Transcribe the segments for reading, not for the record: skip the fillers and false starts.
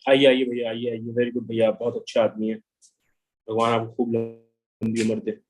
आइए आइए भैया, आइए आइए, वेरी गुड भैया, आप बहुत अच्छे आदमी है। भगवान आपको खूब लंबी उम्र दे।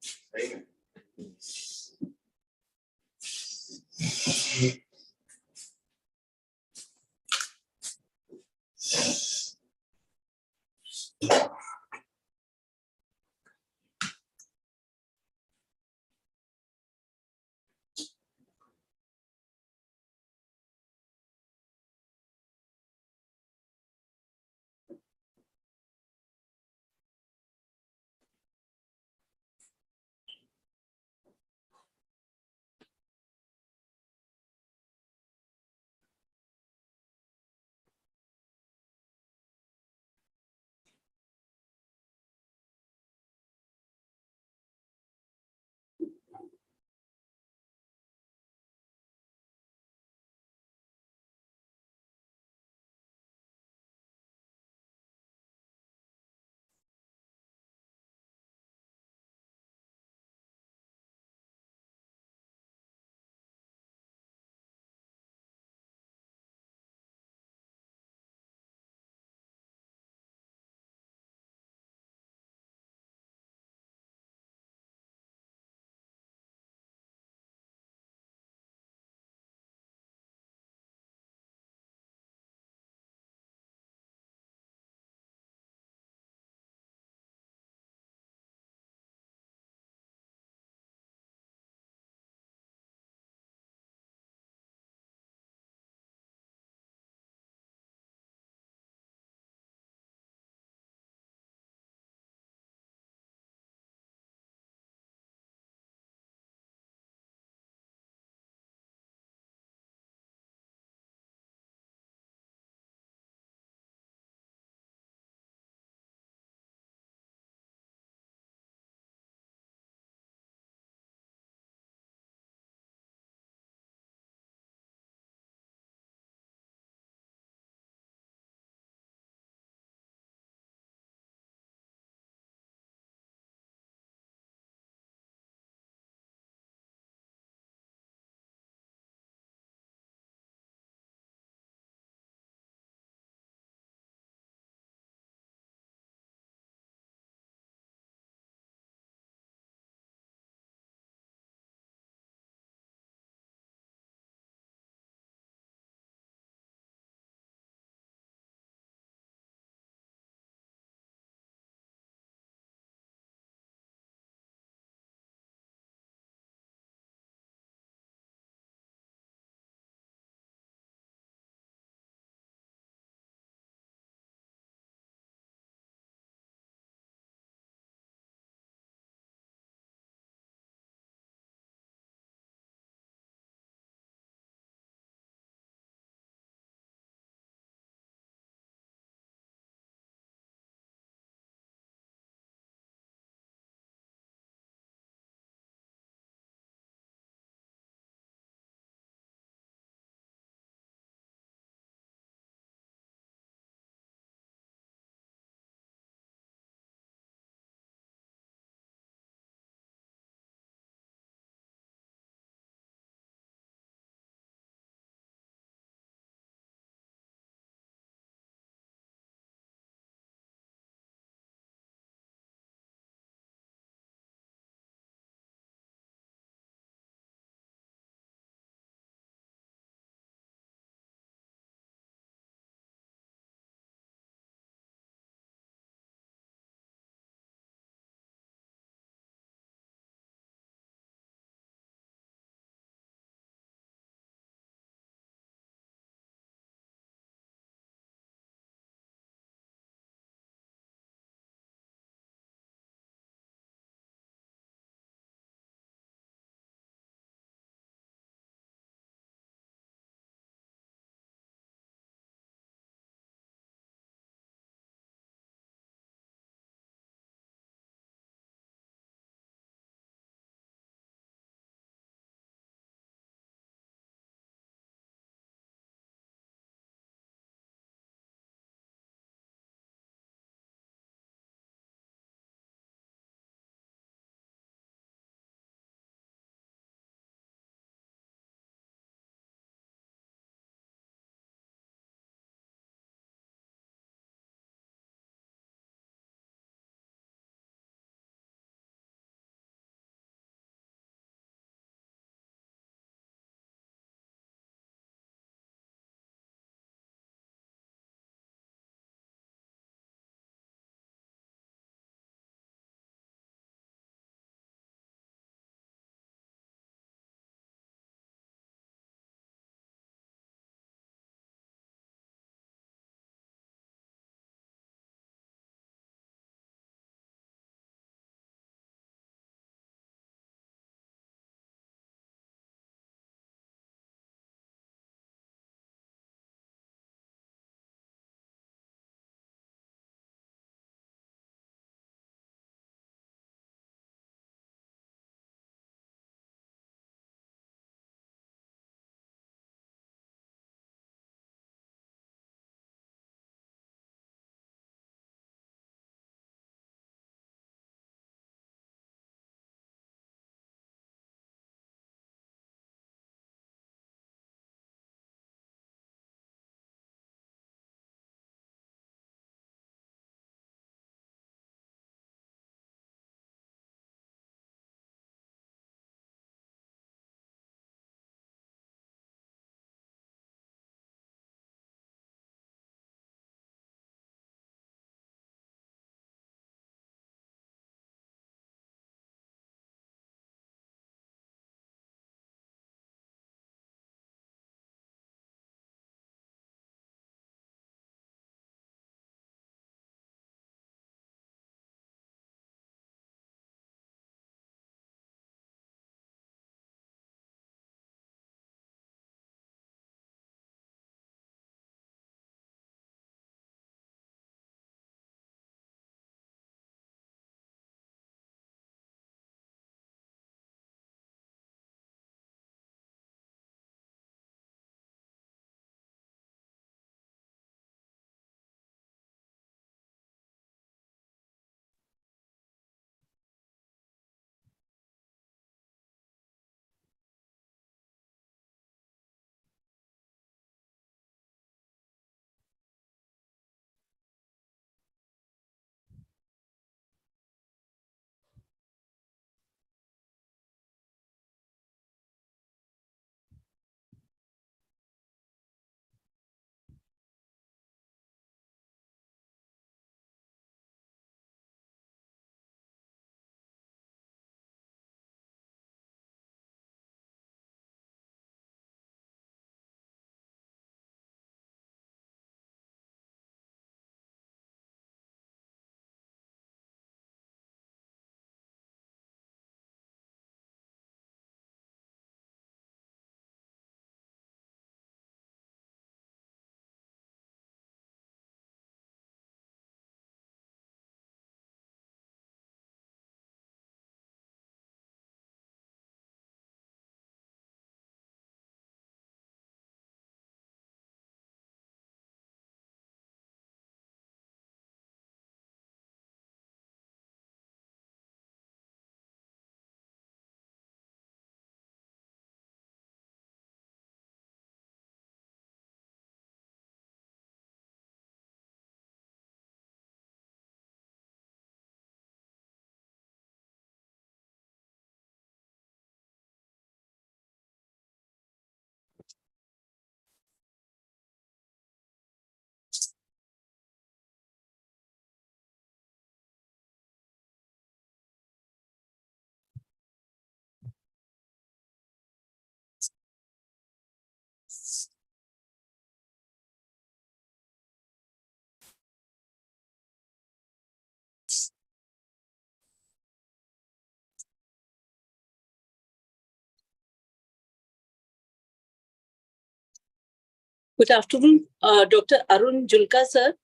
Good afternoon, Dr. Arun Julka, sir.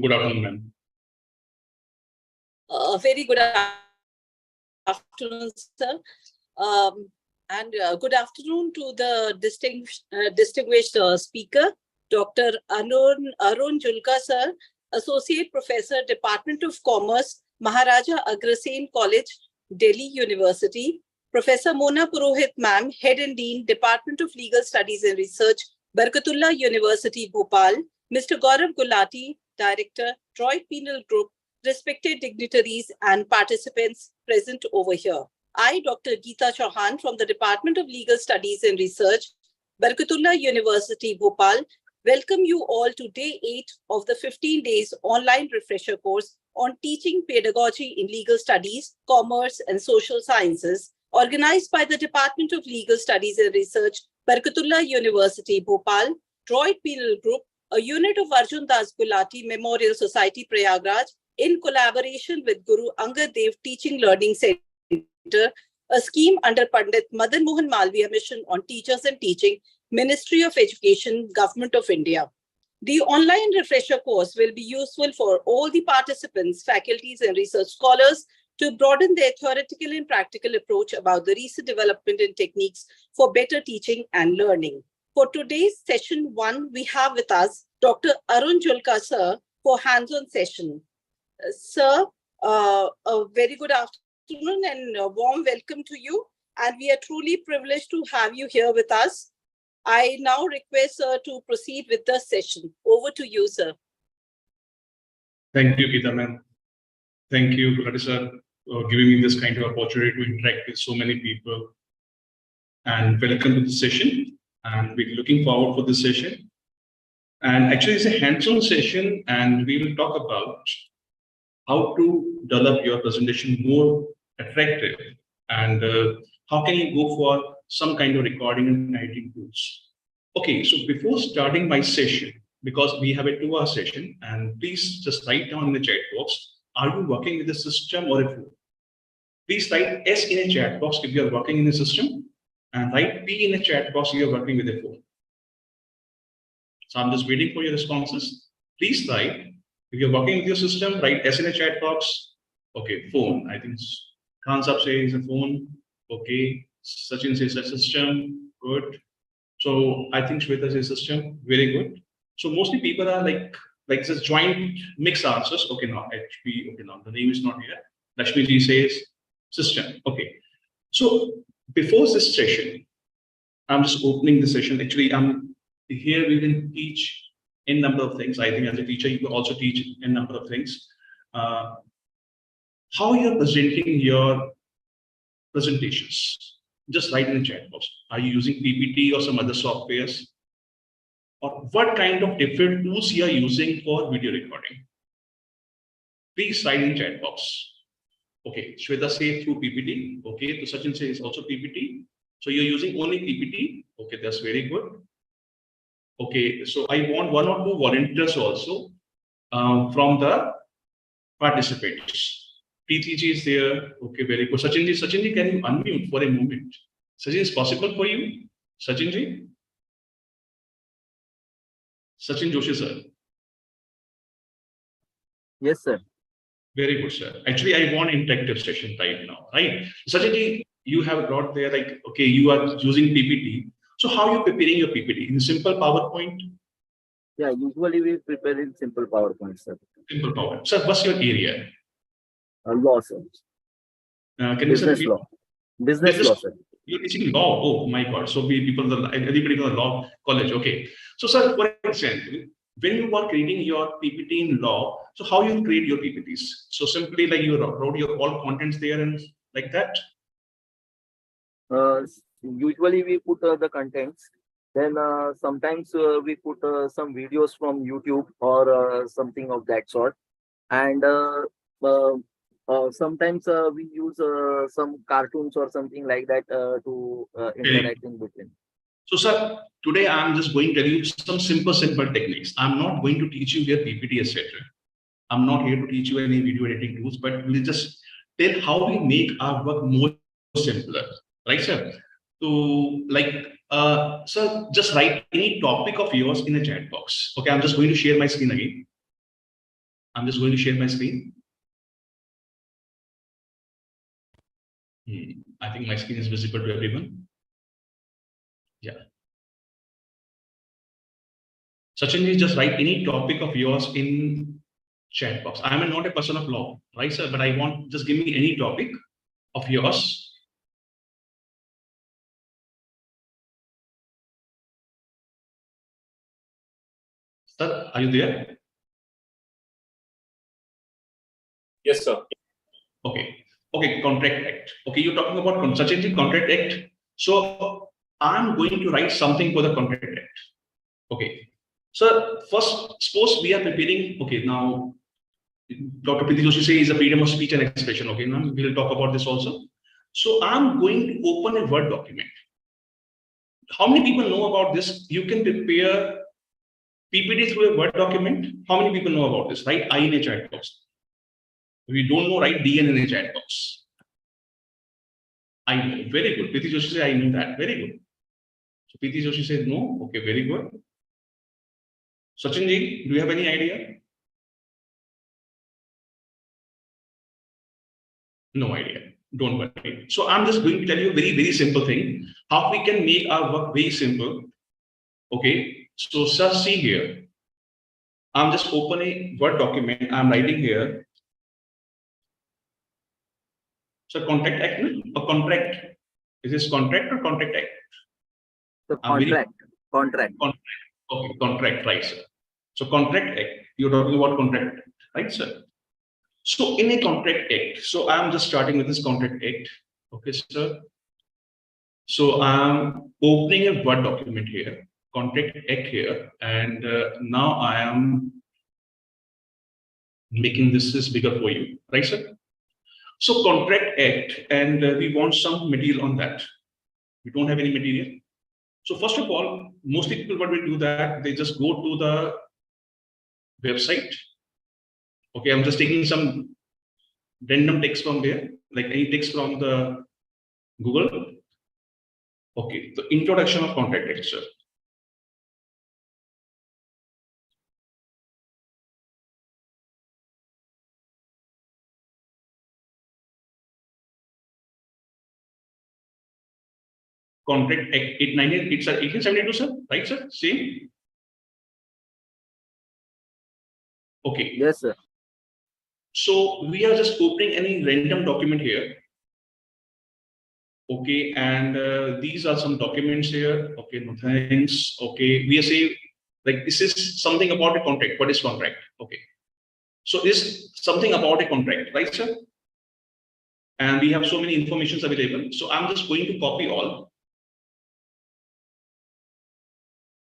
Good afternoon, ma'am. Very good afternoon, sir. And good afternoon to the distinguished speaker, Dr. Arun Julka, sir, Associate Professor, Department of Commerce, Maharaja Agrasen College, Delhi University. Professor Mona Purohit, ma'am, Head and Dean, Department of Legal Studies and Research, Barkatullah University, Bhopal. Mr. Gaurav Gulati, Director, Droid Penal Group, respected dignitaries and participants present over here. I, Dr. Geeta Chauhan from the Department of Legal Studies and Research, Barkatullah University, Bhopal, welcome you all to day 8 of the 15 days online refresher course on teaching pedagogy in legal studies, commerce, and social sciences, organized by the Department of Legal Studies and Research, Barkatullah University, Bhopal, Droid Penal Group, a unit of Arjun Das Gulati Memorial Society, Prayagraj, in collaboration with Guru Angad Dev Teaching Learning Center, a scheme under Pandit Madan Mohan Malviya Mission on Teachers and Teaching, Ministry of Education, Government of India. The online refresher course will be useful for all the participants, faculties, and research scholars to broaden their theoretical and practical approach about the recent development and techniques for better teaching and learning. For today's session 1, we have with us Dr. Arun Julka, sir, for hands-on session. Sir, a very good afternoon and a warm welcome to you. And we are truly privileged to have you here with us. I now request sir to proceed with the session. Over to you, sir. Thank you, Geeta ma'am. Thank you, Gulati sir, for giving me this kind of opportunity to interact with so many people. And welcome to the session. And we're looking forward for this session. And actually, it's a hands-on session, and we will talk about how to develop your presentation more attractive, and how can you go for some kind of recording and editing tools. Okay, so before starting my session, because we have a 2-hour session, and please just write down in the chat box, are you working with a system or a phone? Please write S in a chat box if you are working in a system, and write P in a chat box if you are working with a phone. So I'm just waiting for your responses. Please write. If you're working with your system, write S in a chat box. Okay, phone. I think Khan Saab says a phone. Okay, Sachin says a system. Good. So I think Shweta says system. Very good. So mostly people are like this joint mix answers. Okay, now HP. Okay, now the name is not here. Lakshmi ji says system. Okay. So before this session, I'm just opening the session. Actually, here we can teach a number of things. I think as a teacher, you can also teach a number of things. How you're presenting your presentations. Just write in the chat box. Are you using PPT or some other softwares? Or what kind of different tools you are using for video recording? Please write in the chat box. Okay, Shweta says through PPT. Okay, so Sachin says also PPT. So you're using only PPT. Okay, that's very good. Okay, so I want 1 or 2 volunteers also from the participants. PTG is there. Okay, very good. Sachin ji, can you unmute for a moment? Sachin, is possible for you? Sachin ji? Sachin Joshi, sir. Yes, sir. Very good, sir. Actually, I want interactive session right now, right? Sachin ji, you have brought there like, okay, you are using PPT. So how are you preparing your PPT? In simple PowerPoint? Yeah, usually we prepare in simple PowerPoint, sir. Simple PowerPoint. Sir, what's your area? Law, sir. Can Business you law. Business law, sir. You're teaching law. Oh my God. So everybody in the law college. Okay. So, sir, for example, when you are creating your PPT in law, so how you create your PPTs? So simply like you wrote your all contents there and like that? Usually we put the contents. Then sometimes we put some videos from YouTube or something of that sort. And sometimes we use some cartoons or something like that to interact in between. So, sir, today I'm just going to tell you some simple techniques. I'm not going to teach you your PPT, etc. I'm not here to teach you any video editing tools, but we'll just tell how we make our work more simpler. right, sir? To sir, just write any topic of yours in a chat box. Okay, I'm just going to share my screen again. I'm just going to share my screen. I think my screen is visible to everyone. Yeah. Sachin, just write any topic of yours in chat box. I am not a person of law, right, sir? But I want, just give me any topic of yours. Sir, are you there? Yes, sir. Okay. Okay, Contract Act. Okay, you're talking about Sachin, Contract Act. So I'm going to write something for the Contract Act. Okay. So first, suppose we are preparing. Okay, now Dr. Preeti Joshi says is a freedom of speech and expression. Okay, now we'll talk about this also. So I'm going to open a Word document. How many people know about this? You can prepare PPT through a Word document. How many people know about this? Write I in a chat box. If you don't know, write DN in a chat box. I know. Very good. Preeti Joshi said, I know that. Very good. So Preeti Joshi said no. Okay, very good. Sachin ji, do you have any idea? No idea. Don't worry. So I'm just going to tell you a very, very simple thing. How we can make our work very simple. Okay. So sir, see here. I'm just opening Word document. I'm writing here. So Contract Act or contract? Is this contract or Contract Act? The contract. Contract. Okay, contract, right, sir. So Contract Act, you're talking about Contract Act, right, sir? So in a Contract Act, so I'm just starting with this Contract Act. Okay, sir. So I'm opening a Word document here, Contract Act here, and now I am making this bigger for you, right, sir? So Contract Act, and we want some material on that. We don't have any material. So first of all, most people, what will do that, they just go to the website. Okay, I'm just taking some random text from there, like any text from the Google. Okay, the introduction of Contract Act, sir. Contract Act 898, it's 1872, sir, right, sir? Same. Okay. Yes, sir. So we are just opening any random document here. Okay, and these are some documents here. Okay, no thanks. Okay, we are saying like this is something about a contract. What is contract? Okay, so is something about a contract, right, sir? And we have so many informations available. So I'm just going to copy all.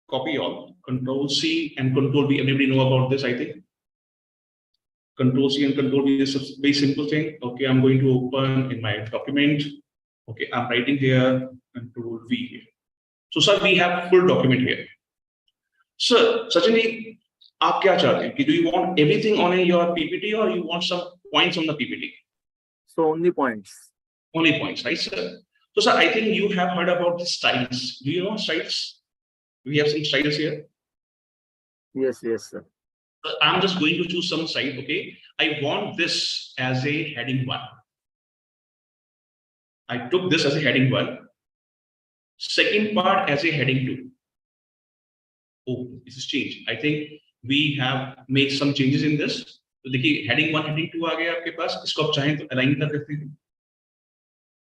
Copy all. Control C and Control V. Everybody know about this, I think. Control C and Control V is a very simple thing. Okay, I'm going to open in my document. Okay, I'm writing here Control V here. So, sir, we have full document here. Sir, Sachin, aap kya chahte hain? Do you want everything on your PPT or you want some points on the PPT? So only points. Only points, right, sir? So, sir, I think you have heard about the styles. Do you know styles? We have some styles here. Yes, yes, sir. I'm just going to choose some style. Okay, I want this as a heading 1. I took this as a heading 1. Second part as a heading 2. Oh, this is changed. I think we have made some changes in this. तो देखिए heading 1, heading 2 आ गया आपके पास. इसको आप चाहें तो align कर देते हैं.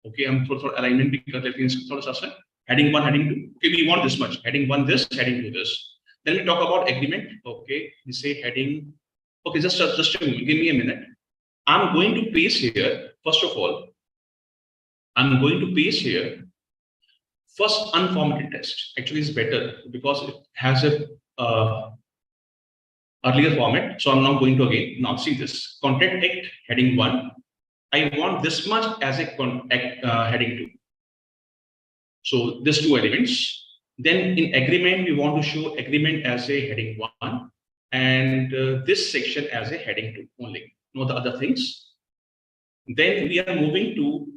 Okay, हम थोड़ा alignment भी कर देते हैं इसको थोड़ा सा. Heading 1, heading 2. Okay, we want this much. Heading 1 this, heading 2 this. Then we talk about agreement. Okay, we say heading. Okay, just a moment. Give me a minute. I'm going to paste here. First of all, I'm going to paste here. First unformatted text. Actually, is better because it has a earlier format. So I'm now going to again. Now see this Contract Act heading 1. I want this much as a heading 2. So these 2 elements. Then in agreement, we want to show agreement as a heading 1 and this section as a heading 2 only, no the other things. Then we are moving to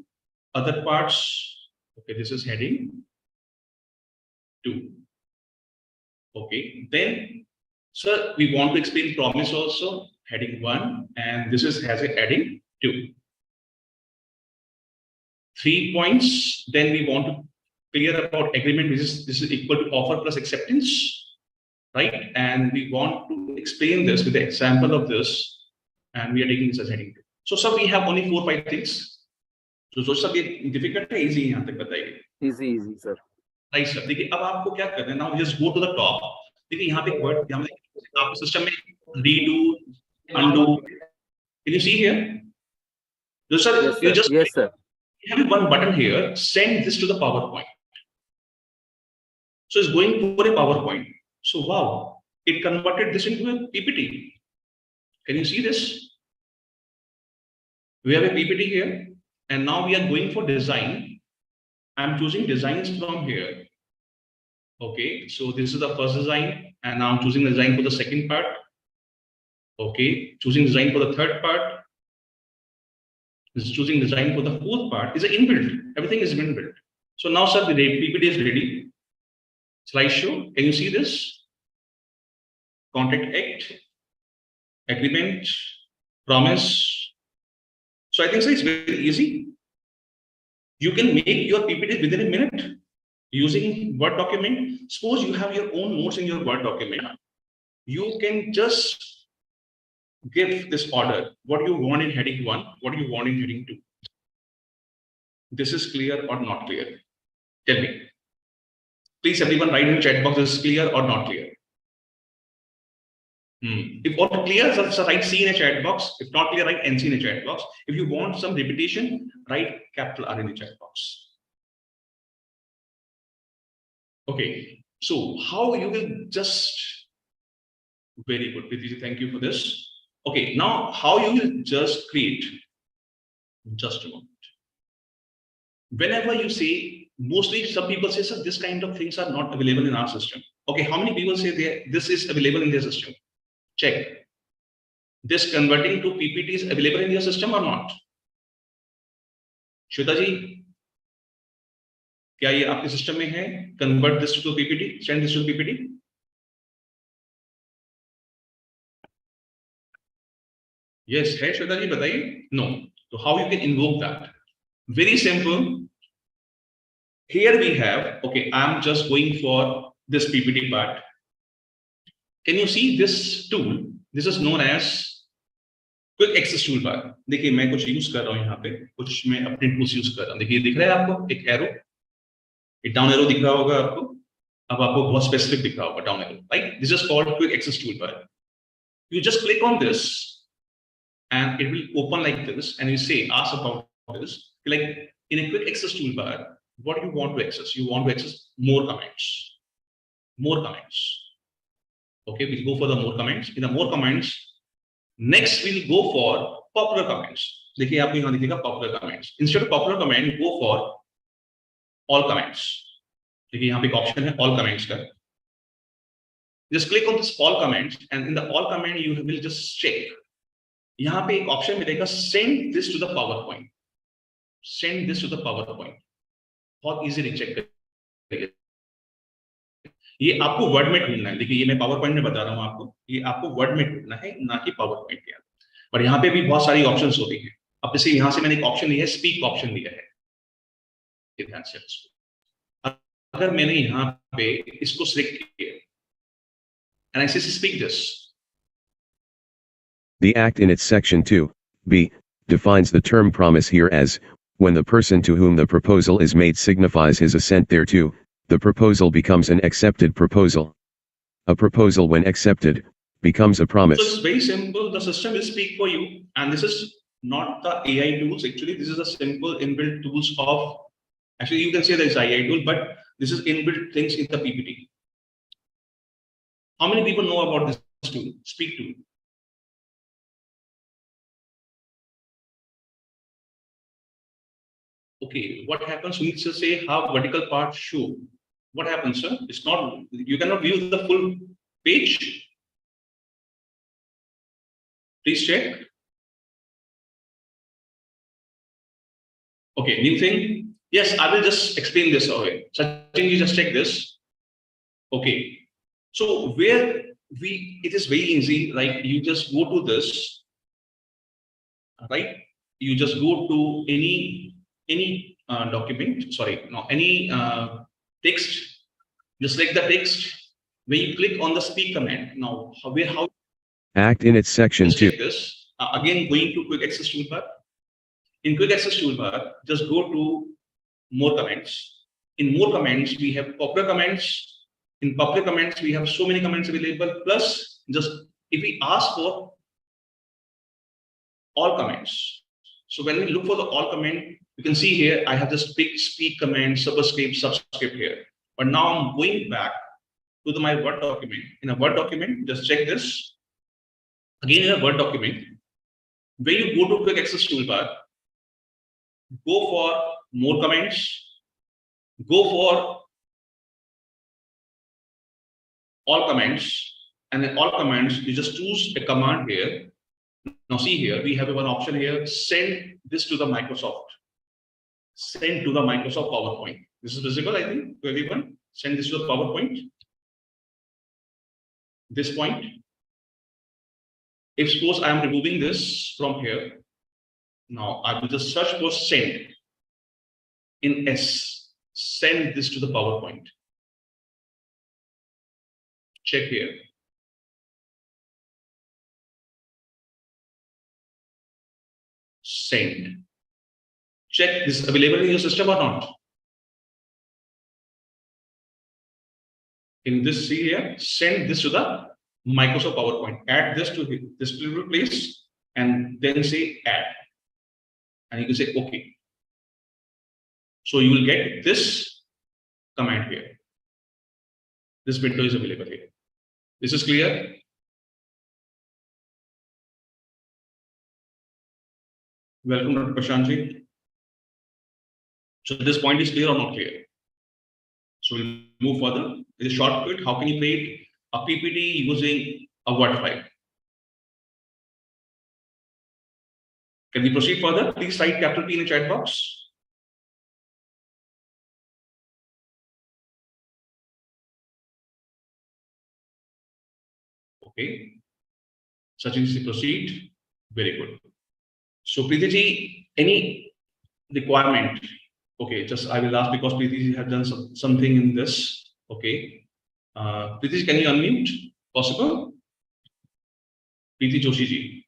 other parts. Okay, this is heading 2. Okay, then, sir, we want to explain promise also, heading 1, and this has a heading 2. 3 points, then we want to clear about agreement, this is equal to offer plus acceptance, right? And we want to explain this with the example of this, and we are taking this as heading 2. So, sir, we have only 4-5 things. So sir, ये difficult है, easy है यहाँ तक बताइए. Easy, sir. Right, sir. देखिए अब आपको क्या करना है? Now just go to the top. देखिए यहाँ पे एक word, यहाँ पे आपके सिस्टम में redo, undo. Can you see here? So, sir, Yes, you sir. just Yes, sir. you have one button here. Send this to the PowerPoint. So it's going for a PowerPoint. So wow, it converted this into a PPT. Can you see this? We have a PPT here, and now we are going for design. I'm choosing designs from here. Okay, so this is the first design, and now I'm choosing design for the second part. Okay, choosing design for the third part. This is choosing design for the fourth part. Is an inbuilt. Everything is inbuilt. So now, sir, the PPT is ready. Slideshow. Can you see this? Contract Act, agreement, promise. So I think, sir, it's very easy. You can make your PPT within a minute using Word document. Suppose you have your own notes in your Word document. You can just give this order. What you want in heading 1, what do you want in heading 2? This is clear or not clear? Tell me. Please, everyone, write in the chat box, this is clear or not clear? If all clear, so write C in a chat box. If not clear, write NC in a chat box. If you want some repetition, write capital R in the chat box. Okay, so how you will just, very good, Priti, thank you for this. Okay, now how you will just create, just a moment. Whenever you say, mostly some people say, sir, this kind of things are not available in our system. Okay, how many people say this is available in their system? Check. This converting to PPT is available in your system or not? Shweta ji, क्या ये आपके system में है? Convert this to PPT, send this to PPT. Yes, है श्वेता जी, बताइए. No. So how you can invoke that? Very simple. Here we have, okay, I'm just going for this PPT part. Can you see this tool? This is known as Quick Access Toolbar. देखिए मैं कुछ use कर रहा हूँ यहाँ पे, कुछ मैं अपने टूल्स यूज कर रहा हूँ. देखिए दिख रहा है आपको एक एरो, एक डाउन एरो दिख रहा होगा आपको. अब आपको बहुत स्पेसिफिक दिख रहा होगा down arrow. Right? This is called Quick Access Toolbar. You just click on this, and it will open like this, and you say, ask about this. Like in a Quick Access Toolbar, what do you want to access? You want to access more comments. More comments. Okay, we'll go for the more comments. In the more comments, next we'll go for popular comments. देखिए आपको यहाँ दिखेगा popular comments. Instead of popular comment, go for all comments. देखिए यहाँ पे एक option है all comments का. Just click on this all comments, and in the all comment you will just check. यहाँ पे एक ऑप्शन मिलेगा send this to the PowerPoint. Send this to the PowerPoint. बहुत easily check करिए. ये आपको वर्ड में ढूंढना है. देखिए ये मैं पावर पॉइंट में बता रहा हूँ आपको, ये आपको वर्ड में ढूंढना है, ना कि पावर पॉइंट के अंदर. पर यहाँ पे भी बहुत सारी ऑप्शंस होती हैं. अब जैसे यहाँ से मैंने एक ऑप्शन लिया है, स्पीक ऑप्शन लिया है. ध्यान से अगर मैंने यहाँ पे इसको सिलेक्ट किया and I say speak this. The Act in its Section 2(b) defines the term promise here as, when the person to whom the proposal is made signifies his assent thereto, the proposal becomes an accepted proposal. A proposal, when accepted, becomes a promise. So it's very simple. The system will speak for you, and this is not the AI tools. Actually, this is a simple inbuilt tools of. Actually, you can say there is AI tool, but this is inbuilt things in the PPT. How many people know about this tool? Speak tool. Okay, what happens? We need to say how vertical part show. What happens, sir? It's not, you cannot view the full page. Please check. Okay, new thing. Yes, I will just explain this away. Sachin, you just check this. Okay. So where it is very easy, like you just go to this, right? You just go to any document, sorry, no, any text, just like the text. When you click on the speak command, now how Act in its section just 2. check this. Again, going to quick access toolbar. In quick access toolbar, just go to more comments. In more comments, we have popular comments. In popular comments, we have so many comments available. Plus, just if we ask for all comments. So when we look for the all comment, you can see here, I have just picked speak command, subscript here. But now I'm going back to my Word document. In a Word document, just check this. Again, in a Word document, where you go to quick access toolbar, go for more comments, go for all comments, and then all comments, you just choose a command here. Now see here, we have one option here, send this to the Microsoft. Send to the Microsoft PowerPoint. This is visible, I think, to everyone. Send this to the PowerPoint. This point. If suppose I am removing this from here, now I will just search for send in S. Send this to the PowerPoint. Check here. Send. Check this is available in your system or not. In this, see here, send this to the Microsoft PowerPoint. Add this to this little place and then say add. And you can say OK. So you will get this command here. This window is available here. This is clear. Welcome, Dr. Prashantji. So this point is clear or not clear? So we'll move further. This is shortcut. How can you create a PPT using a Word file? Can we proceed further? Please write capital P in the chat box. Okay. Sachin, proceed. Very good. So Preeti ji, any requirement? Okay, just I will ask because Preeti ji has done something in this. Okay. Preeti ji, can you unmute? Possible? Preeti Joshi ji.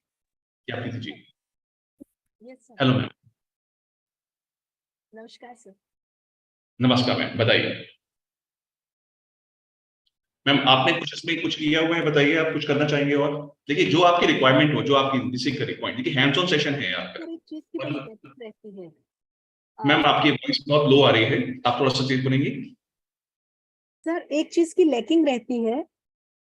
Yeah, Preeti ji. Yes, sir. Hello, ma'am. नमस्कार sir. नमस्कार ma'am, बताइए. Ma'am आपने कुछ इसमें कुछ किया हुआ है, बताइए आप कुछ करना चाहेंगे और देखिए जो आपकी रिक्वायरमेंट हो, जो आपकी बेसिक रिक्वायरमेंट, देखिए हैंड्स ऑन सेशन है यहाँ पे. एक चीज की दिक्कत रहती है. मैम आपकी वॉइस बहुत लो आ रही है, आप थोड़ा सा तेज बोलेंगी. सर एक चीज की लैकिंग रहती है.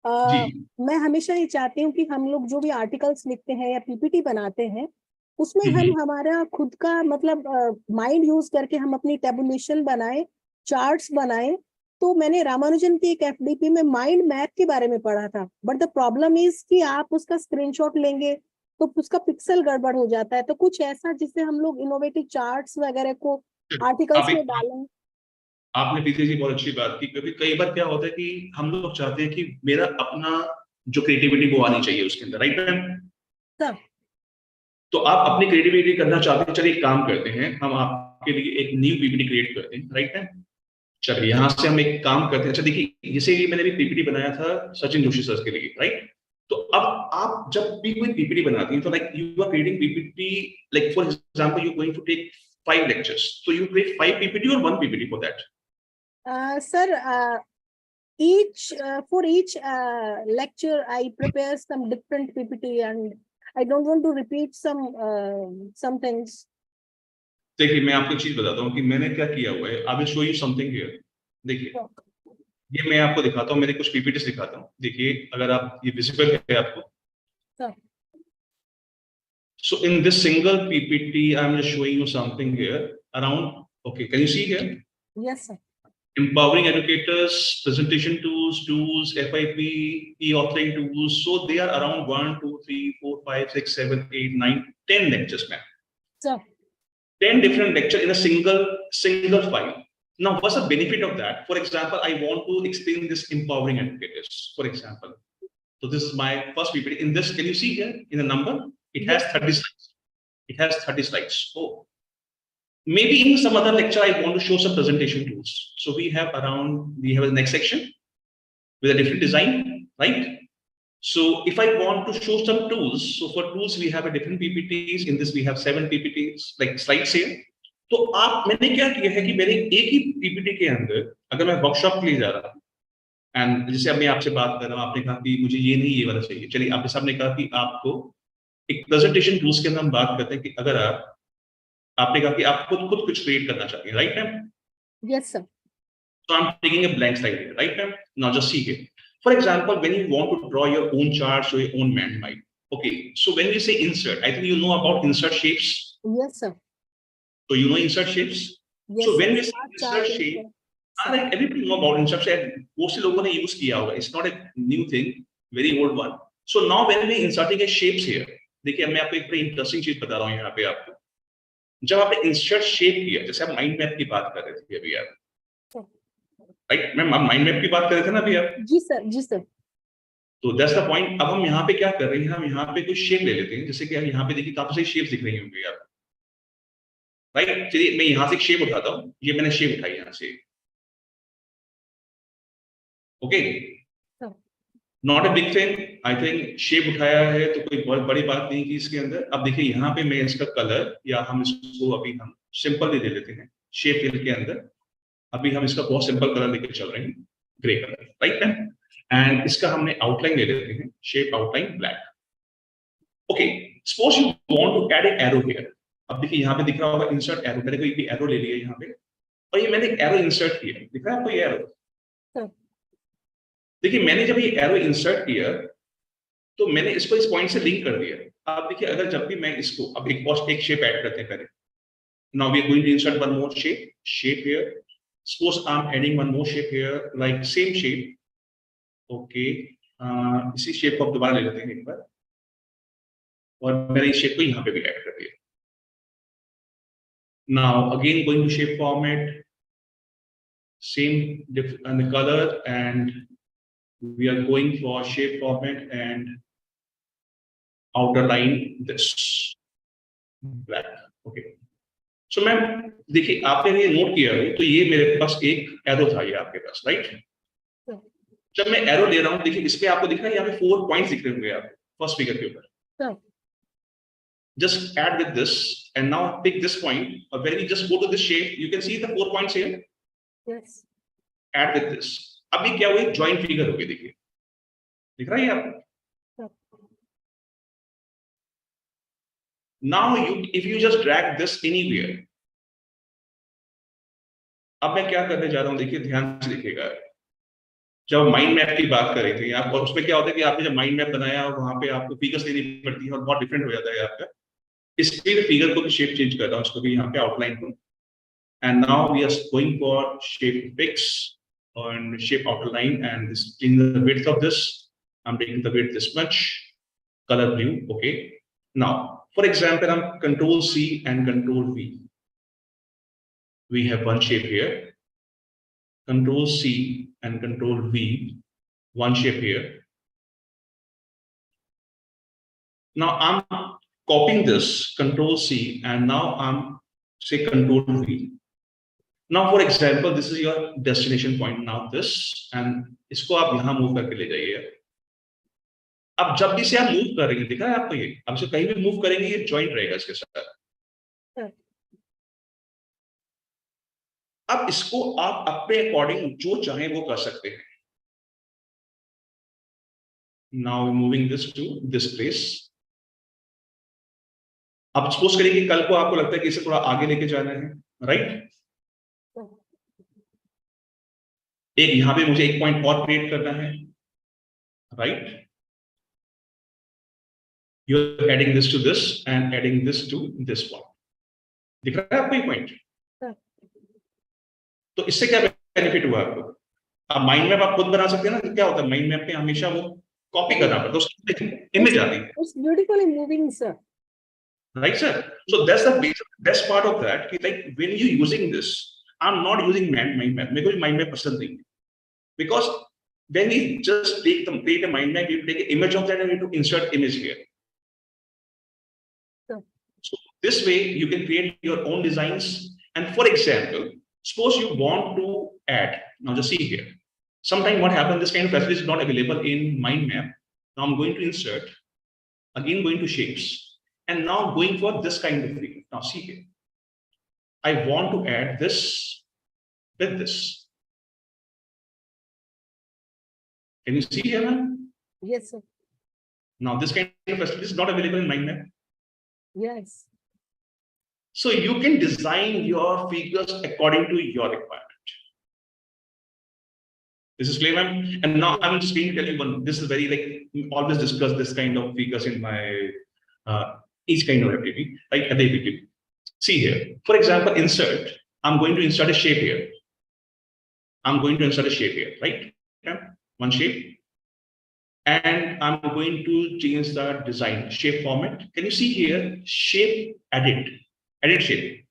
जी. मैं हमेशा ये चाहती हूँ कि हम लोग जो भी आर्टिकल्स लिखते हैं या पीपीटी बनाते हैं उसमें हम हमारा खुद का मतलब माइंड यूज करके हम अपनी टेबुलेशन बनाए, चार्ट्स बनाए. तो मैंने रामानुजन की एक एफडीपी में माइंड मैप के बारे में पढ़ा था. बट द प्रॉब्लम इज कि आप उसका स्क्रीनशॉट लेंगे तो उसका पिक्सल गड़बड़ हो जाता है. तो कुछ ऐसा जिससे हम लोग इनोवेटिव चार्ट्स वगैरह को आर्टिकल्स में डालें. आपने पीछे जी बहुत अच्छी बात की, क्योंकि कई बार क्या होता है कि हम लोग चाहते हैं कि मेरा अपना जो क्रिएटिविटी वो आनी चाहिए उसके अंदर, राइट मैम? तो आप अपनी क्रिएटिविटी करना चाहते हैं, चलिए एक काम करते हैं, हम आपके लिए एक न्यू पीपीटी क्रिएट करते हैं, राइट मैम? चलिए यहाँ से हम एक काम करते हैं. अच्छा देखिए, जैसे कि मैंने भी पीपीटी बनाया था सचिन जोशी सर के लिए, राइट? तो अब आप जब भी कोई पीपीटी बनाती हैं तो like you are creating PPT, like for example you going to take 5 lectures, so you create 5 PPT or 1 PPT for that? Sir, for each lecture I prepare some different PPT and I don't want to repeat some things. देखिए मैं आपको एक चीज बताता हूँ कि मैंने क्या किया हुआ है. I will show you something here. देखिए ये मैं आपको दिखाता हूँ, मेरे कुछ PPTs दिखाता हूँ. देखिए अगर आप ये विजिबल है आपको. So in this single PPT, I'm just showing you something here around. Okay, can you see here? Yes, sir. Empowering educators, presentation tools, FIP, e-authoring tools. So they are around 1, 2, 3, 4, 5, 6, 7, 8, 9, 10 lectures, ma'am. Sir. 10 different lecture in a single file. Now, what's the benefit of that? For example, I want to explain this empowering educators, for example. So this is my first PPT. In this, can you see here in the number? It has 30 slides. It has 30 slides. Oh, maybe in some other lecture, I want to show some presentation tools. So we have a next section with a different design, right? So if I want to show some tools, so for tools, we have a different PPTs. In this, we have 7 PPTs, like slides here. तो मैंने क्या किया है कि मेरे एक ही PPT के अंदर अगर मैं वर्कशॉप के लिए जा रहा हूँ एंड जैसे अब मैं आपसे बात कर रहा हूँ, आपने कहा कि मुझे ये नहीं ये वाला चाहिए, चलिए आपके सामने कहा कि आपको एक प्रेजेंटेशन टूल्स के अंदर हम बात करते हैं कि अगर आपने कहा कि आप खुद कुछ क्रिएट करना चाहते हैं, right ma'am? Yes, sir. So I'm taking a blank slide here, right ma'am? Now just see here. For example, when you want to draw your own charts or your own man mind. Okay, so when we say insert, I think you know about insert shapes. Yes, sir. So you know insert shapes. Yes, So when sir. we say insert shape, like everybody know about insert shape. Most लोगों ने use किया होगा. It's not a new thing, very old one. So now when we inserting a shapes here, देखिए मैं आपको एक बड़ी interesting चीज बता रहा हूँ यहाँ पे आपको. जब आपने इंसर्ट शेप किया, जैसे आप माइंड मैप की बात कर रहे थे अभी आप, राइट मैम, आप माइंड मैप की बात कर रहे थे ना अभी आप? जी सर, जी सर. तो दैट्स द पॉइंट. अब हम यहाँ पे क्या कर रहे हैं, हम यहाँ पे कुछ शेप ले लेते हैं, जैसे कि हम यहाँ पे देखिए काफी सारी शेप्स दिख रही होंगी आप, राइट? चलिए मैं यहाँ से एक शेप उठाता हूँ, ये मैंने शेप उठाई यहाँ से, okay, not a big thing. I think shape उठाया है तो कोई बहुत बड़ी बात नहीं की इसके अंदर. अब देखिए यहाँ पे मैं इसका कलर, या हम इसको अभी हम सिंपल भी दे देते हैं शेप फिल के अंदर. अभी हम इसका बहुत सिंपल कलर लेके चल रहे हैं, grey colour, right ma'am? And इसका हमने आउटलाइन ले लेते हैं, shape outline black. Okay, suppose you want to add a arrow here. अब देखिए यहाँ पे दिख रहा होगा इंसर्ट एरो. मैंने कोई भी एरो ले लिया यहाँ पे और ये मैंने एरो इंसर्ट किया, दिख रहा है आपको ये एरो? देखिए मैंने जब ये एरो इंसर्ट किया तो मैंने इसको इस पॉइंट से लिंक कर दिया. आप देखिए अगर जब भी मैं इसको अब एक शेप ऐड करते हैं पहले. Now we are going to insert one more shape here. Suppose I'm adding one more shape here, like same shape. Okay, इसी शेप को अब दोबारा ले लेते हैं एक बार और मैंने इस शेप को यहाँ पे भी ऐड कर दिया. Now again going to shape format, same and the color, and we are going for shape format and outer line this black. Okay. So ma'am देखिए आपने ये नोट किया है तो ये मेरे पास एक एरो था ये आपके पास, राइट? जब मैं एरो ले रहा हूँ देखिए इसमें आपको दिख रहा है यहाँ पे 4 पॉइंट्स दिख रहे होंगे आपको फर्स्ट फिगर के ऊपर. Just add with this and now pick this point. Or when you just go to this shape, you can see the 4 points here. Yes. Add with this. अभी क्या हुई, जॉइंट फिगर हो गई, देखिए दिख रहा है आपको? Now if you just drag this anywhere. अब मैं क्या करने जा रहा हूं, देखिए ध्यान से देखिएगा. जब माइंड मैप की बात कर रहे थे आप, और उसमें क्या होता है कि आपने जब माइंड मैप बनाया और वहां पे आपको फिगर्स देनी पड़ती है और बहुत डिफरेंट हो जाता है आपका. इसलिए फिगर को भी शेप चेंज कर रहा हूं, उसको भी यहाँ पे आउटलाइन को. And now we are going for shape fix और shape outline and this in the width of this. I am taking the width this much, colour blue. Okay, now for example, I'm Control C and Control V. We have one shape here. Control C and Control V, one shape here. Now I'm copying this Control C and now I'm say Control V. Now for example, this is your destination point. Now this and इसको आप यहाँ move करके ले जाइए. अब जब भी से आप मूव कर रहे हैं, दिखा है आपको ये, अब से कहीं भी मूव करेंगे ये जॉइंट रहेगा इसके साथ. अब इसको आप अपने अकॉर्डिंग जो चाहे वो कर सकते हैं. Now moving this to this place. अब सपोज करिए कि कल को आपको लगता है कि इसे थोड़ा आगे लेके जाना है, राइट? एक यहां पे मुझे एक पॉइंट और क्रिएट करना है, right? You're adding this to this and adding this to this one. दिख रहा है आपको ये पॉइंट? तो इससे क्या बेनिफिट हुआ आपको? अब माइंड मैप आप खुद बना सकते हैं ना. क्या होता है माइंड मैप में हमेशा वो कॉपी करना पड़ता है, उसकी इमेज आती है. It's beautifully moving, sir. Right, sir? So that's the best part of that. Like when you're using this, I'm not using mind map. Because mind map person thing. Because when we just create a mind map, you take an image of that and you need to insert image here. Sure. So this way you can create your own designs. And for example, suppose you want to add. Now just see here. Sometimes what happens, this kind of facility is not available in mind map. Now I'm going to insert. Again going to shapes. And now going for this kind of figure. Now see here. I want to add this with this. Can you see here, ma'am? Yes, sir. Now this kind of facility is not available in mind map. Yes. So you can design your figures according to your requirement. This is clear, ma'am. And now I'm just going to tell you one. This is very like always discuss this kind of figures in my each kind of activity, like activity. See here. For example, insert. I'm going to insert a shape here. I'm going to insert a shape here, right? Okay. One shape. And I'm going to change the design shape format. Can you see here? Shape edit. Edit shape.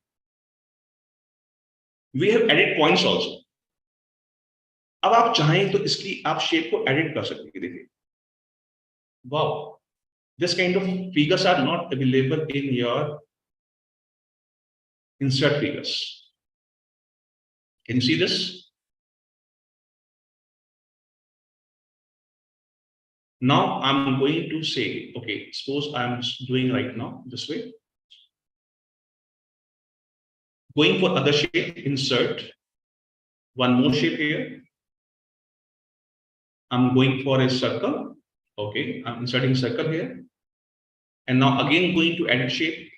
We have edit points also. अब आप चाहें तो इसकी आप shape को edit कर सकते हैं. देखिए, wow, this kind of figures are not available in your insert figures. Can you see this? Now I'm going to say, okay, suppose I'm doing right now this way. Going for other shape, insert. One more shape here. I'm going for a circle. Okay, I'm inserting circle here. And now again going to edit shape.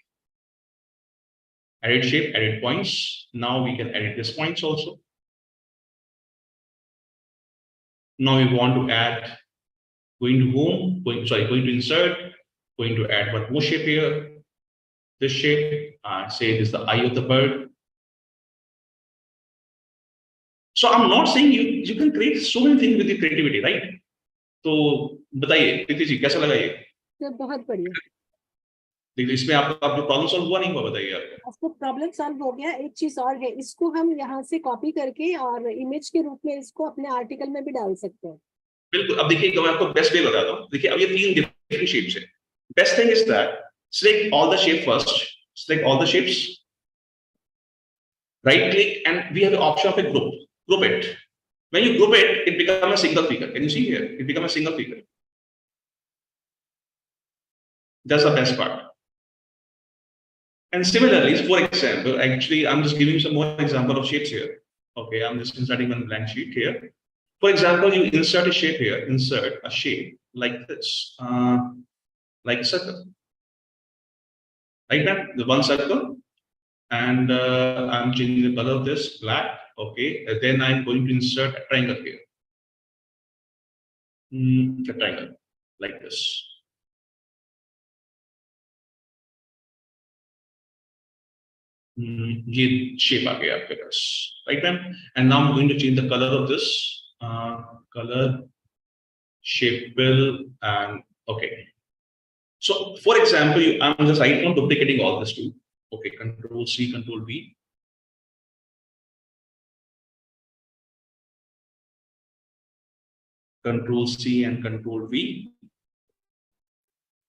Edit shape, edit points. Now we can edit these points also. Now we want to add, going to home, going to insert, going to add one more shape here. This shape, say this is the eye of the bird. So I'm not saying you can create so many things with your creativity, right? तो बताइए प्रीति जी कैसा लगा ये? Sir बहुत बढ़िया. देखिए इसमें आपका प्रॉब्लम सॉल्व हुआ नहीं हुआ, बताइए आपको. आपको प्रॉब्लम सॉल्व हो गया. एक चीज और है, इसको हम यहाँ से कॉपी करके और इमेज के रूप में इसको अपने आर्टिकल में भी डाल सकते हैं. बिल्कुल. अब देखिए मैं आपको बेस्ट वे बताता हूँ. देखिए अब ये 3 डिफरेंट शेप्स है. Best thing is that select all the shape first. Select all the shapes. Right click and we have the option of a group. Group it. When you group it, it becomes a single figure. Can you see here? It becomes a single figure. That's the best part. And similarly, for example, actually, I'm just giving some more example of shapes here. Okay, I'm just inserting one blank sheet here. For example, you insert a shape here. Insert a shape like this, like a circle. Like that, the one circle. And I'm changing the color of this black. Okay, and then I'm going to insert a triangle here. A triangle like this. ये shape आ गया आपके पास, right ma'am? And now I'm going to change the color of this color, shape will, and okay. So for example, I'm just right now duplicating all this too. Okay, Control C, Control V. Control C and Control V.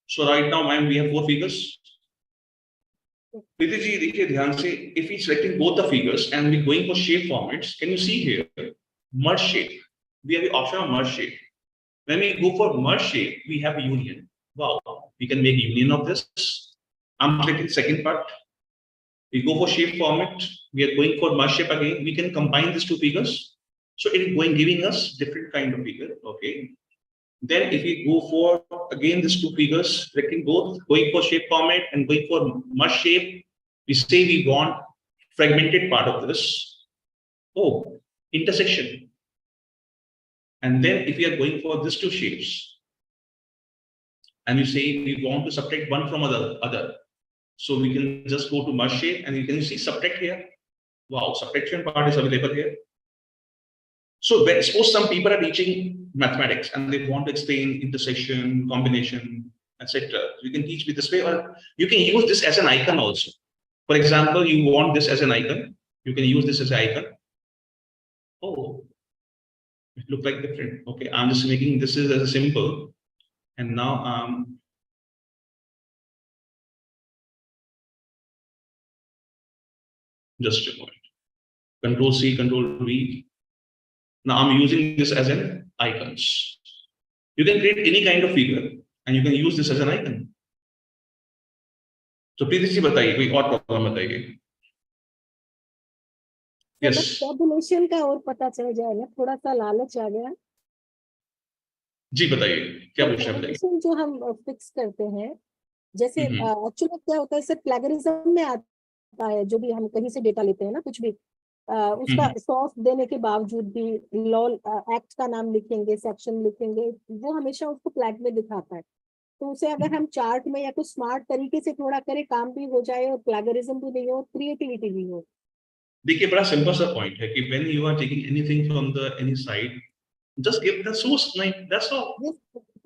So right now, ma'am, we have 4 figures. Priti ji, देखिए ध्यान से, if we selecting both the figures and we going for shape formats, can you see here, merge shape? We have the option of merge shape. When we go for merge shape, we have a union. Wow, we can make union of this. I'm clicking second part. We go for shape format. We are going for merge shape again. We can combine these 2 figures. So it is giving us different kind of figure. Okay. Then if we go for again these 2 figures, selecting both, going for shape format and going for merge shape, we say we want fragmented part of this. Oh, intersection. And then if we are going for these 2 shapes, and we say we want to subtract one from other. So we can just go to merge shape and you can see subtract here. Wow, subtraction part is available here. So suppose some people are teaching mathematics and they want to explain intersection, combination. etc. You can teach me this way, or you can use this as an icon also. For example, you want this as an icon, you can use this as an icon. Oh, it look like different. Okay, I'm just making this as a simple, and now just a moment. Control C, Control V. Now I'm using this as an icons. You can create any kind of figure and you can use this as an icon. So Preeti ji बताइए कोई और problem बताइए. Yes. Tabulation का और पता चल जाएगा, थोड़ा सा लालच आ गया. जी बताइए क्या पूछना है बताइए. टेबुलेशन जो हम फिक्स करते हैं, जैसे एक्चुअली क्या होता है, इससे प्लेगरिज्म में आता है. जो भी हम कहीं से डेटा लेते हैं ना, कुछ भी उसका सोर्स देने के बावजूद भी लॉ एक्ट का नाम लिखेंगे, सेक्शन लिखेंगे, वो हमेशा उसको प्लैग में दिखाता है. तो उसे अगर हम चार्ट में या कुछ स्मार्ट तरीके से थोड़ा करें, काम भी हो जाए और प्लेगरिज्म भी नहीं हो, क्रिएटिविटी भी हो. देखिए बड़ा सिंपल सा पॉइंट है कि when you are taking anything from the any side, just give the source name, that's all. Yes,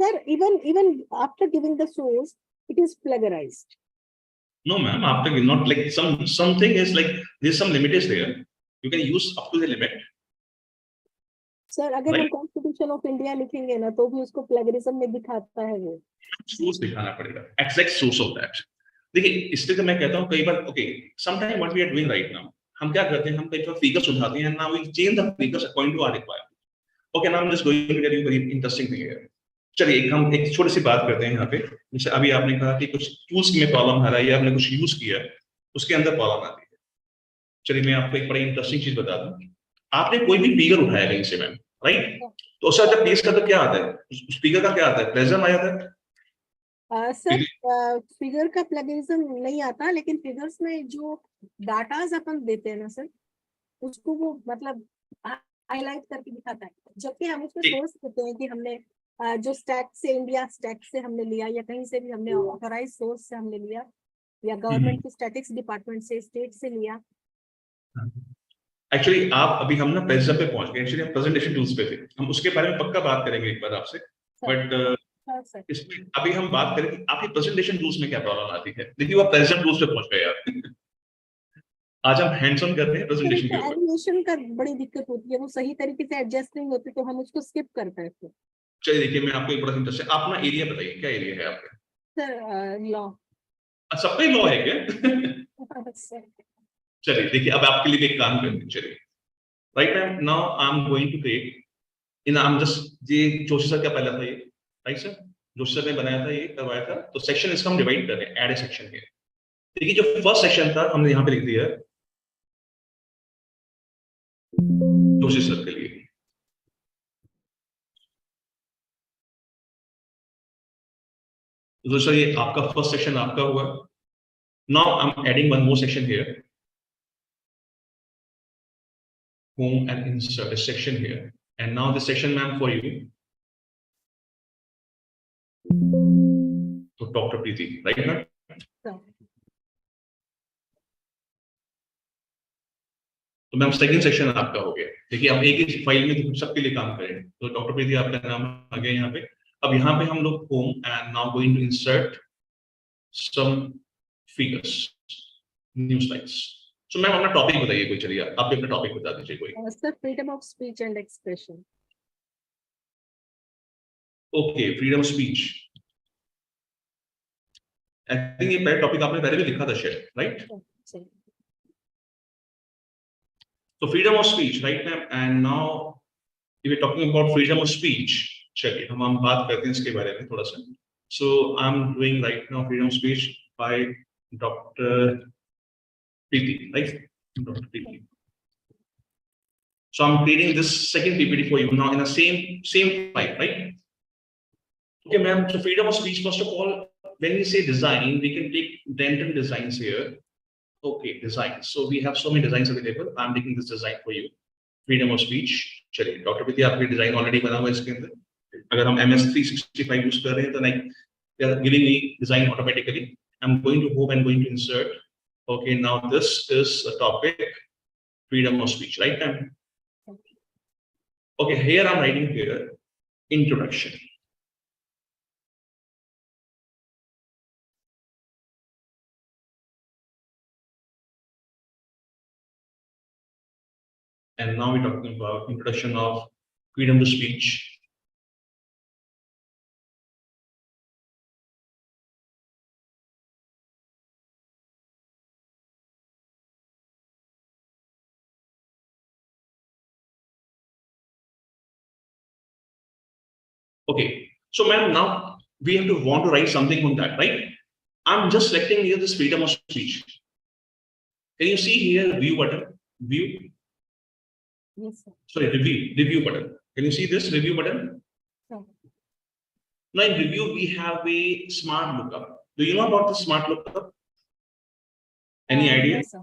sir, even after giving the source, it is plagiarized. No ma'am, after not like something is like there's some limit is there. You can use up to the limit. Sir अगर हम Right. Constitution of India लिखेंगे ना, तो भी उसको plagiarism में दिखाता है वो. सोर्स दिखाना पड़ेगा, एग्जैक्ट सोर्स ऑफ दैट. देखिए इसलिए तो मैं कहता हूँ कई बार okay sometime what we are doing right now, हम क्या करते हैं, हम कई बार फिगर्स उठाते हैं, now we change the figures according to our requirement. Okay now I am just going to tell you very interesting thing here. चलिए हम एक छोटी सी बात करते हैं यहाँ पे. जैसे अभी आपने कहा कि कुछ टूल्स में प्रॉब्लम आ रहा है या आपने कुछ यूज किया उसके अंदर प्रॉब्लम आती है. चलिए मैं आपको एक बड़ी इंटरेस्टिंग चीज बता दूं. आपने कोई भी फिगर उठाया कहीं से मैम, राइट, तो उससे जब पेश करता क्या आता है, उस फिगर का क्या आता है, प्लेजर आ जाता है. सर फिगर का प्लेगरिज्म नहीं आता, लेकिन फिगर्स में जो डाटाज अपन देते हैं ना सर, उसको वो मतलब हाईलाइट करके दिखाता है. जबकि हम उसमें सोर्स देते हैं कि हमने जो स्टैट से, इंडिया स्टैट से हमने लिया, या कहीं से भी हमने ऑथराइज सोर्स से हमने लिया, या गवर्नमेंट की स्टैटिक्स डिपार्टमेंट से, स्टेट से लिया. एक्चुअली आप अभी हम ना प्रेजेंटेशन पे पहुंच गए. एक्चुअली हम प्रेजेंटेशन टूल्स पे थे, हम उसके बारे में पक्का बात करेंगे एक बार आपसे. बट इसमें अभी हम बात करें कि आपकी प्रेजेंटेशन टूल्स में क्या प्रॉब्लम आती है. देखिए आप प्रेजेंटेशन टूल्स पे पहुंच गए यार. आज हम हैंड्स ऑन कर रहे हैं प्रेजेंटेशन के ऊपर. एनिमेशन का बड़ी दिक्कत होती है, वो सही तरीके से एडजस्ट नहीं होती, तो हम उसको स्किप करते हैं. चलिए देखिए मैं आपको एक बड़ा इंटरेस्ट है, आप ना एरिया बताइए, क्या एरिया है आपका. Sir law. सबका ही लॉ है क्या? चलिए देखिए अब आपके लिए एक काम करते हैं. चलिए right ma'am, now I am going to create in, I am just, ये जोशी सर का पहला था ये, राइट सर, जोशी सर ने बनाया था, ये करवाया था. तो सेक्शन इसका हम डिवाइड कर रहे हैं, ऐड ए सेक्शन है. देखिए जो फर्स्ट सेक्शन था हमने यहाँ पे लिख दिया जोशी सर के लिए. तो सर ये आपका फर्स्ट सेक्शन आपका हुआ. Now I am adding one more section here, home and insert a section here, and now the section ma'am for you. So Dr. Preeti, right ma'am? तो मैम सेकंड सेक्शन आपका हो गया. देखिए हम एक ही file में सबके लिए काम करें. तो डॉक्टर प्रीति आपका नाम आ गया यहाँ पे. अब यहाँ पे हम लोग home and now going to insert some figures, new slides. So ma'am अपना टॉपिक बताइए कोई. चलिए आप भी अपना टॉपिक बता दीजिए कोई. Sir freedom of speech and expression. Okay freedom of speech. I think ये पहला टॉपिक आपने पहले भी लिखा था शायद, right? So freedom of speech, right ma'am? And now if we're talking about freedom of speech, चलिए हम बात करते हैं इसके बारे में थोड़ा सा. So I'm doing right now freedom of speech by Dr. Preeti, right? Dr. Preeti. So I'm creating this second PPT for you now in the same file, right? Okay, ma'am. So freedom of speech, first of all, when we say design, we can take dental designs here. Okay, design. So we have so many designs available. I'm taking this design for you. Freedom of speech. चलिए doctor प्रीति आपके design already बना हुआ है इसके अंदर. अगर हम MS 365 use कर रहे हैं तो like they are giving me design automatically. I'm going to home and going to insert. Okay, now this is a topic, freedom of speech, right? Okay, here I'm writing here introduction. and now we're talking about introduction of freedom to speech. Okay, so ma'am, now we have to want to write something on that, right? I'm just selecting here this freedom of speech. Can you see here view button? View. Yes, sir. Sorry, review button. Can you see this review button? Sir. Now in review, we have a smart lookup. Do you know about the smart lookup? Any idea? Yes, sir.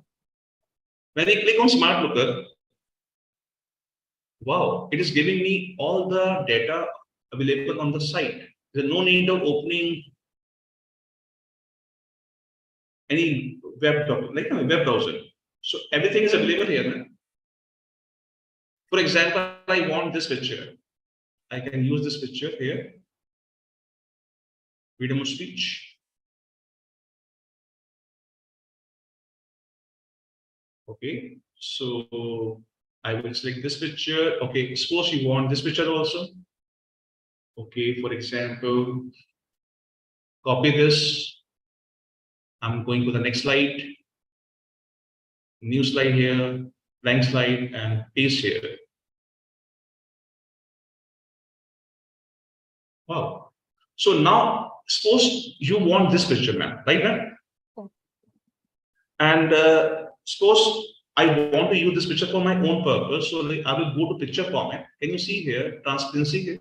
When I click on smart lookup, wow, it is giving me all the data available on the site. There's no need of opening any web document, like a web browser. So everything is available here. Man. For example, I want this picture. I can use this picture here. Freedom of speech. Okay, so I will select this picture. Okay, suppose you want this picture also. Okay, for example, copy this. I'm going to the next slide. New slide here, blank slide, and paste here. Wow. So now, suppose you want this picture, ma'am, right, ma'am? Okay. And suppose I want to use this picture for my own purpose. So I will go to picture format. Can you see here, transparency here?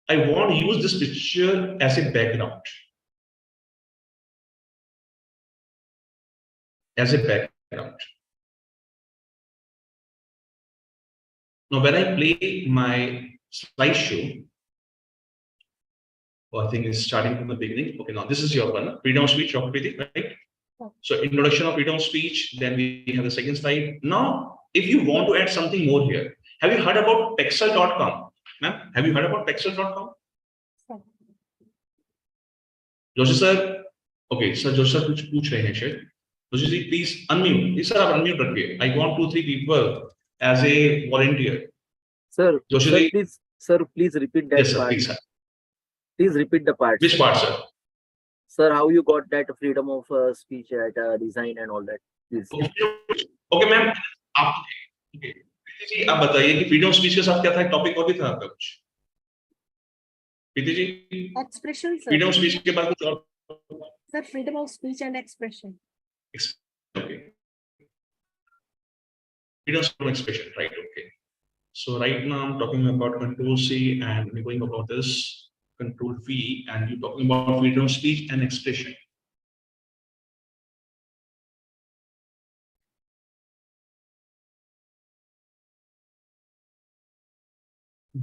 I want to use this picture as a background. As a background. Now, when I play my slideshow, I think it's starting from the beginning. Okay, now this is your one, freedom of speech, right? So introduction of freedom of speech, then we have the second slide. Now, if you want to add something more here, have you heard about Pexel.com? Ma'am, have you heard about Pexel.com? Joshi sir, okay, sir, Joshi sir कुछ पूछ रहे हैं शायद. Joshi ji, please unmute. Yes, sir, आप unmute रखिए. I want 2-3 people as a volunteer. Sir, Joshi sir, ji. please repeat that Yes, sir, part. please, sir. Please repeat the part. Which part, sir? Sir, how you got that freedom of speech at design and all that? Please. Okay, ma'am. आप okay. Preeti ji, आप बताइए कि freedom of speech के साथ क्या था, topic और भी था आपका कुछ? Preeti ji, Expression, sir. Freedom of speech के बाद कुछ और? Sir, freedom of speech and expression. Okay. Freedom of expression, right? Okay. So right now I'm talking about Control C and we're going about this Control V, and you're talking about freedom of speech and expression.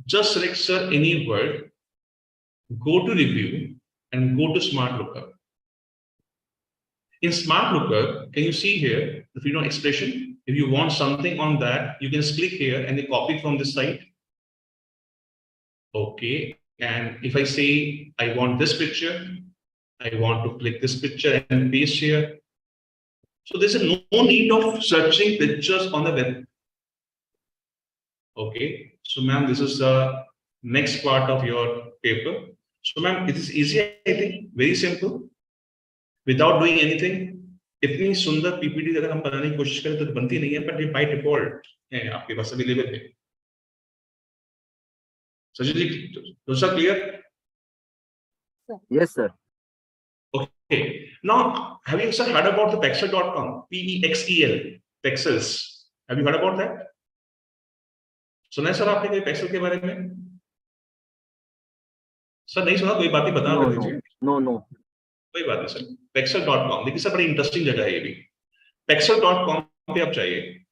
Just select, sir, any word, go to review and go to smart lookup. In smart lookup, can you see here the freedom of expression? If you want something on that, you can just click here and they copy from this site. Okay, and if I say I want this picture, I want to click this picture and paste here. So there's no need of searching pictures on the web. Okay, so ma'am, this is the next part of your paper. So ma'am, it is easy, I think, very simple, without doing anything. इतनी सुंदर PPT अगर हम बनाने की कोशिश करें तो बनती नहीं है, पर ये बाय डिफॉल्ट है आपके पास अवेलेबल है. Sajid ji, those are clear? Yes, sir. Okay. Now, have you, sir, heard about the Pexel.com? P-E-X-E-L. Pexels. Have you heard about that? सुना है सर आपने कोई Pexel के बारे में? सर नहीं सुना, कोई बात ही बता दीजिए. No. कोई बात नहीं सर. Pexel.com. देखिए सर, बड़ी इंटरेस्टिंग जगह है ये भी. Pexel.com पे आप चाहिए.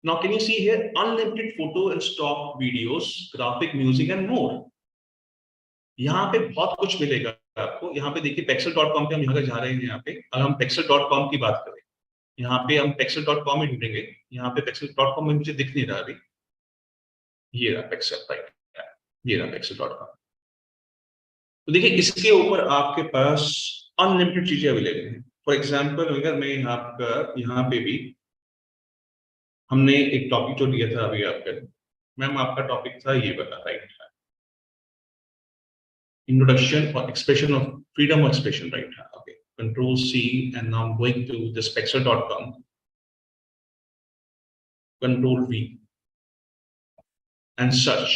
Now, can you see here unlimited photo and stock videos, graphic, music and more. यहाँ पे बहुत कुछ मिलेगा आपको. यहाँ पे देखिए Pexel.com पे हम यहाँ जा रहे हैं. यहाँ पे अगर हम Pexel.com की बात करें, यहाँ पे हम Pexel.com में ढूंढेंगे. यहाँ पे Pexel.com में मुझे दिख नहीं रहा अभी. ये रहा Pexel, राइट. ये रहा Pexel.com. तो देखिए इसके ऊपर आपके पास अनलिमिटेड चीजें अवेलेबल हैं. फॉर एग्जाम्पल अगर मैं यहाँ पे भी हमने एक टॉपिक जो लिया था अभी आपका, मैम आपका टॉपिक था ये वाला, right? Introduction or expression of freedom of expression, right? Okay. Control C, and now I'm going to this pexel.com. Control V and search.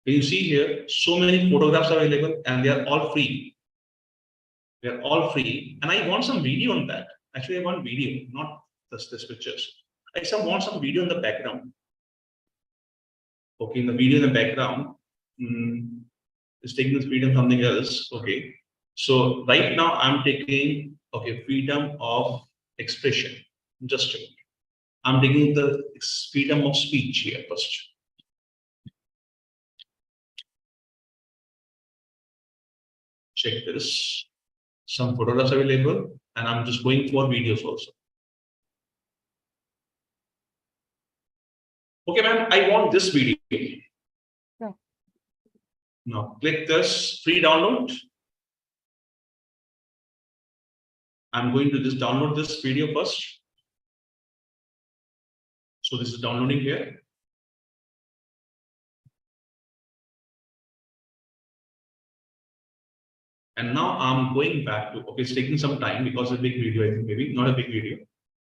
Can you see here so many photographs are available and they are all free. They are all free, and I want some video on that. Actually, I want video, not this pictures. I want some video in the background. Okay, in the video in the background, is taking this freedom something else. Okay, so right now I'm taking freedom of expression. Just a minute. I'm taking the freedom of speech here first. Check this. Some photographs available, and I'm just going for videos also. Okay, ma'am, I want this video. Yeah. Now click this free download. I'm going to just download this video first. So this is downloading here. And now I'm going back to, okay, it's taking some time because it's a big video, I think maybe not a big video.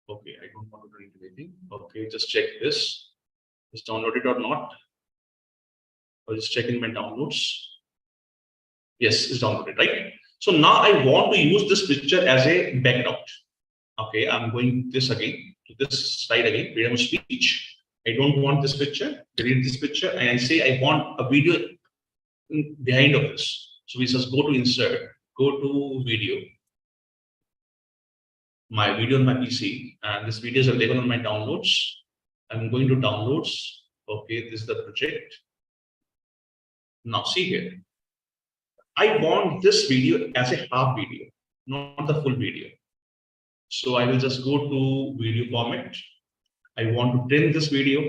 Okay, I don't want to do anything. Okay, just check this. Is downloaded or not? I'll just check in my downloads. Yes, it's downloaded, right? So now I want to use this picture as a background. Okay, I'm going this again to this slide again, freedom of speech. I don't want this picture, delete this picture, and I say I want a video behind of this. So we just go to insert, go to video, my video on my PC, and this video is available on my downloads. I'm going to downloads. Okay, this is the project. Now see here. I want this video as a half video, not the full video. So I will just go to video format. I want to trim this video.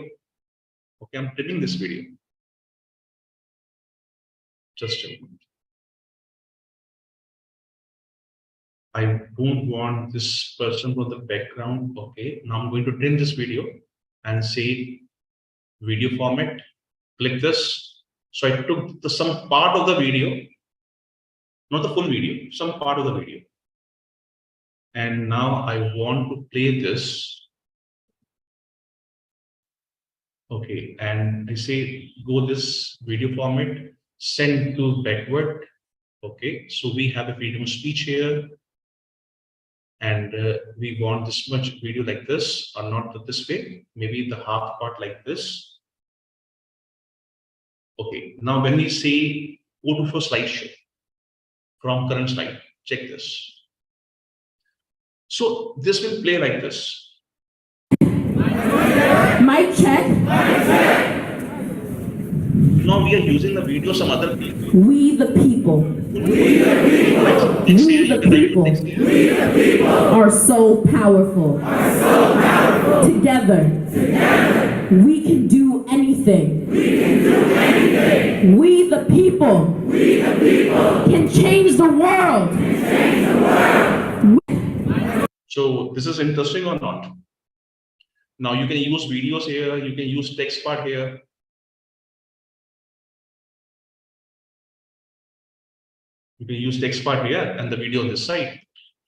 Okay, I'm trimming this video. Just a moment. I don't want this person for the background. Okay, now I'm going to trim this video and say video format. Click this. So I took some part of the video, not the full video, some part of the video. And now I want to play this. Okay, and I say go this video format, send to backward. Okay, so we have a freedom of speech here. And we want this much video like this, or not this way, maybe the half part like this. Okay, now when we say go to for slideshow from current slide, check this. So this will play like this. Mic check. Now we are using the video some other people. We the people. We the people are so powerful. Together, we can do anything. We the people can change the world. So this is interesting or not? Now you can use videos here, you can use text part here. You can use text part here and the video on this side.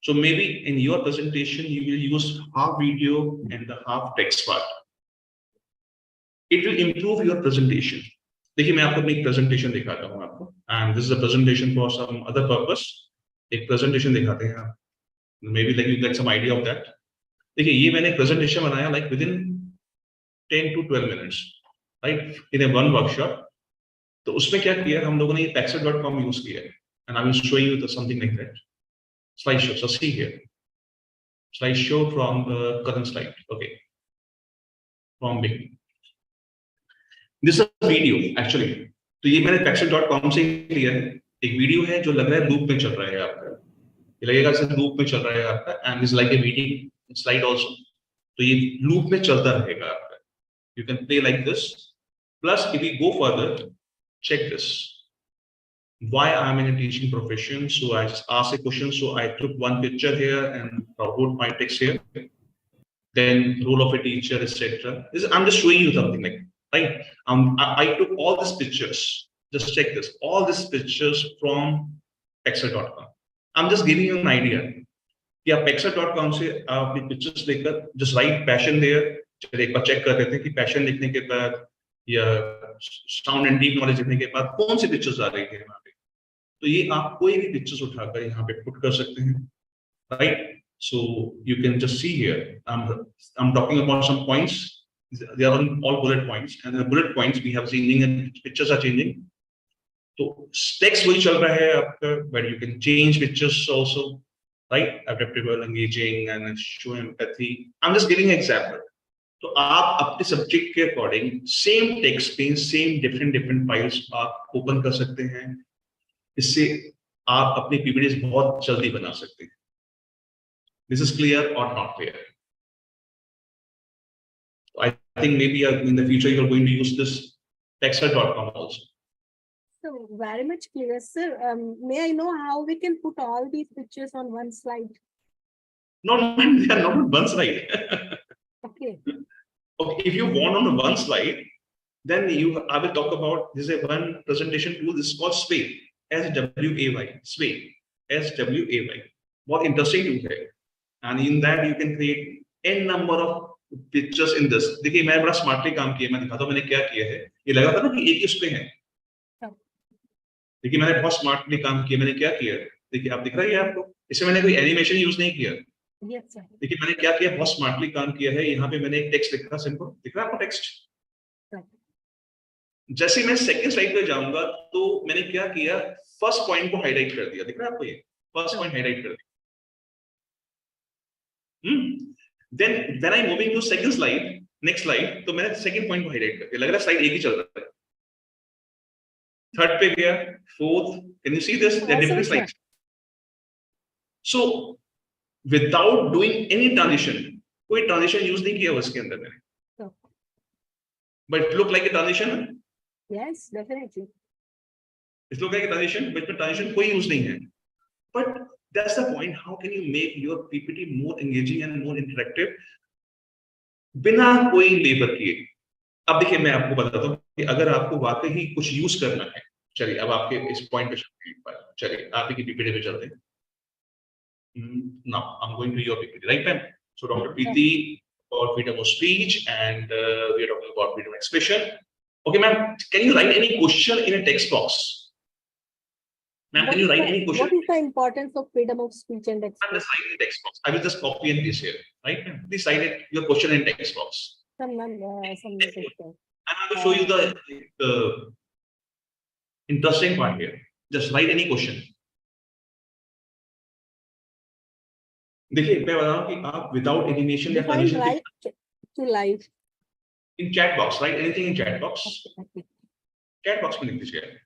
So maybe in your presentation, you will use half video and the half text part. It will improve your presentation. देखिए मैं आपको अपनी presentation दिखाता हूँ आपको, and this is a presentation for some other purpose. एक presentation दिखाते हैं आप. Maybe like you get some idea of that. देखिए ये मैंने presentation बनाया like within 10 to 12 minutes, right? In a one workshop. तो उसमें क्या किया हम लोगों ने ये pexel.com use किया है. And I will show you something like that. Slideshow. So see here. Slideshow from the current slide. Okay. From big. This is a video actually. तो ये मैंने pexel.com से लिया है. एक वीडियो है जो लग रहा है लूप में चल रहा है आपका. ये लगेगा जैसे लूप में चल रहा है आपका. And it's like a meeting slide also. तो ये लूप में चलता रहेगा आपका. You can play like this. Plus, if we go further, check this. why I'm in a teaching profession. So I just asked a question. So I took one picture here and wrote my text here. Then role of a teacher, etc. I'm just showing you something like, right? I took all these pictures. Just check this. All these pictures from Pexel.com. I'm just giving you an idea. कि आप Pexel.com से आप pictures लेकर just write passion there. चलिए एक बार check कर लेते हैं कि passion लिखने के बाद या sound and deep knowledge लिखने के बाद कौन सी पिक्चर्स आ रही है यहाँ पे. तो ये आप कोई भी पिक्चर्स उठाकर यहाँ पे पुट कर सकते हैं, right? So you can just see here. I'm talking about some points. They are all bullet points, and the bullet points we have changing and pictures are changing. So text वही चल रहा है आपका, but you can change pictures also, right? Adaptable, engaging, and show empathy. I'm just giving an example. तो आप अपने subject के according same text पे सेम डिफरेंट फाइल्स आप ओपन कर सकते हैं. इससे आप अपनी पीपीटीज बहुत जल्दी बना सकते हैं. This is clear or not clear? I think maybe in the future you're going to use this Pexel.com also. So very much clear, sir. May I know how we can put all these pictures on one slide? No, they are not on one slide. Okay. Okay, if you want on one slide, then I will talk about this is a one presentation tool. This is called Sway, SWAY, Sway, SWAY. बहुत interesting tool है. And in that you can create n number of pictures in this. देखिए मैंने बड़ा smartly काम किया. मैं दिखाता हूँ मैंने क्या किया है. ये लगा था ना कि एक ही उस पे है. देखिए मैंने बहुत स्मार्टली काम किया. मैंने क्या किया, देखिए आप दिख रहा है आपको. इसमें मैंने कोई एनिमेशन यूज नहीं किया. Yes, sir. देखिए मैंने क्या किया, बहुत स्मार्टली काम किया है. यहाँ पे मैंने एक टेक्स्ट लिखा, सिंपल दिख रहा है आपको टेक्स्ट. जैसे मैं सेकंड स्लाइड पे जाऊंगा तो मैंने क्या किया, फर्स्ट पॉइंट को हाईलाइट कर दिया. दिख रहा है आपको, ये फर्स्ट पॉइंट हाईलाइट कर दिया. Then when I moving to second slide, next slide, तो मैंने second point को highlight कर दिया. लग रहा है slide एक ही चल रहा है. Third पे गया, fourth. Can you see this? There are different slides. So without doing any transition, कोई transition use नहीं किया उसके अंदर मैंने. But it look like a transition. Yes, definitely. It look like a transition, but transition कोई use नहीं है. But that's the point. How can you make your PPT more engaging and more interactive बिना कोई labour किए? अब देखिए मैं आपको बताता हूँ कि अगर आपको वाकई ही कुछ यूज करना है, चलिए अब आपके इस पॉइंट पे चलिए आप की PPT पे चलते हैं. Now I'm going to your PPT, right, ma'am? So Dr. Preeti about freedom of speech, and we are talking about freedom of expression. Okay, ma'am, can you write any question in a text box? Ma'am, can you write any question? What is the importance of freedom of speech and I'm expression? just writing text box. I will just copy and paste here, right? Please write it, your question in text box. Some And I will show you the interesting part here. Just write any question. देखिए मैं बता रहा हूँ कि आप without animation या define transition right to life. in chat box, write anything in chat box. Okay. Chat box में लिख दीजिए.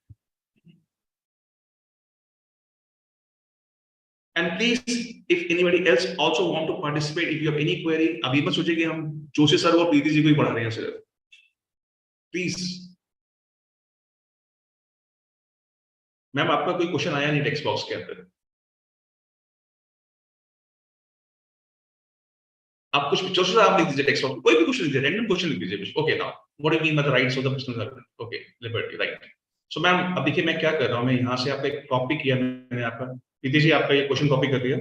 And please, if anybody else also want to participate, if you have any query, अभी मत सोचिए कि हम Joshi sir और प्रीति जी को ही पढ़ा रहे हैं सिर्फ. Please. मैम आपका कोई क्वेश्चन आया नहीं टेक्स्ट बॉक्स के अंदर? आप कुछ जोशी सर आप लिख दीजिए टेक्स्ट बॉक्स, कोई भी क्वेश्चन लिख दीजिए, रैंडम क्वेश्चन लिख दीजिए. Okay now what do you mean by the rights of the personal okay liberty, right. So ma'am अब देखिए मैं क्या कर रहा हूँ, मैं यहाँ से आपका एक कॉपी किया मैंने आपका. प्रीति जी आपका ये क्वेश्चन कॉपी कर दिया.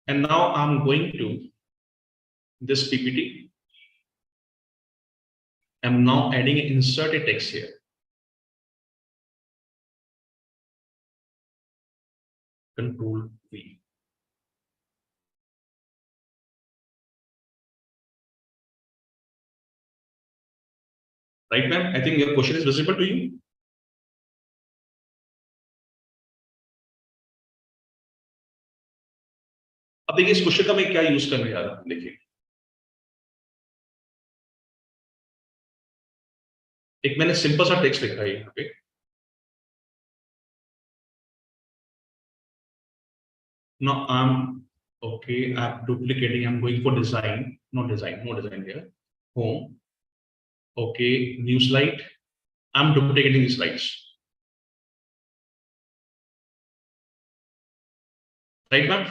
And now I'm going to this PPT. I'm now adding an inserted text here. Control V. Right, ma'am? I think your question is visible to you. अब देखिए इस क्वेश्चन का मैं क्या यूज करने जा रहा हूं. देखिए एक मैंने सिंपल सा टेक्स्ट लिखा है यहाँ पे. Now I'm okay. I'm duplicating. I'm going for design. No design here. Home. Okay, new slide. I'm duplicating the slides. Right ma'am?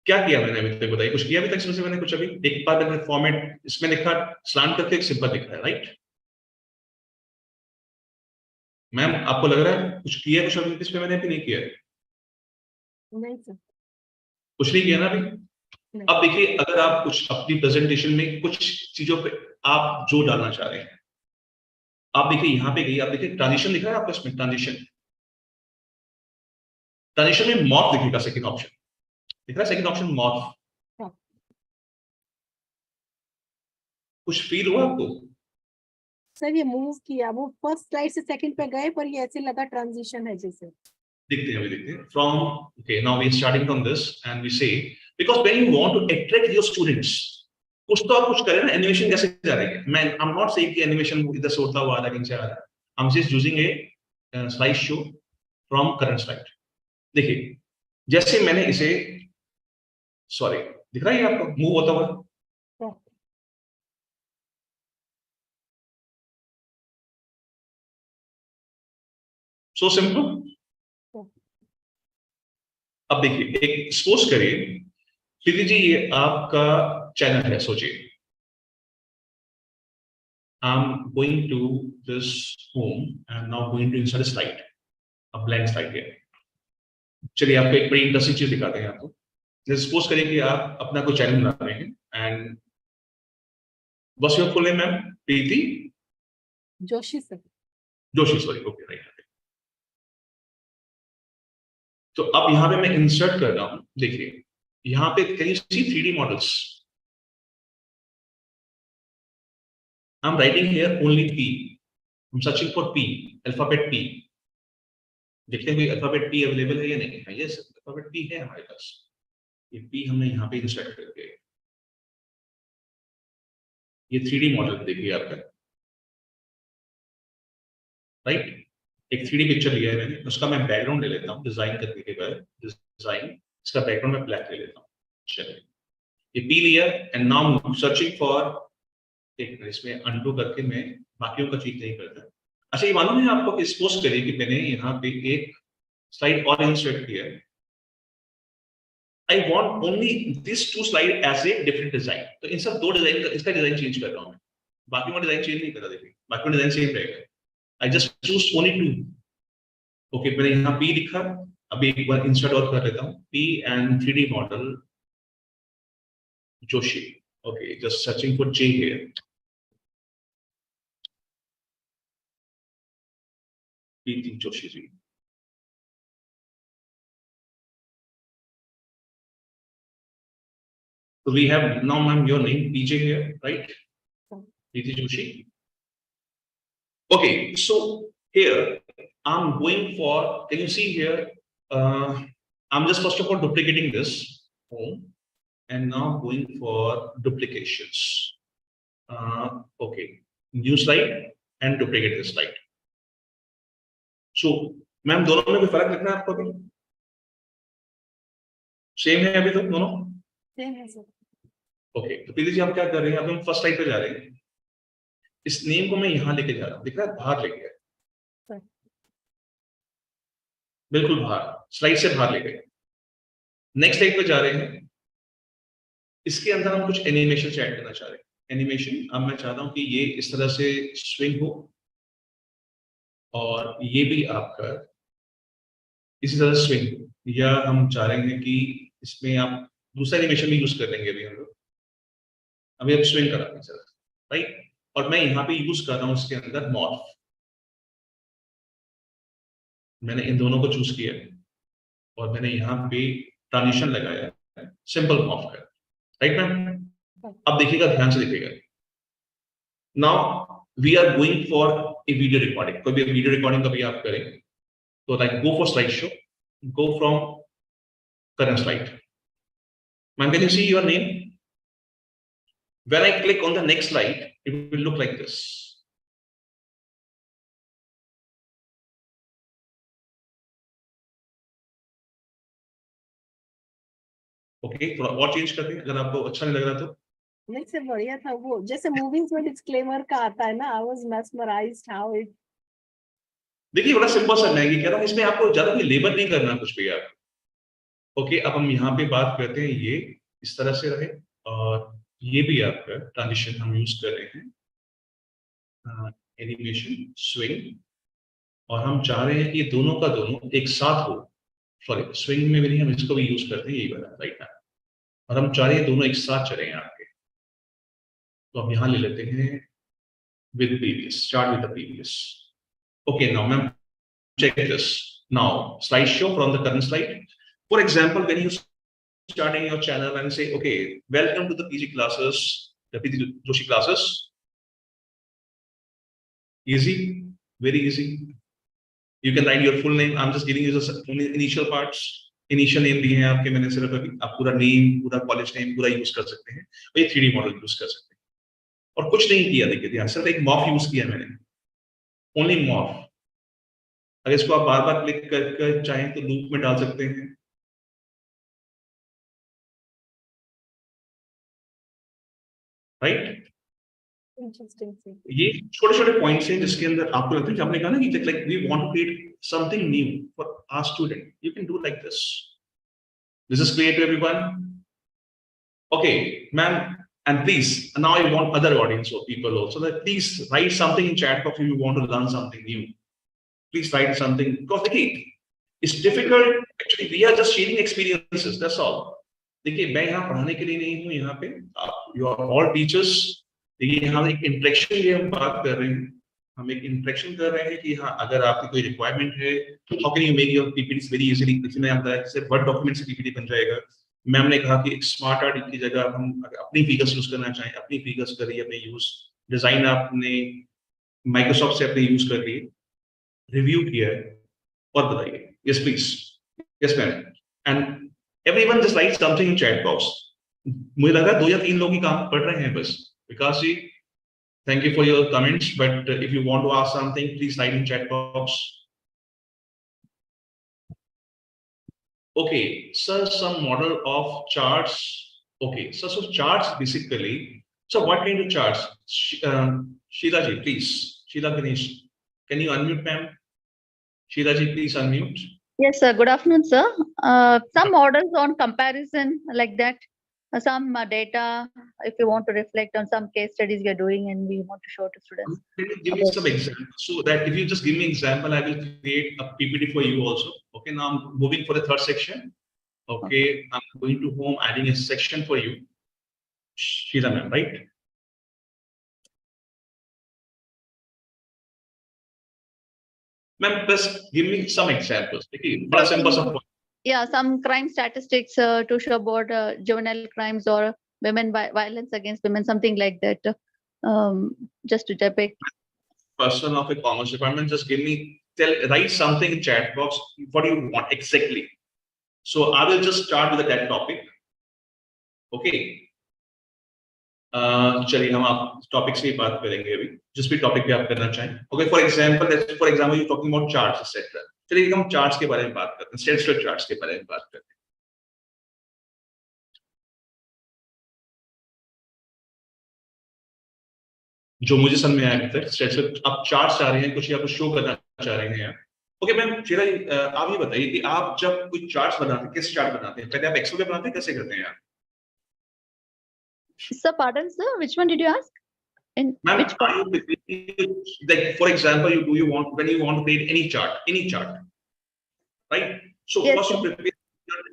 क्या किया मैंने अभी तक, बताइए, कुछ किया अभी तक इसमें से मैंने? कुछ अभी एक बार मैंने फॉर्मेट इसमें लिखा, स्लांट करके एक सिंपल लिखा है, राइट मैम? आपको लग रहा है कुछ किया, कुछ अभी इसमें मैंने अभी नहीं किया है? नहीं सर। कुछ नहीं किया ना अभी? अब देखिए, अगर आप कुछ अपनी प्रेजेंटेशन में कुछ चीजों पे आप जो डालना चाह रहे हैं, आप देखिए यहाँ पे गई, आप देखिए ट्रांजिशन लिखा है आपको इसमें, ट्रांजिशन में मॉर्फ दिखेगा, सेकंड ऑप्शन दिख रहा है, सेकंड ऑप्शन मॉर्फ। हाँ। कुछ फील हुआ आपको? सर ये मूव किया, वो फर्स्ट स्लाइड से सेकंड पे गए पर ये ऐसे लगा ट्रांजिशन है जैसे। देखते हैं, अभी देखते हैं। From, okay, now we are starting from this and we say, because when you want to attract your students, कुछ तो आप कुछ करें ना। एनिमेशन कैसे जा रही है? मैं आई एम नॉट सेइंग कि एनिमेशन इधर से होता हुआ आ रहा है, कहीं से आ रहा है। आई am just using A slide show from current slide. देखिए, जैसे मैंने इसे, सॉरी, दिख रहा है ये आपको मूव होता हुआ? So simple. अब देखिए, एक सपोज करिए प्रीति जी, ये आपका चैनल है, सोचिए I am going to this home and now going to insert slide, a blank slide है। चलिए आपको एक बड़ी इंटरेस्टिंग चीज दिखाते हैं आपको। जैसे सपोज करिए कि आप अपना कोई चैनल बना रहे हैं एंड बस your full name ma'am? Preeti Joshi sir. Joshi, sorry, okay, right. तो अब यहाँ पे मैं इंसर्ट कर रहा हूं, देखिए यहाँ पे can you see 3D models? I am writing here only P, I am searching for P, alphabet P। देखते हैं कोई अल्फाबेट P अवेलेबल है या नहीं है। यस, अल्फाबेट P है हमारे पास। ये P हमने यहाँ पे इंसर्ट करके, ये 3D मॉडल देखिए आपका, राइट? एक 3D पिक्चर लिया है मैंने, उसका मैं बैकग्राउंड ले लेता हूँ डिजाइन करने के बाद। डिजाइन, इसका बैकग्राउंड मैं ब्लैक ले लेता हूँ। चलिए, ये P लिया एंड नाउ सर्चिंग फॉर, एक मिनट, इसमें अनडू करके मैं बाकियों का चीज नहीं करता। अच्छा, ये मालूम है आपको कि सपोज करिए कि मैंने यहाँ पे एक स्लाइड और इंसर्ट किया है। I want only this two slide as a different design. तो इन सब दो डिजाइन का, इसका डिजाइन चेंज कर रहा हूँ मैं, बाकी का डिजाइन चेंज नहीं कर रहा। देखिए बाकी का डिजाइन सेम रहेगा। I just choose only two. Okay, मैंने यहाँ P लिखा, अभी एक बार इंसर्ट और कर लेता हूँ, P and 3D model Joshi. Okay, just searching for J here. Preeti Joshi ji. So we have now, ma'am, your name PJ here, right? Preeti Joshi. Okay, so here I'm going for, can you see here? I'm just first of all duplicating this home and now going for duplications. Okay, new slide and duplicate this slide. So, ma'am, दोनों में कोई फर्क दिख रहा है आपको अभी? Same है अभी तो दोनों? सेम है सर। ओके, तो प्रीति जी हम क्या कर रहे हैं, अभी हम फर्स्ट स्लाइड पे जा रहे हैं। इस नेम को मैं यहां लेके जा रहा हूं, दिख रहा है, बाहर लेके गया, बिल्कुल बाहर, स्लाइड से बाहर ले गए। नेक्स्ट स्लाइड पे जा रहे हैं, इसके अंदर हम कुछ एनिमेशन ऐड करना चाह रहे हैं। एनिमेशन अब मैं चाहता हूं कि ये इस तरह से स्विंग हो और ये भी आपका इसी तरह स्विंग हो, या हम चाह रहे हैं कि इसमें आप दूसरा एनिमेशन भी यूज कर लेंगे। अभी हम लोग अभी अब स्विंग कराएंगे सर, राइट? और मैं यहाँ पे यूज कर रहा हूँ इसके अंदर मॉर्फ। मैंने इन दोनों को चूज किया और मैंने यहाँ पे ट्रांजिशन लगाया, सिंपल मॉर्फ का, राइट मैम? अब देखिएगा, ध्यान से देखिएगा। Now we are going for a video recording. कोई भी वीडियो रिकॉर्डिंग कभी आप करें तो like go for slide show, go from current slide. Ma'am, can you see your name? When I click on the next slide, it will look like this. Okay, थोड़ा और change कर दें अगर आपको अच्छा नहीं लग रहा तो। नहीं सर, बढ़िया था वो, जैसे मूवीज में डिस्क्लेमर का आता है ना, I was mesmerized how it। देखिए बड़ा सिंपल सा, मैं ये कह रहा हूँ, इसमें आपको ज्यादा कोई लेबर नहीं करना कुछ भी। आप ओके, अब हम यहाँ पे बात करते हैं, ये इस तरह से रहे और ये भी आपका ट्रांजिशन हम यूज कर रहे हैं, एनिमेशन स्विंग, और हम चाह रहे हैं कि ये दोनों का दोनों एक साथ हो। सॉरी, स्विंग में भी नहीं, हम इसको भी यूज करते हैं, यही वाला राइट ना, और हम चाह रहे हैं दोनों एक साथ चले यहाँ पे। तो अब यहाँ ले लेते हैं with previous, start with the previous. Okay, now ma'am, check this. Now, slideshow from the current slide. For example, when you starting your channel and say, okay, welcome to the PG classes, the PG Joshi classes. Easy, very easy. You can write your full name. I'm just giving you the initial parts. Initial name दिए हैं आपके, मैंने सिर्फ अभी आप पूरा name, पूरा college name पूरा यूज कर सकते हैं, और ये 3D मॉडल यूज कर सकते हैं, और कुछ नहीं किया। देखिए ध्यान, सिर्फ एक मॉफ यूज किया मैंने, ओनली मॉफ। अगर इसको आप बार बार क्लिक कर चाहें तो लूप में डाल सकते हैं, राइट। ये छोटे छोटे पॉइंट्स हैं जिसके अंदर आपको लगता है कि आपने कहा ना कि like we want to create something new for our student, you can do like this. This is clear to everyone? Okay ma'am, and please, now I want other audience or people also that please write something in chat box if you want to learn something new. Please write something, because it's difficult. Actually, we are just sharing experiences, that's all. देखिए, मैं यहाँ पढ़ाने के लिए नहीं हूँ, यहाँ पे you are all teachers. देखिए, यहाँ एक इंटरेक्शन की हम बात कर रहे हैं, हम एक इंटरेक्शन कर रहे हैं कि हाँ, अगर आपकी कोई रिक्वायरमेंट है, how can you make your PPTs very easily? इसमें आता है सिर्फ वर्ड डॉक्यूमेंट से PPT बन जाएगा। मैम ने कहा कि एक स्मार्ट आर्ट की जगह हम अपनी फिगर्स यूज करना चाहें, अपनी फिगर्स करिए, अपने यूज डिजाइन आपने माइक्रोसॉफ्ट से अपने यूज कर लिए, रिव्यू किया है, और बताइए। Yes please, yes ma'am, and everyone just right something in chat box. मुझे लगा 2 या 3 लोग ही काम पढ़ रहे हैं बस। Vikas ji, thank you for your comments, but if you want to ask something please write in chat box. Okay, sir, some model of charts. Okay, so charts basically. So what kind of charts? Sheila ji, please. Sheila Ganesh, can you unmute, ma'am? Sheila ji, please unmute. Yes, sir. Good afternoon, sir. Some models on comparison like that. Some data, if you want to reflect on some case studies we are doing and we want to show to students. Can you give me some examples? So that if you just give me example, I will create a PPT for you also. Okay, now I'm moving for the third section. Okay, I'm going to home, adding a section for you. Sheila ma'am, right? Ma'am, just give me some examples. Okay, but simple. Yeah, some crime statistics to show about juvenile crimes or women violence against women, something like that. Just to depict. Person of a commerce department, just give me, write something in chat box. What do you want exactly? So I will just start with that topic. Okay. चलिए हम आप topic से ही बात करेंगे अभी, जिस भी topic पे आप करना चाहें। Okay, for example you talking about charts etcetera. चलिए हम चार्ट्स के बारे में बात करते हैं, स्टैटिस्टिकल चार्ट्स के बारे में बात करते हैं। जो मुझे समझ में आया अभी तक, स्टैटिस्टिकल आप चार्ट्स चाह रहे हैं, कुछ या कुछ शो करना चाह रहे हैं। ओके मैम, शीला जी, आप ये बताइए कि आप जब कोई चार्ट्स बनाते हैं, कैसे चार्ट बनाते हैं? पहले आप एक्सेल पे बनाते हैं, कैसे करते हैं आप? Sir, pardon, sir. Which one did you ask? In Ma'am, which part? like for example, when you want to create any chart, right? So Yes, first sir.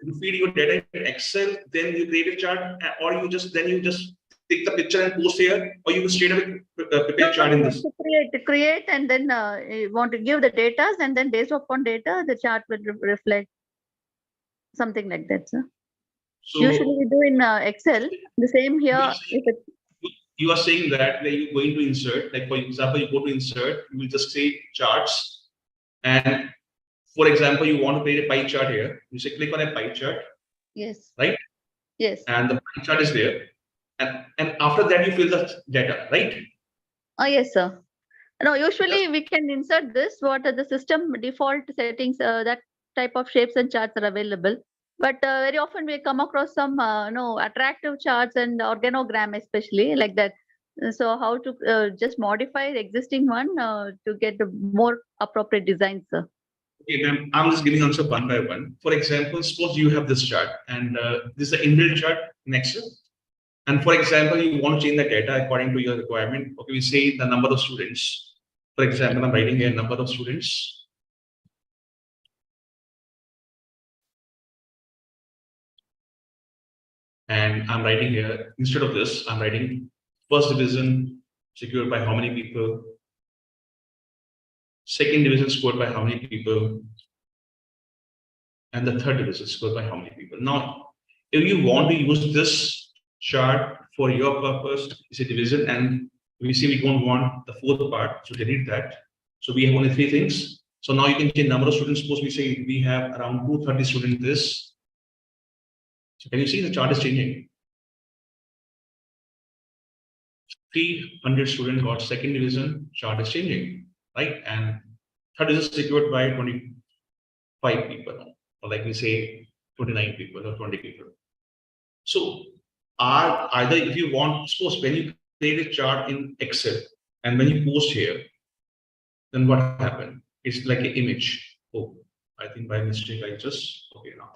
you feed your data in Excel, then you create a chart, or you just take the picture and post here, or you straight away prepare chart in this. Create, and then you want to give the data, and then based upon data, the chart will reflect something like that, sir. So Usually we do in Excel. The same here. If it, you are saying that you're going to insert, like for example, you go to insert, you will just say charts, and for example, you want to create a pie chart here. You say click on a pie chart. yes. Right? Yes. And the pie chart is there, and after that you fill the data, right? Oh, yes, sir. No, usually we can insert this. What are the system default settings? That type of shapes and charts are available. But very often we come across some attractive charts and organogram, especially like that. So how to just modify the existing one to get the more appropriate design, sir? Okay, ma'am, I'm just giving answer one by one. For example, suppose you have this chart and this is the inbuilt chart in Excel. And for example, you want to change the data according to your requirement. Okay, we say the number of students. For example, I'm writing here number of students. And I'm writing here, instead of this, I'm writing first division secured by how many people, second division scored by how many people, and the third division scored by how many people. Now, if you want to use this chart for your purpose, it's a division, and we see we don't want the fourth part, so delete that. So we have only 3 things. So now you can change number of students. Suppose we say we have around 230 students this. So can you see the chart is changing? 300 students got second division, chart is changing, right? And third is secured by 25 people, or like we say 29 people or 20 people. So either if you want, suppose when you create a chart in Excel and when you post here, then what happened? It's like an image. Oh, I think by mistake I just, okay now.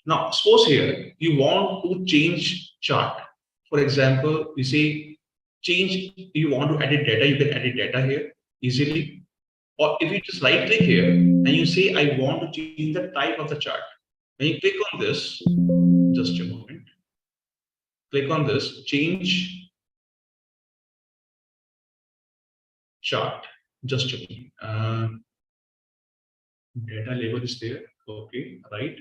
Now, suppose here you want to change chart. For example, we say change, you want to edit data, you can edit data here easily. Or if you just right click here and you say, I want to change the type of the chart. When you click on this, just a moment, click on this, change chart, just a moment. Data label is there, okay, right?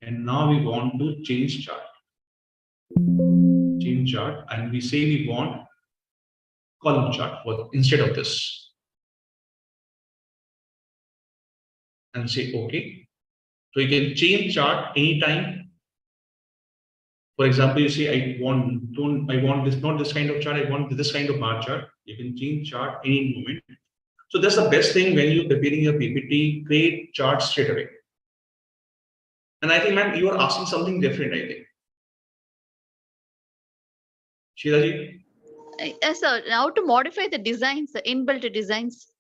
And now we want to change chart. Change chart, and we say we want column chart for instead of this. And say okay. So you can change chart anytime. For example, you say I want this, not this kind of chart, I want this kind of bar chart. You can change chart any moment. So that's the best thing when you're preparing your PPT, create charts straight away. And I think, ma'am, you are asking something different, I think. Sheila ji? Yes, sir. How to modify the designs, the inbuilt designs?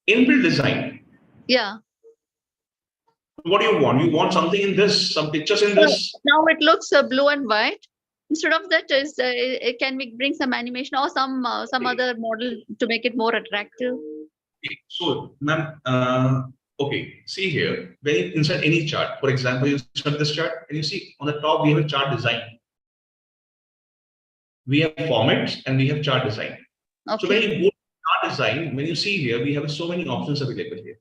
Inbuilt design. Yeah. What do you want? You want something in this, some pictures in this? Now it looks blue and white. Instead of that, can we bring some animation or some other model to make it more attractive? Okay. So, ma'am, okay, see here, when you insert any chart, for example, you insert this chart and you see on the top, we have a chart design. We have formats and we have chart design. Okay. So when you go to chart design, when you see here, we have so many options available here.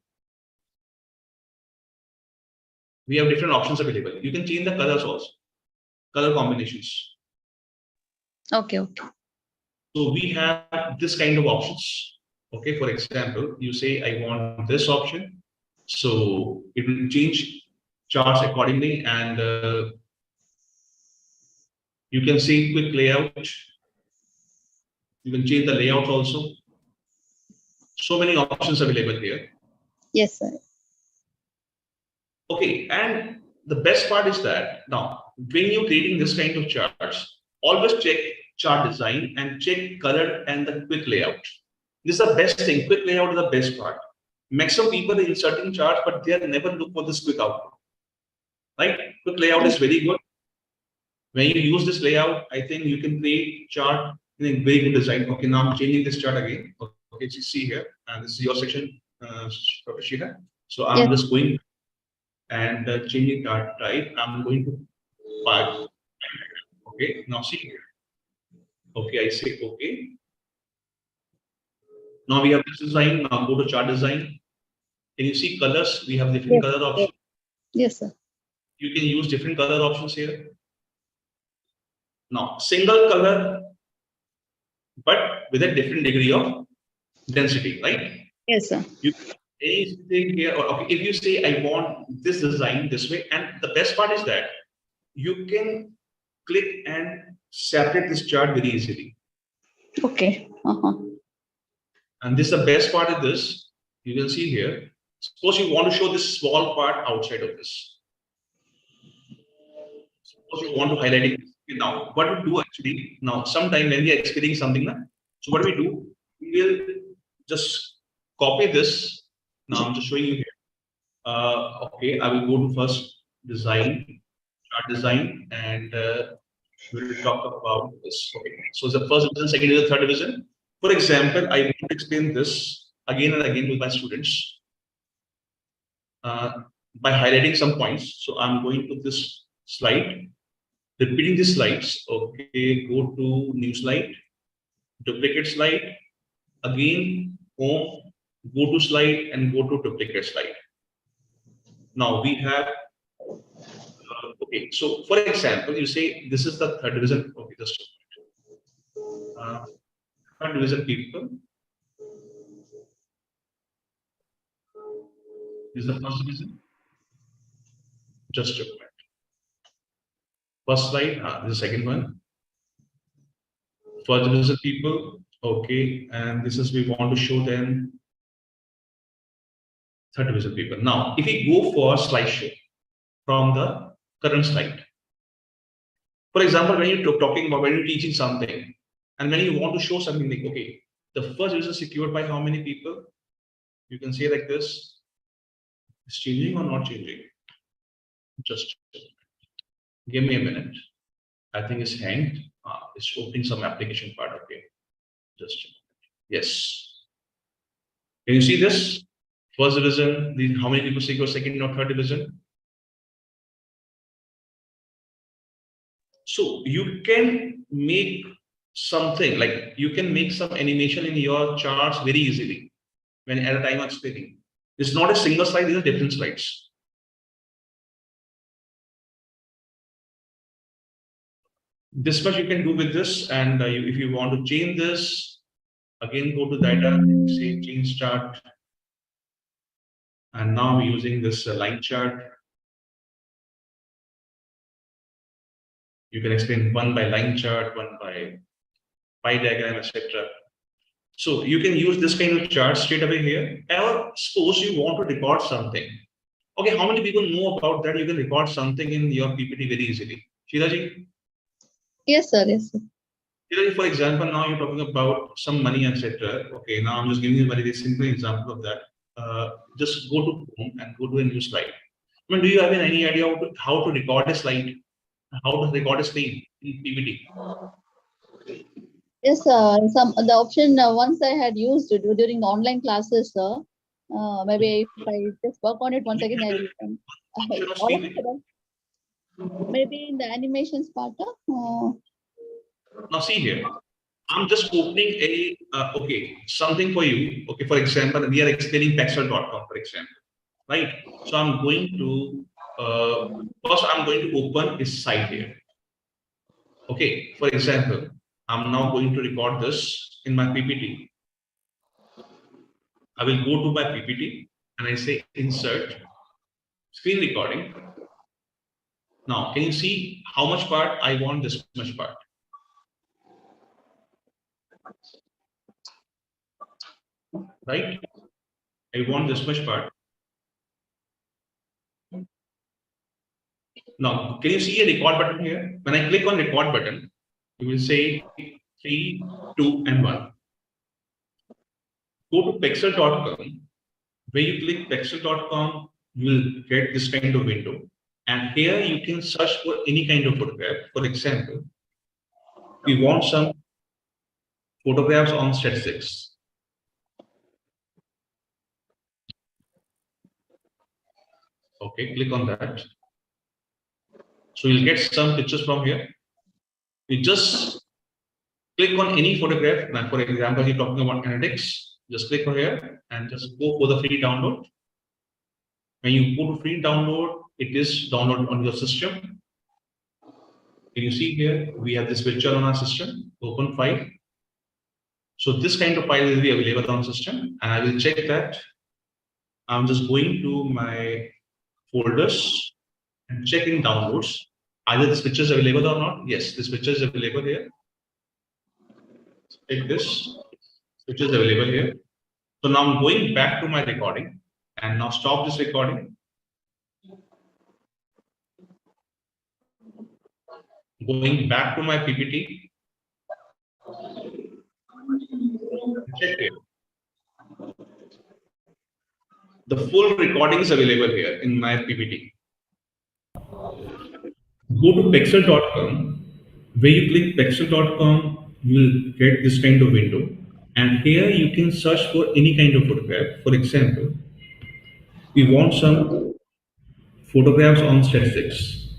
We have different options available. You can change the colors also, color combinations. Okay, okay. So we have this kind of options. Okay, for example, you say I want this option. So it will change charts accordingly, and you can see quick layout. You can change the layout also. So many options available here. Yes, sir. Okay, and the best part is that now when you're creating this kind of charts, always check chart design and check color and the quick layout. This is the best thing. Quick layout is the best part. Maximum people are inserting charts, but they never look for this quick output. Right? Quick layout is very good. When you use this layout, I think you can create chart in a very good design. Okay, now I'm changing this chart again. Okay, you see here, and this is your section, Dr. Sheila. So I'm just going and changing chart type. I'm going to 5. Okay, now see here. Okay, I say okay. Now we have this design. Now go to chart design. Can you see colors? We have different color options. Yes, sir. You can use different color options here. Now, single color, but with a different degree of density, right? Yes, sir. You anything here, or okay, if you say I want this design this way, and the best part is that you can click and separate this chart very easily. Okay. And this is the best part of this. You can see here. Suppose you want to show this small part outside of this. Suppose you want to highlight it. Now, what we do actually, now sometime when we are experiencing something, so what we do, we will just copy this. Now I'm just showing you here. Okay, I will go to first design, chart design, and we'll talk about this. Okay, so the first division, second division, third division. For example, I want to explain this again and again to my students by highlighting some points. So I'm going to this slide, repeating the slides. Okay, go to new slide, duplicate slide, again home, go to slide, and go to duplicate slide. Now we have okay, so for example, you say this is the third division. Okay, just third division people. This is the first division. Just a moment. First slide, this is the second one. First division people. Okay, and this is we want to show them third division people. Now, if we go for slideshow from the current slide. For example, when you're talking about when you're teaching something, and when you want to show something like, okay, the first division secured by how many people? You can say like this. It's changing or not changing? Just give me a minute. I think it's hanged. It's opening some application part. Okay, just yes. Can you see this? First division. How many people secure second or third division? So you can make something like you can make some animation in your charts very easily when at a time of explaining. It's not a single slide, these are different slides. This much you can do with this, and if you want to change this, again go to data, say change chart, and now we're using this line chart. You can explain one by line chart, one by pie diagram, etc. So you can use this kind of chart straight away here. Or suppose you want to record something. Okay, how many people know about that? You can record something in your PPT very easily. Sheila-ji? Yes, sir. Yes, sir. Sheila-ji, for example, now you're talking about some money, etc. Okay, now I'm just giving you a very simple example of that. Just go to home and go to a new slide. I mean, do you have any idea how to record a slide? How to record a screen in PPT? Yes, the option once I had used it during the online classes, sir. Maybe if I just work on it once again, I will. All of it, maybe in the animations part. Now see here, I'm just opening a okay something for you. Okay, for example, we are explaining Pexel.com, for example, right? So I'm going to first I'm going to open this site here. Okay, for example, I'm now going to record this in my PPT. I will go to my PPT and I say insert screen recording. Now, can you see how much part I want? This much part. Right? I want this much part. Now, can you see a record button here? When I click on record button, you will say 3, 2, and 1. Go to Pexel.com. When you click Pexel.com, you will get this kind of window. And here you can search for any kind of photograph. For example, we want some photographs on statistics. Okay, click on that. So you'll get some pictures from here. You just click on any photograph. Now, for example, you're talking about analytics. Just click on here and just go for the free download. When you go to free download, it is downloaded on your system. Can you see here? We have this picture on our system, open file. So this kind of file will be available on system, and I will check that. I'm just going to my folders and check in downloads. Either this picture is available or not. Yes, this picture is available here. Take this. Picture is available here. So now I'm going back to my recording and now stop this recording. Going back to my PPT. Check here. The full recording is available here in my PPT. Go to pexel.com. Where you click pexel.com, you will get this kind of window. And here you can search for any kind of photograph. For example, we want some photographs on statistics.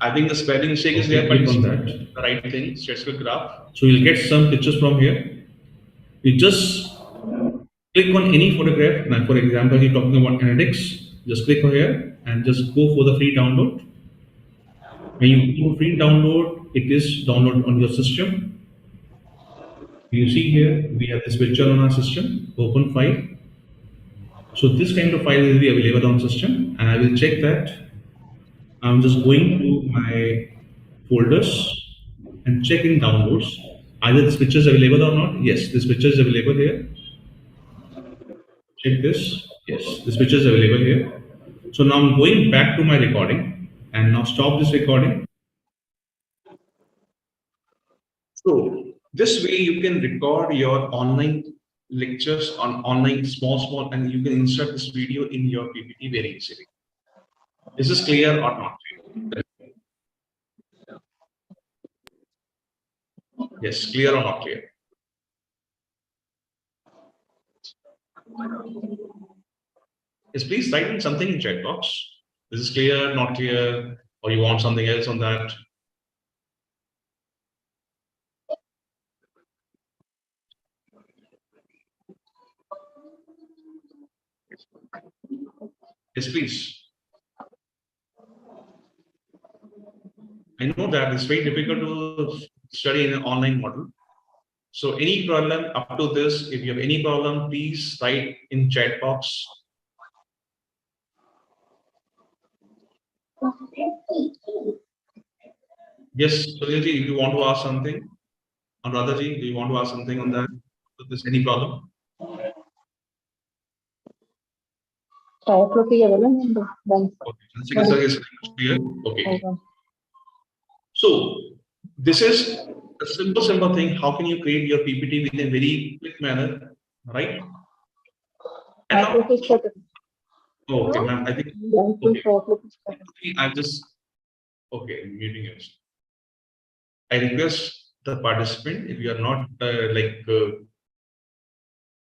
I think the spelling mistake is there, but click on that. The right thing, statistical graph. So you'll get some pictures from here. You just click on any photograph. Now, for example, you're talking about analytics. Just click here and just go for the free download. When you go free download, it is download on your system. You see here, we have this picture on our system, open file. So this kind of file will be available on system, and I will check that. I'm just going to my folders and check in downloads. Either this picture is available or not. Yes, this picture is available here. Check this. Yes, this picture is available here. So now I'm going back to my recording and now stop this recording. So this way you can record your online lectures on online small, and you can insert this video in your PPT very easily. Is this clear or not? Yes, clear or not clear? Yes, please type in something in chat box. Is this clear, not clear, or you want something else on that? Yes, please. I know that it's very difficult to study in an online model. So any problem up to this, if you have any problem, please write in chat box. Yes, Sunilji, if you want to ask something, Anuradhaji, do you want to ask something on that? If there's any problem? Okay, okay. So this is a simple thing. How can you create your PPT within a very quick manner, right? And now, okay, ma'am. I think okay. I'm just okay. Muting it. I request the participant, if you are not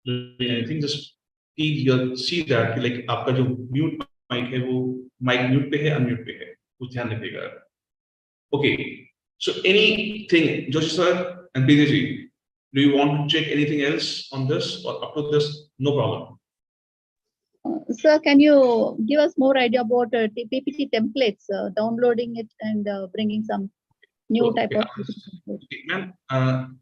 anything, just see that like आपका जो mute mic है वो mic mute पे है unmute पे है, कुछ ध्यान रखिएगा. Okay, so anything, Joshi sir and Bidhi ji, do you want to check anything else on this or up to this? No problem. Sir, can you give us more idea about PPT templates, downloading it and bringing some new type of okay, ma'am,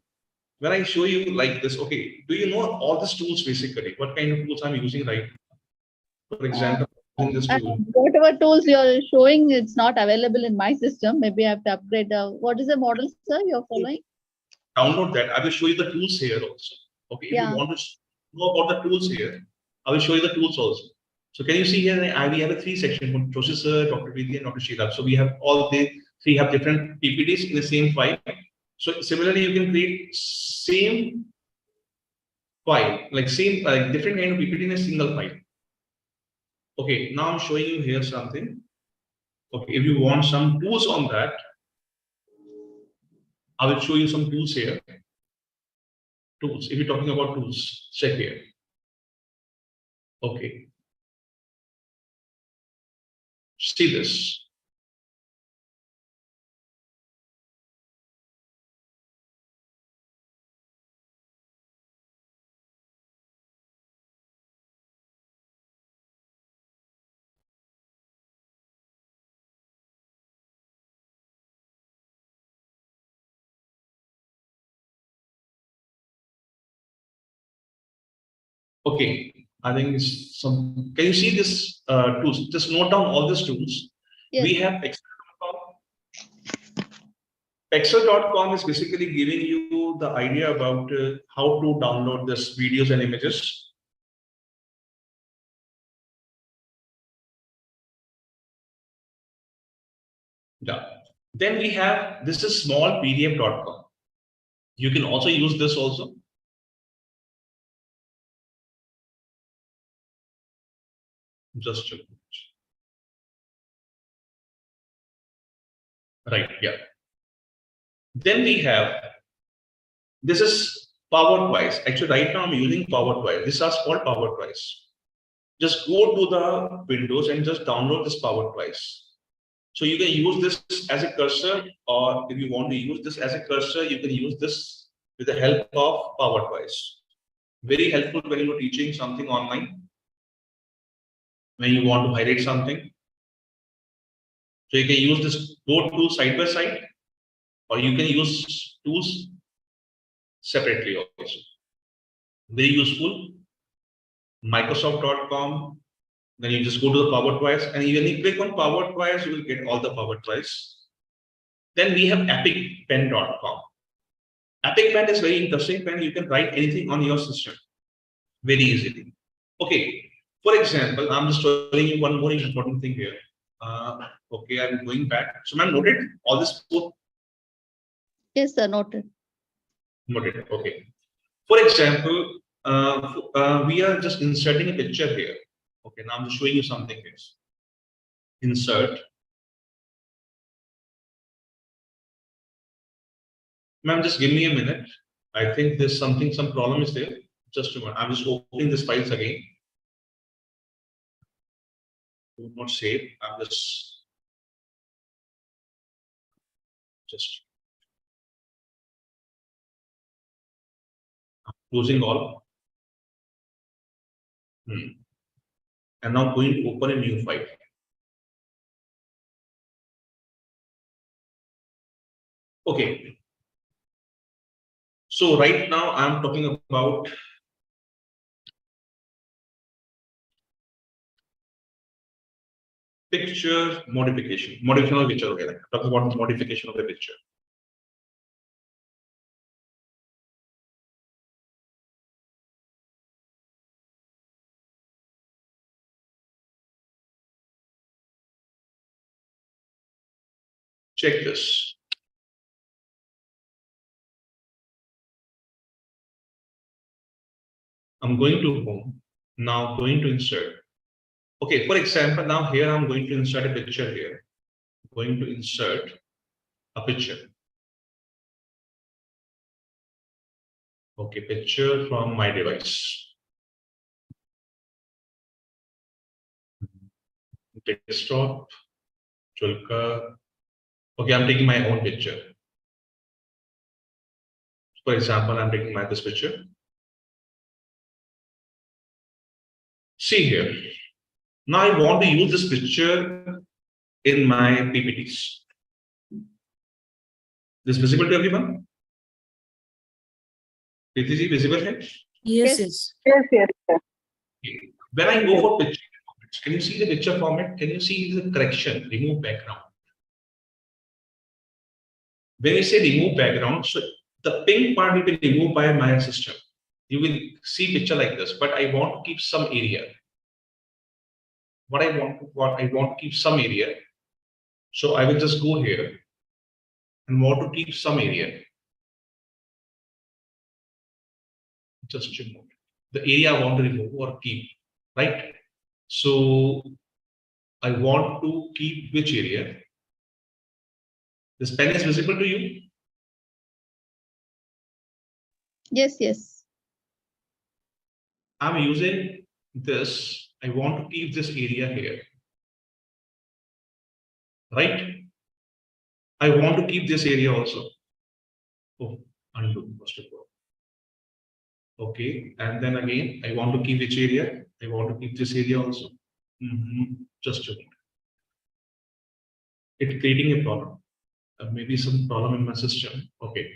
when I show you like this, okay, do you know all these tools basically? What kind of tools I'm using right now? For example, in this tool. Whatever tools you're showing, it's not available in my system. Maybe I have to upgrade. What is the model, sir, you're following? Download that. I will show you the tools here also. Okay, if you want to know about the tools here, I will show you the tools also. So can you see here, we have a 3 section from Joshi sir, Dr. Vidya, and Dr. Sheila. So we have all the 3 have different PPTs in the same file. So similarly, you can create same file, like different kind of PPT in a single file. Okay, now I'm showing you here something. Okay, if you want some tools on that, I will show you some tools here. Tools, if you're talking about tools, check here. Okay. See this. Okay, I think it's some. Can you see this tools? Just note down all these tools. Yes. We have Pexel.com. Pexel.com is basically giving you the idea about how to download this videos and images. Yeah. Then we have this is smallpdf.com. You can also use this also. Just a minute. Right, yeah. Then we have, this is PowerTwice. Actually, right now I'm using PowerTwice. This is called PowerTwice. Just go to the Windows and just download this PowerTwice. So you can use this as a cursor, or if you want to use this as a cursor, you can use this with the help of PowerTwice. Very helpful when you're teaching something online, when you want to highlight something. So you can use this both tools side by side, or you can use tools separately also. Very useful. Microsoft.com. Then you just go to the PowerTwice, and when you click on PowerTwice, you will get all the PowerTwice. Then we have EpicPen.com. EpicPen is very interesting pen. You can write anything on your system very easily. Okay. For example, I'm just telling you one more important thing here. Okay, I'm going back. So, ma'am, noted all this. Yes, sir, noted. Noted. Okay. For example, we are just inserting a picture here. Okay, now I'm just showing you something here. Insert. Ma'am, just give me a minute. I think there's some problem is there. Just a minute. I'm just opening this files again. Do not save. I'm just closing all. And now going to open a new file. Okay. So right now I'm talking about picture modification. Modification of picture. Okay, talk about modification of the picture. Check this. I'm going to home. Now going to insert. Okay, for example, now here I'm going to insert a picture here. I'm going to insert a picture. Okay, picture from my device. Desktop, Julka. Okay, I'm taking my own picture. For example, I'm taking this picture. See here. Now I want to use this picture in my PPTs. This visible to everyone? Is it visible here? Yes, Yes. yes. Okay. When I go for picture, can you see the picture format? Can you see the correction? Remove background. When you say remove background, so the pink part will be removed by my system. You will see picture like this, but I want to keep some area. What I want to keep some area. So I will just go here and want to keep some area. Just remove the area I want to remove or keep, right? So I want to keep which area? This pen is visible to you? Yes, yes. I'm using this. I want to keep this area here, right? I want to keep this area also. Oh, undo first of all. Okay, and then again, I want to keep which area? I want to keep this area also. Just a minute. It's creating a problem. Maybe some problem in my system. Okay,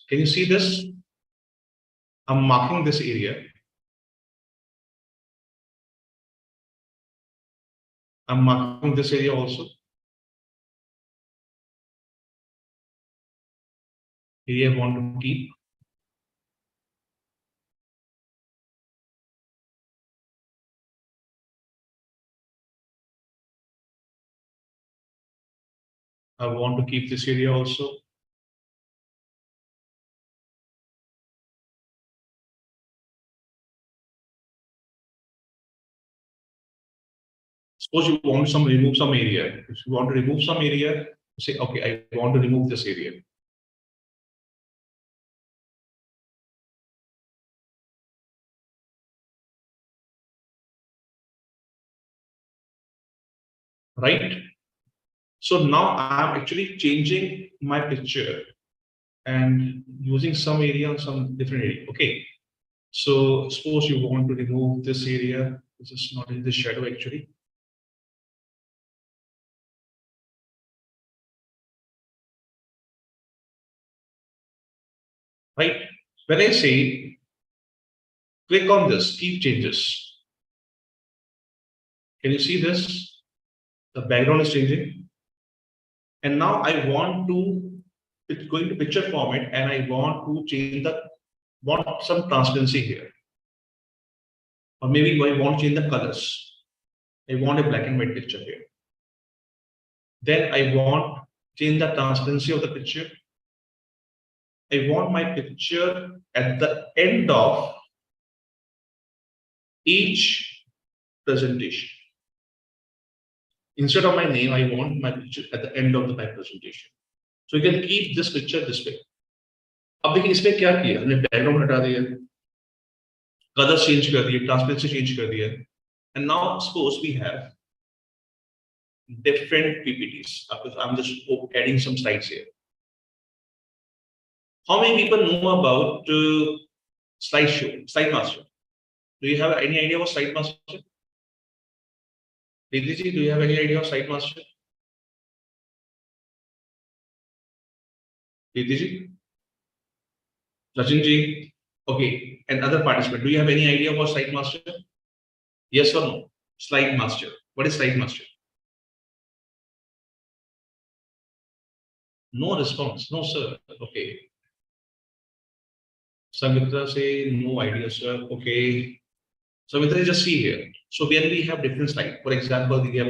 can you see this? I'm marking this area. I'm marking this area also. Area I want to keep. I want to keep this area also. Suppose you want to remove some area. If you want to remove some area, say, okay, I want to remove this area. Right? So now I'm actually changing my picture and using some area on some different area. Okay. So suppose you want to remove this area. This is not in the shadow actually. Right? When I say click on this, keep changes. Can you see this? The background is changing. And now I want to, it's going to picture format and I want to change want some transparency here. Or maybe I want to change the colors. I want a black and white picture here. Then I want to change the transparency of the picture. I want my picture at the end of each presentation. Instead of my name, I want my picture at the end of my presentation. So you can keep this picture this way. अब देखिए इसमें क्या किया हमने background हटा दिया, colours change कर दिए, ट्रांसपेरेंसी चेंज कर दिया, and now suppose we have different PPTs. I'm just adding some slides here. How many people know about slideshow, SlideMaster? Do you have any idea what SlideMaster? Didi ji, do you have any idea of SlideMaster? Didi ji? Sachin ji? Okay, and other participant, do you have any idea about SlideMaster? Yes or no? SlideMaster. What is SlideMaster? No response. No, sir. Okay. Samitra say no idea, sir. Okay. So we just see here. So when we have different slides, for example, we have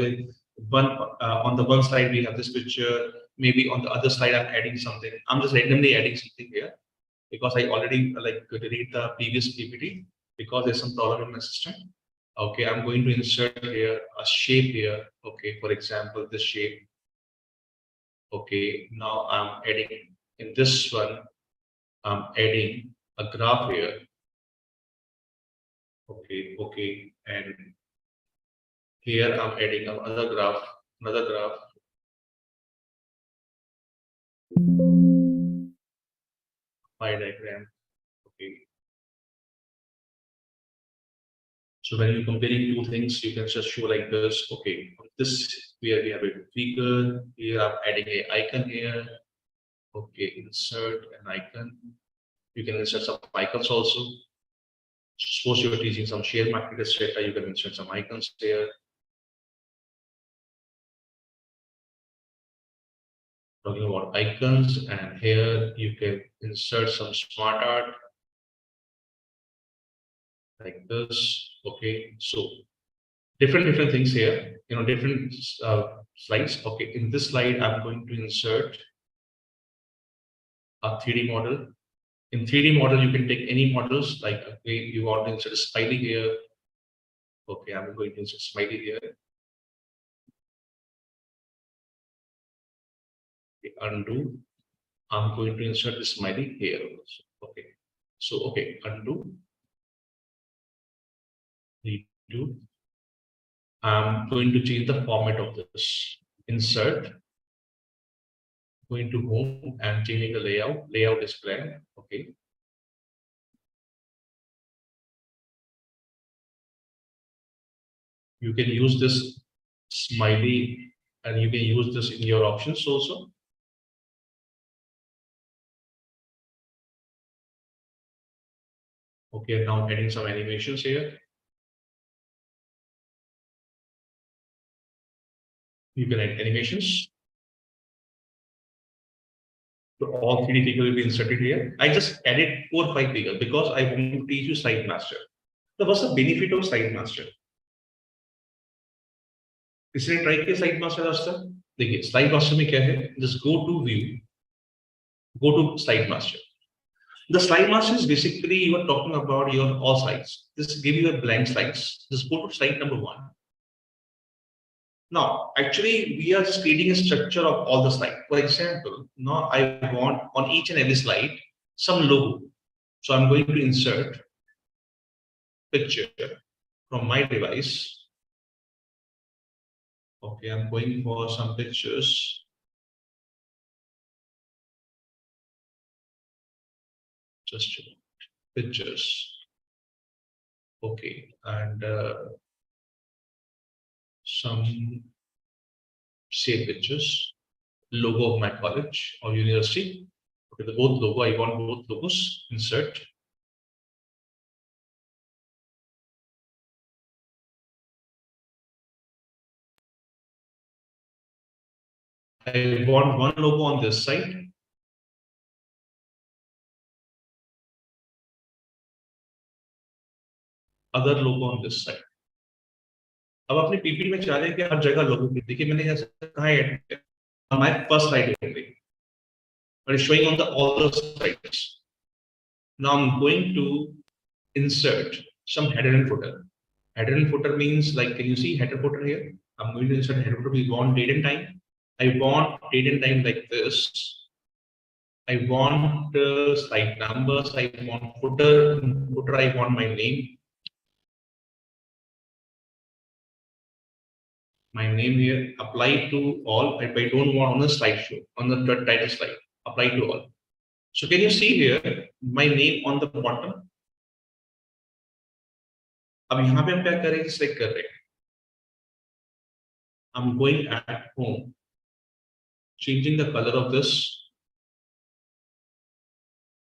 on the one slide we have this picture. Maybe on the other slide I'm adding something. I'm just randomly adding something here because I already delete the previous PPT because there's some problem in my system. Okay, I'm going to insert here a shape here. Okay, for example, this shape. Okay, now I'm adding in this one. I'm adding a graph here. Okay, and here I'm adding another graph. My diagram. Okay. So when you're comparing two things, you can just show like this. Okay, this where we have a figure. Here I'm adding an icon here. Okay, insert an icon. You can insert some icons also. Suppose you're teaching some share market, etc. You can insert some icons there. Talking about icons, and here you can insert some smart art like this. Okay, so different things here. Different slides. Okay, in this slide, I'm going to insert a 3D model. In 3D model, you can take any models, like okay, you want to insert a smiley here. Okay, I'm going to insert smiley here. Okay, undo. I'm going to insert the smiley here also. Okay, so okay, undo. Redo. I'm going to change the format of this. Insert. Going to home and changing the layout. Layout is blank. Okay. You can use this smiley and you can use this in your options also. Okay, now adding some animations here. You can add animations. So all 3D figures will be inserted here. I just added 4 or 5 figures because I want to teach you SlideMaster. So what's the benefit of SlideMaster? इसने try किया SlideMaster रास्ता देखिए SlideMaster में क्या है just go to view, go to SlideMaster. The SlideMaster is basically you are talking about your all slides. Just give you a blank slides. Just go to slide number 1. Now, actually, we are just creating a structure of all the slide. For example, now I want on each and every slide some logo. So I'm going to insert picture from my device. Okay, I'm going for some pictures. Just pictures. Okay, and some say pictures, logo of my college or university. Okay, the both logo, I want both logos, insert. I want one logo on this side. Other logo on this side. अब अपने PPT में चाह रहे हैं कि हर जगह लोगो की देखिए मैंने यहाँ कहाँ ऐड किया on my first slide only, but it's showing on the all the slides. Now I'm going to insert some header and footer. Header and footer means like, can you see header footer here? I'm going to insert header footer. We want date and time. I want date and time like this. I want slide numbers. I want footer. Footer. I want my name. My name here, apply to all. If I don't want on the slideshow, on the title slide, apply to all. So can you see here my name on the bottom? अब यहाँ पे हम क्या करेंगे, select कर रहे हैं. I'm going at home, changing the color of this,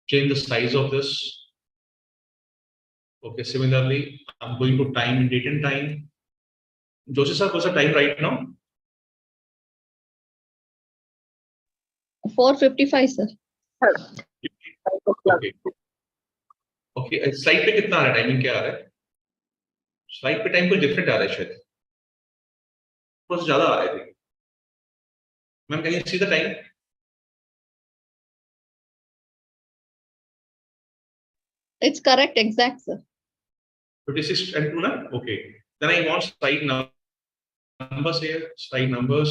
change the size of this. Okay, similarly, I'm going to time, date and time. Joshi sir, what's the time right now? 4:55, sir. Okay. Okay, slide पे कितना आ रहा है, timing क्या आ रहा है? Slide पे time कोई different आ रहा है शायद, थोड़ा सा ज्यादा आ रहा है. Ma'am can you see the time? It's correct, exact, sir. 56 and 2 na? Okay, then I want slide numbers here, slide numbers.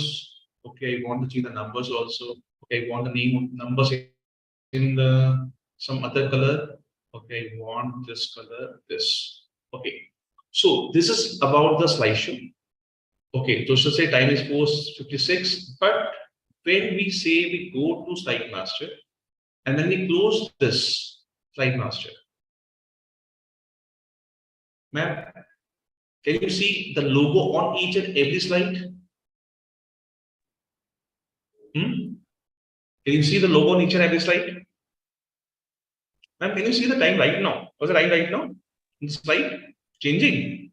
Okay, I want to see the numbers also. Okay, I want the name of numbers in the some other color. Okay, I want this color, this. Okay, so this is about the slideshow. Okay, so should say time is 4:56, but when we say we go to slide master and then we close this slide master, ma'am, can you see the logo on each and every slide? Can you see the logo on each and every slide? Ma'am, can you see the time right now? What's the time right now? The slide changing.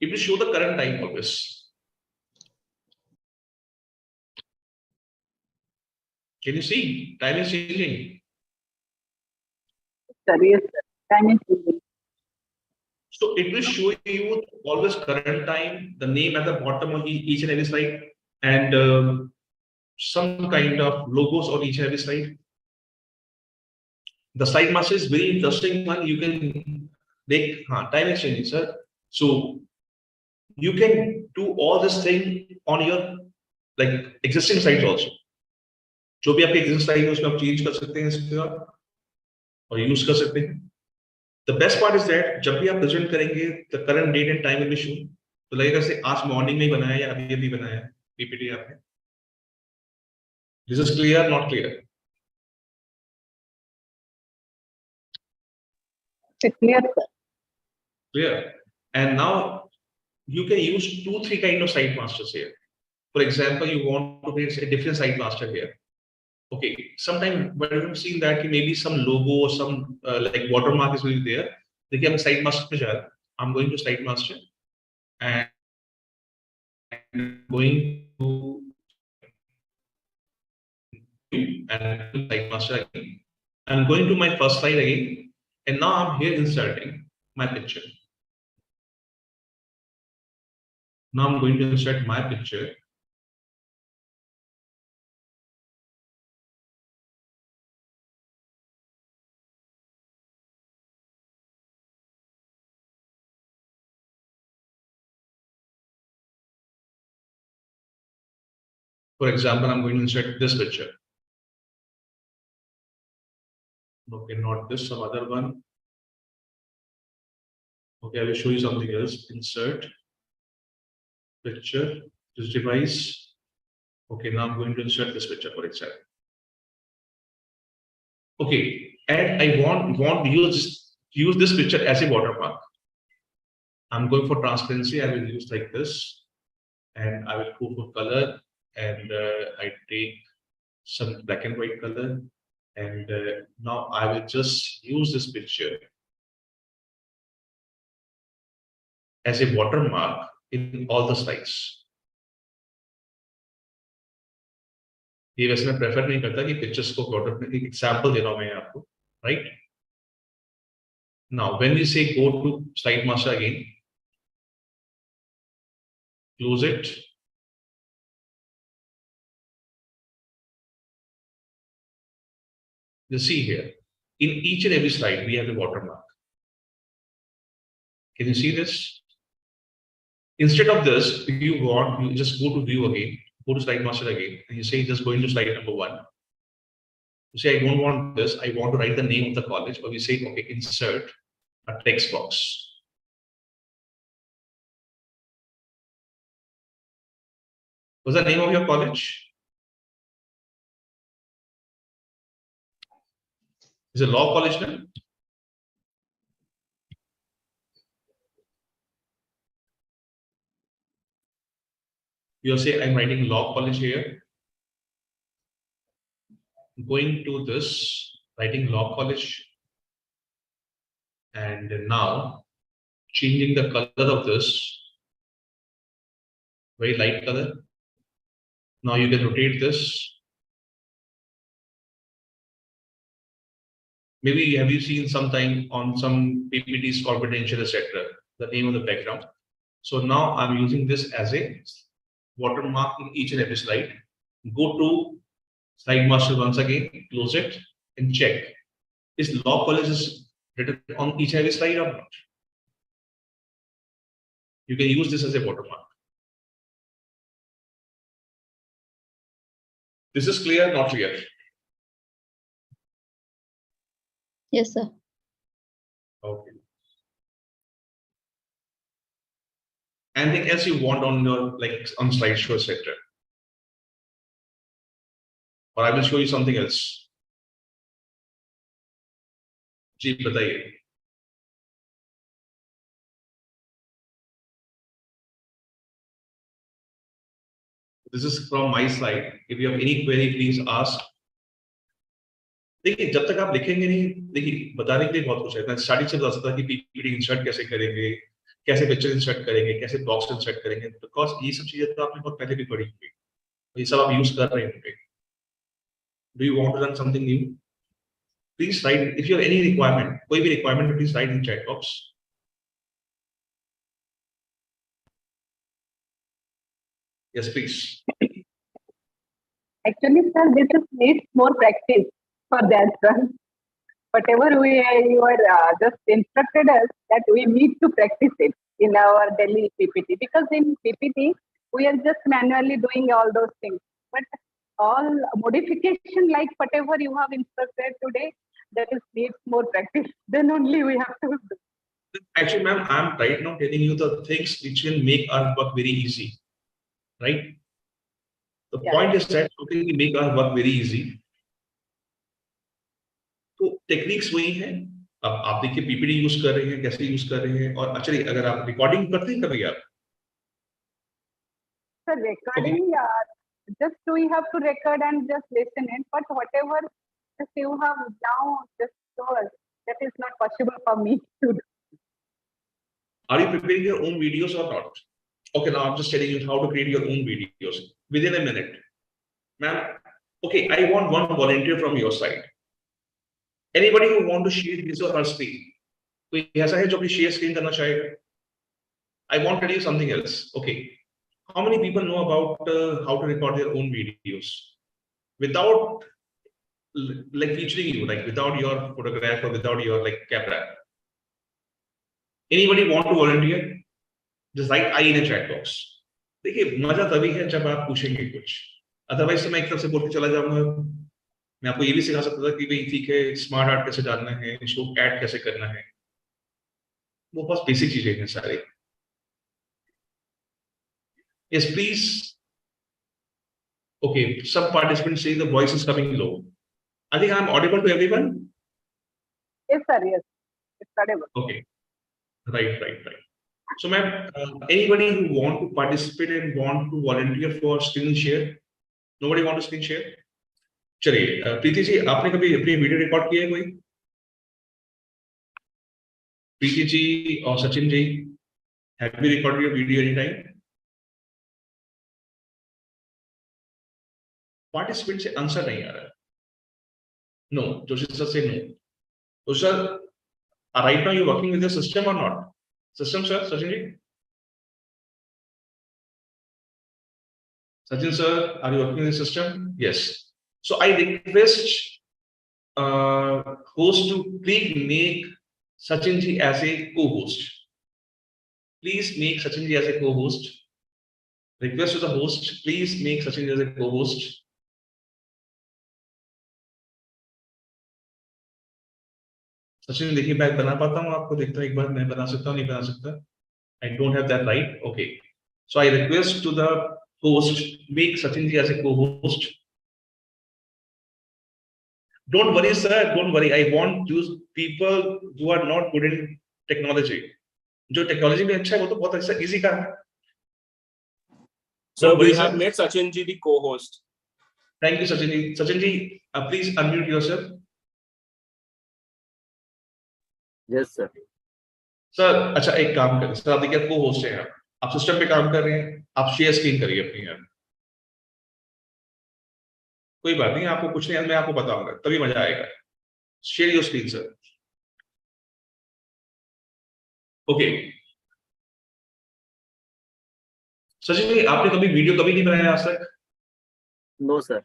It will show the current time of this. Can you see? Time is changing. Yes, time is changing. So it will show you always current time, the name at the bottom of each and every slide, and some kind of logos on each and every slide. The slide master is very interesting one. You can make time is changing, sir. So you can do all this thing on your like existing slides also. जो भी आपके existing slide है उसमें आप change कर सकते हैं इसके बाद और use कर सकते हैं. The best part is that जब भी आप present करेंगे, the current date and time will be shown. तो लगेगा से आज morning में बनाया या अभी बनाया PPT आपने. This is clear, not clear? Clear. Clear. And now you can use 2-3 kind of site masters here. For example, you want to create a different site master here. Okay, sometimes when you've seen that maybe some logo or some like watermark is really there. देखिए हम site master पे जा रहे हैं. I'm going to site master and going to and site master again. I'm going to my first slide again, and now I'm here inserting my picture. Now I'm going to insert my picture. For example, I'm going to insert this picture. Okay, not this, some other one. Okay, I will show you something else. Insert picture, this device. Okay, now I'm going to insert this picture, for example. Okay, and I want to use this picture as a watermark. I'm going for transparency. I will use like this, and I will go for color, and I take some black and white color, and now I will just use this picture as a watermark in all the slides. ये वैसे मैं prefer नहीं करता कि pictures को water एक example दे रहा हूं मैं आपको, right? Now when we say go to slide master again, close it. You see here, in each and every slide we have a watermark. Can you see this? Instead of this, if you want, you just go to view again, go to slide master again, and you say just go into slide number 1. You say I don't want this, I want to write the name of the college, or we say okay, insert a text box. What's the name of your college? Is it law college now? You'll say I'm writing law college here. Going to this, writing law college. And now changing the color of this, very light color. Now you can rotate this. Maybe have you seen sometime on some PPTs, confidential, etc., the name of the background. So now I'm using this as a watermark in each and every slide. Go to slide master once again, close it, and check. Is law college is written on each and every slide or not? You can use this as a watermark. This is clear, not clear? Yes, sir. Okay. Anything else you want on your on slideshow, etc.? Or I will show you something else. जी बताइए. This is from my side. If you have any query, please ask. देखिए जब तक आप लिखेंगे नहीं, देखिए बताने के लिए बहुत कुछ है. मैं स्टार्टिंग से बता सकता कि पीपीटी इंसर्ट कैसे करेंगे, कैसे पिक्चर इंसर्ट करेंगे, कैसे बॉक्स इंसर्ट करेंगे, बिकॉज ये सब चीजें तो आपने बहुत पहले भी पढ़ी होंगी, ये सब आप यूज कर रहे होंगे. Do you want to learn something new? Please write. If you have any requirement, कोई भी requirement, please write in chat box. Yes, please. Actually, sir, this is needs more practice for that, sir. Whatever you are just instructed us that we need to practice it in our daily PPT, because in PPT we are just manually doing all those things. But all modification, like whatever you have instructed today, that is needs more practice. Then only we have to do. Actually, ma'am, I'm right now telling you the things which will make our work very easy, right? The point is that okay, we make our work very easy. तो techniques वही है. अब आप देखिए PPT use कर रहे हैं, कैसे यूज कर रहे हैं. और एक्चुअली अगर आप रिकॉर्डिंग करते हैं कभी आप? Sir, recording, just we have to record and just listen it. But whatever just you have now just told, that is not possible for me to do. Are you preparing your own videos or not? Okay, now I'm just telling you how to create your own videos within a minute. Ma'am, okay, I want one volunteer from your side. Anybody who want to share his or her screen? कोई ऐसा है जो अपनी share screen करना चाहेगा? I want to tell you something else. Okay, how many people know about how to record their own videos without like featuring you, like without your photograph or without your like camera? Anybody want to volunteer? Just write I in a chat box. देखिए मजा तभी है जब आप पूछेंगे कुछ. Otherwise तो मैं एक तरफ से बोल के चला जाऊंगा। मैं आपको ये भी सिखा सकता था कि भाई ठीक है, स्मार्ट आर्ट कैसे डालना है, इसको ऐड कैसे करना है, वो बहुत बेसिक चीजें हैं सारी। Yes please. Okay, some participants say the voice is coming low. I think I'm audible to everyone. Yes, sir. Yes, it's audible. Okay, right. So ma'am, anybody who want to participate and want to volunteer for screen share? Nobody want to screen share? चलिए, प्रीति जी, आपने कभी अपनी video record किया है कोई? प्रीति जी और Sachin ji, have you recorded your video anytime? Participant से answer नहीं आ रहा है। नो, जोशी सर से नो। तो sir, right now you working with the system और not? System sir, Sachin ji? Sachin sir, are you working in the system? Yes. So I request host to please make Sachin ji as a co-host. Please make Sachin ji as a co-host. Request to the host, please make Sachin ji as a co-host. Sachin, देखिए मैं बना पाता हूँ आपको, देखता हूँ एक बार मैं बना सकता हूँ नहीं बना सकता। I don't have that right. Okay. So I request to the host, make Sachin ji as a co-host. Don't worry, sir. Don't worry. I want use people who are not good in technology. जो technology में अच्छा है वो तो बहुत अच्छा easy का है। So we have made Sachin ji the co-host. Thank you, Sachin ji. Sachin ji, please unmute yourself. Yes, sir. Sir अच्छा एक काम करें सर, आप देखिए को-होस्ट हैं आप सिस्टम पे काम कर रहे हैं, आप शेयर स्क्रीन करिए अपनी यार। कोई बात नहीं, आपको कुछ नहीं, मैं आपको बताऊंगा तभी मजा आएगा। Share your screen sir. Okay Sachin ji, आपने कभी वीडियो कभी नहीं बनाया आज तक? No sir.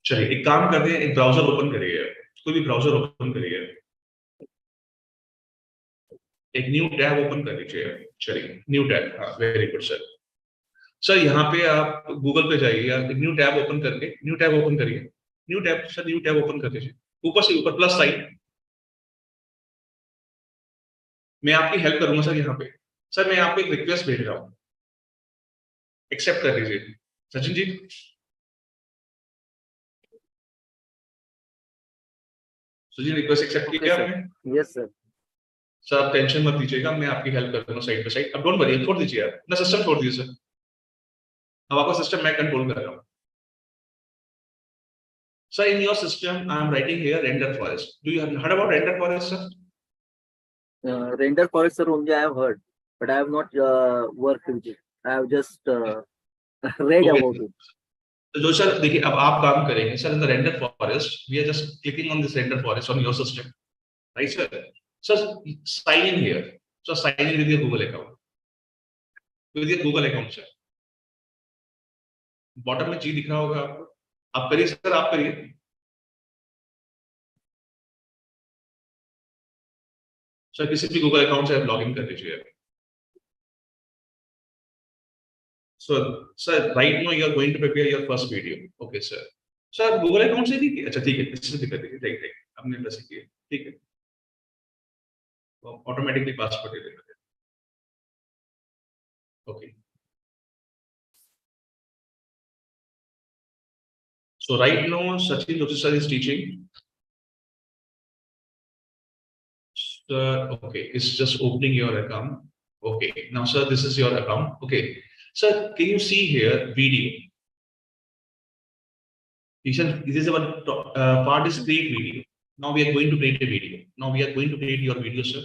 चलिए एक काम करते हैं, एक ब्राउजर ओपन करिए, कोई भी ब्राउजर ओपन करिए, एक न्यू टैब ओपन कर लीजिए। चलिए न्यू टैब, हाँ वेरी गुड सर। सर यहाँ पे आप गूगल पे जाइए या न्यू टैब ओपन करके न्यू टैब ओपन करिए। New tab sir, new tab open कर लीजिए, ऊपर से ऊपर प्लस साइन। मैं आपकी हेल्प करूंगा सर यहाँ पे। सर मैं आपको एक रिक्वेस्ट भेज रहा हूँ, एक्सेप्ट कर लीजिए। सचिन जी सचिन रिक्वेस्ट एक्सेप्ट किया आपने? Yes sir. सर आप टेंशन मत लीजिएगा, मैं आपकी हेल्प कर दूंगा साइड बाय साइड। अब डोंट वरी, छोड़ दीजिए यार, अपना सिस्टम छोड़ दीजिए सर, अब आपका सिस्टम मैं कंट्रोल कर रहा हूँ। Sir in your system I am writing here render forest. Do you heard about render forest sir? Render forest, sir, only I have heard, but I have not worked with it. I have just read about it. तो sir देखिए, अब आप काम करेंगे sir in the render forest, we are just clicking on this render forest on your system, right sir? Sir sign in here, sir sign in with your Google account, with your Google account sir. Bottom में जी दिख रहा होगा आपको, आप करिए sir, आप करिए। सर किसी भी गूगल अकाउंट से आप लॉग इन कर लीजिए। So, sir, right now you are going to prepare your first video. Okay, sir. Sir, Google account से नहीं? अच्छा ठीक है, इससे भी कर दीजिए, ठीक, हमने वैसे किया, ठीक है। तो ऑटोमेटिकली पासवर्ड दे देंगे। Okay. So right now, Sachin Joshi sir is teaching. Sir, okay, it's just opening your account. Okay, now sir, this is your account. Okay. Sir, can you see here video? This is our part is create video. Now we are going to create a video. Now we are going to create your video, sir.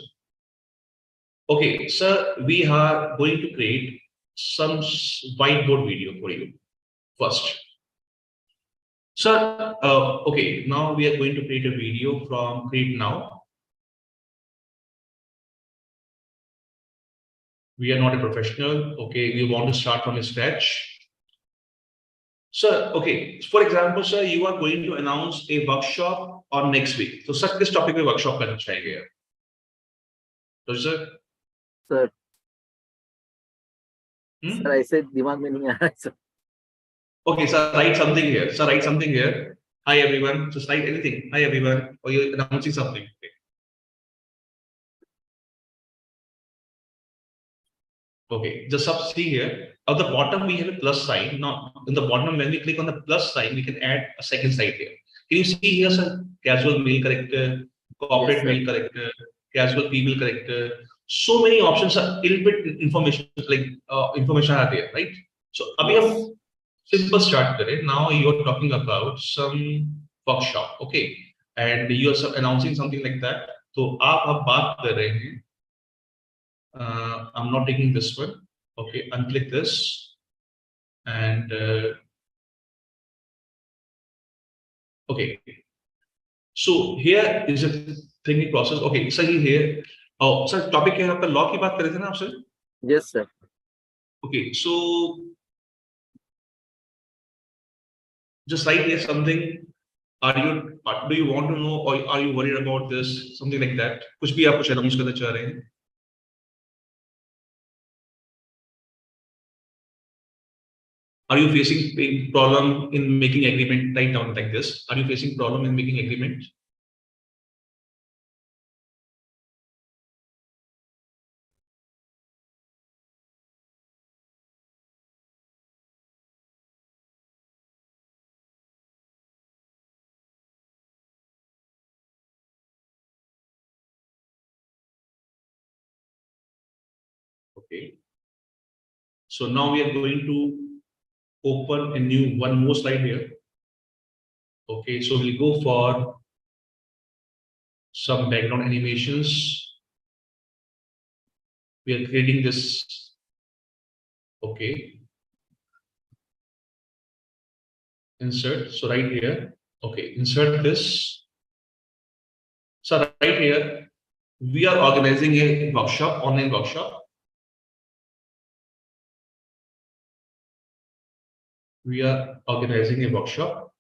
Okay, sir, we are going to create some whiteboard video for you first. Sir, okay, now we are going to create a video from Create Now. We are not a professional. Okay, we want to start from scratch. Sir, okay, for example, sir, you are going to announce a workshop on next week. So, sir, this topic पे workshop करना चाहिए। तो sir, sir ऐसे दिमाग में नहीं आ रहा है sir. Okay, so write something here. So write something here. Hi everyone. Just write anything. Hi everyone. Or you're announcing something. Okay. Okay, just up see here. At the bottom, we have a plus sign. Now, in the bottom, when we click on the plus sign, we can add a second side here. Can you see here, sir? Casual male character, corporate Yes, sir. male character, casual female character. So many options are little bit information like information are there, right? So, abhi hum simple start kare. Now you are talking about some workshop, okay? And you are announcing something like that. So, आप अब बात कर रहे हैं. I'm not taking this one. Okay, unclick this and okay. So here is a thinking process. Okay, so here. Oh, sir, topic है आपका law की बात कर रहे थे ना आप sir? Yes, sir. Okay, so just write here something. Do you want to know or are you worried about this? Something like that. कुछ भी आप कुछ announce करना चाह रहे हैं. Are you facing a problem in making agreement? Write down like this. Are you facing problem in making agreement? Okay. So now we are going to open a new one more slide here. Okay, so we'll go for some background animations. We are creating this. Okay. Insert. So right here. Okay, insert this. So right here, we are organizing a workshop, online workshop. We are organizing a workshop.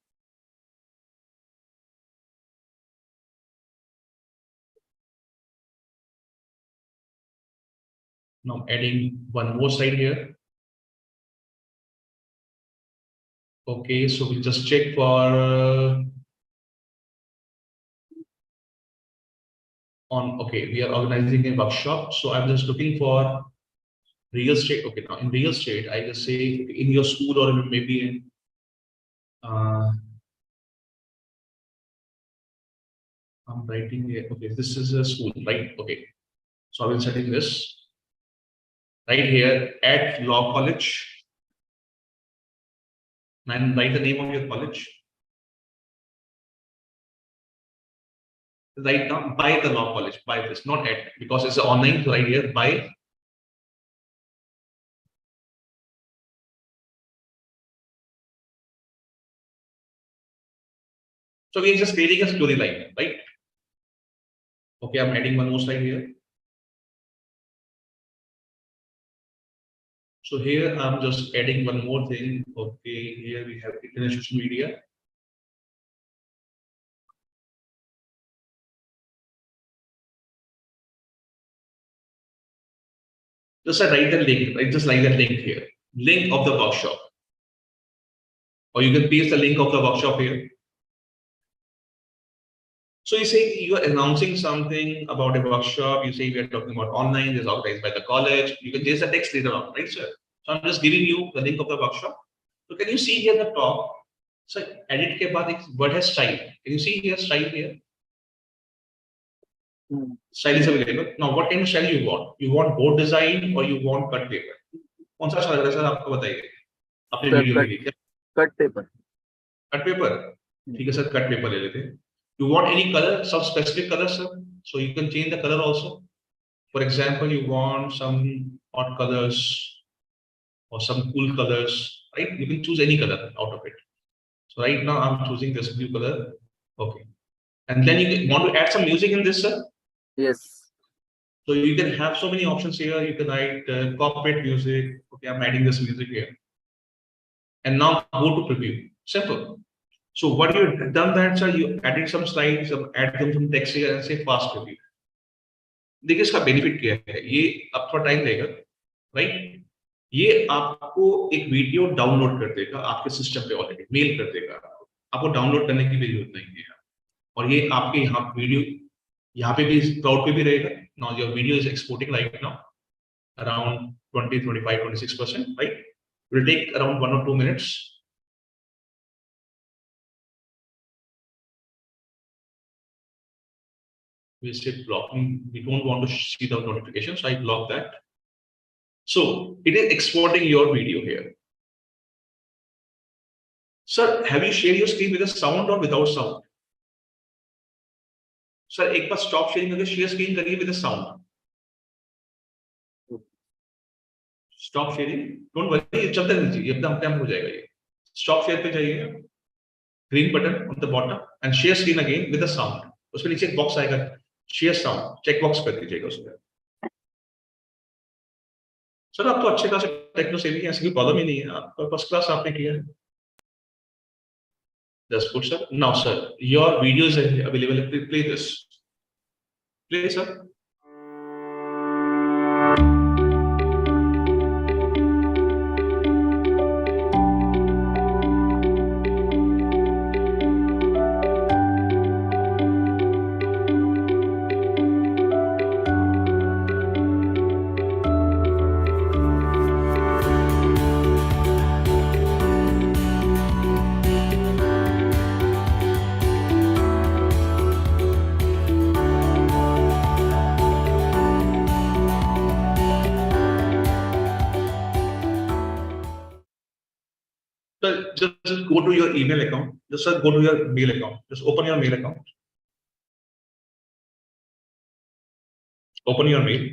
Now adding one more slide here. Okay, so we'll just check for okay, we are organizing a workshop. So I'm just looking for real estate. Okay, now in real estate, I just say in your school or maybe in I'm writing here. Okay, this is a school, right? Okay, so I will set in this right here at Law College and write the name of your college. Right now, by the Law College, by this, not at, because it's online. So right here, by. So we are just creating a storyline, right? Okay, I'm adding one more slide here. So here I'm just adding one more thing. Okay, here we have internet social media. Just write the link, right? Just like the link here. Link of the workshop. Or you can paste the link of the workshop here. So you say you are announcing something about a workshop. You say we are talking about online, this is organized by the college. You can change the text later on, right, sir? So I'm just giving you the link of the workshop. So can you see here the top? So edit ke baad ek word has style. Can you see here style here? Style is available. Now what kind of style you want? You want board design or you want cut paper? कौन सा अच्छा लग रहा है sir आपको बताइए अपने video के लिए कट पेपर ठीक है सर कट पेपर ले लेते हैं You want any color, some specific color, sir? So you can change the color also. For example, you want some hot colors or some cool colors, right? You can choose any color out of it. So right now I'm choosing this blue color. Okay. And then you want to add some music in this, sir? Yes. So you can have so many options here. You can write corporate music. Okay, I'm adding this music here. And now go to preview. Simple. So what you have done that, sir, you added some slides, add them some text here and say fast preview. देखिए इसका benefit क्या है? ये अब थोड़ा time लेगा, right? ये आपको एक वीडियो डाउनलोड कर देगा आपके सिस्टम पे, ऑलरेडी मेल कर देगा आपको डाउनलोड करने की भी जरूरत नहीं है। और ये आपके यहाँ वीडियो यहाँ पे भी क्लाउड पे भी रहेगा। Now your video is exporting right now around 20, 25, 26%, right? It will take around 1 or 2 minutes. We say blocking, we don't want to see the notifications, I block that. So it is exporting your video here. Sir, have you shared your screen with a sound or without sound? Sir, एक बार stop sharing करके share screen करिए with a sound. Stop sharing, don't worry, ये चलते रहिए, ये एकदम अपने आप हो जाएगा ये. Stop share पे जाइए, green button on the bottom and share screen again with a sound. उसके नीचे एक बॉक्स आएगा, share sound, check box कर दीजिएगा उसमें. सर आप तो अच्छे खासे टेक्नो सेवी हैं, ऐसी कोई प्रॉब्लम ही नहीं है, आपका फर्स्ट क्लास आपने किया है. That's good, sir. Now, sir, your video is available. Play this. Play, sir. So just go to your email account. Just go to your mail account. Just open your mail account. Open your mail.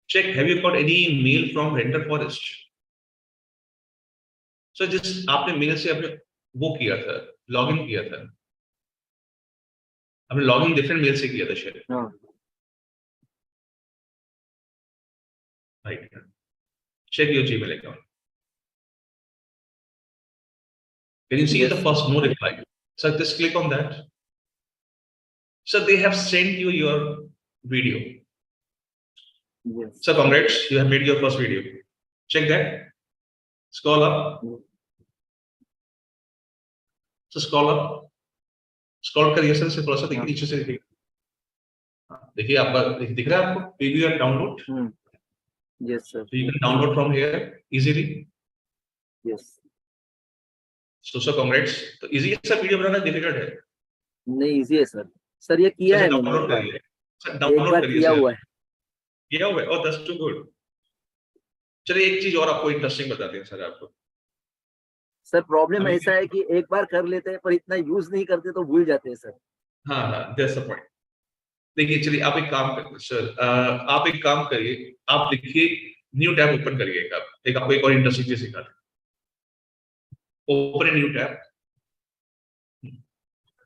Check, have you got any mail from Render Forest? So just आपने mail से आपने वो किया था, login किया था. आपने login different mail से किया था शायद. Right. Check your Gmail account. Can you see the first no reply? So just click on that. So they have sent you your video. Yes. So congrats, you have made your first video. Check that. Scroll up. So scroll up. Scroll करिए sir से थोड़ा सा देखिए नीचे से देखिए. देखिए आपका दिख रहा है आपको preview and download. Yes, sir. So you can download from here easily. Yes. So congrats. तो easy है सर, वीडियो बनाना difficult है. नहीं, easy है सर. सर ये किया है मैंने. डाउनलोड करिए. सर एक डाउनलोड बार करिए. किया हुआ है. किया हुआ है. Oh, that's too good. चलिए एक चीज और आपको इंटरेस्टिंग बताते हैं सर आपको. सर प्रॉब्लम ऐसा है कि एक बार कर लेते हैं पर इतना यूज नहीं करते तो भूल जाते हैं सर. हाँ, that's the point. देखिए चलिए आप एक काम करिए सर, आप एक काम करिए, आप लिखिए न्यू टैब ओपन करिए. एक आपको एक और इंटरेस्टिंग चीज सिखाते हैं. Open a new tab.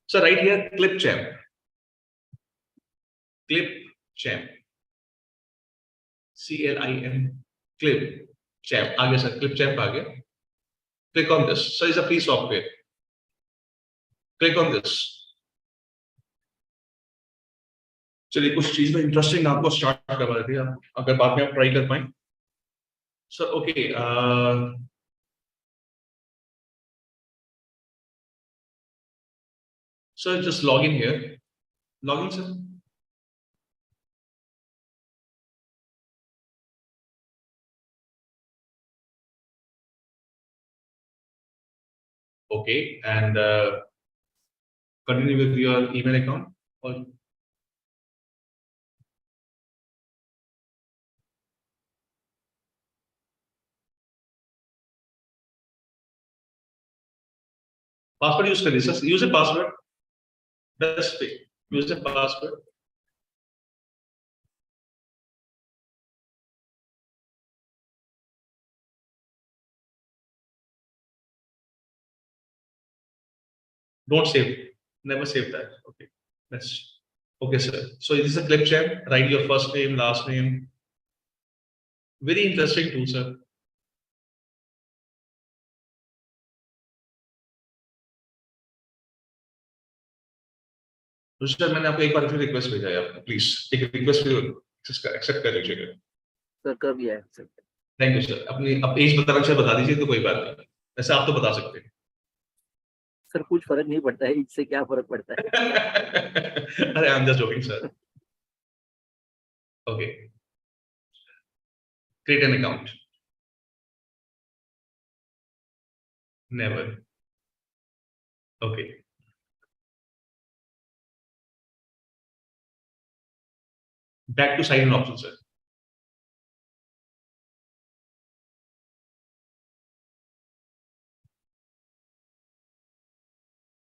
Sir right here Clipchamp. Clipchamp. CLIM Clipchamp आ गया सर. क्लिप चैम्प आ गया. Click on this. So it's a free software. Click on this. चलिए कुछ चीज में इंटरेस्टिंग आपको स्टार्ट करवा देते हैं, अगर बाद में आप ट्राई कर पाए. Sir okay, sir just log in here. Log in sir. Okay, and continue with your email account. Or password use करिए sir. Use a password. Best way. Use a password. Don't save. Never save that. Okay. That's okay, sir. So this is a clip chat. Write your first name, last name. Very interesting tool, sir. Sir मैंने आपको एक बार फिर request भेजा है, आपको please एक request accept कर लीजिएगा। सर कर लिया है सर। Thank you sir. अपनी अब एज बताना चाहे बता दीजिए तो कोई बात नहीं, वैसे आप तो बता सकते हैं। सर कुछ फर्क नहीं पड़ता है, इससे क्या फर्क पड़ता है? अरे आई am just joking sir. Okay, create an account. Never. Okay. Back to sign in option, sir.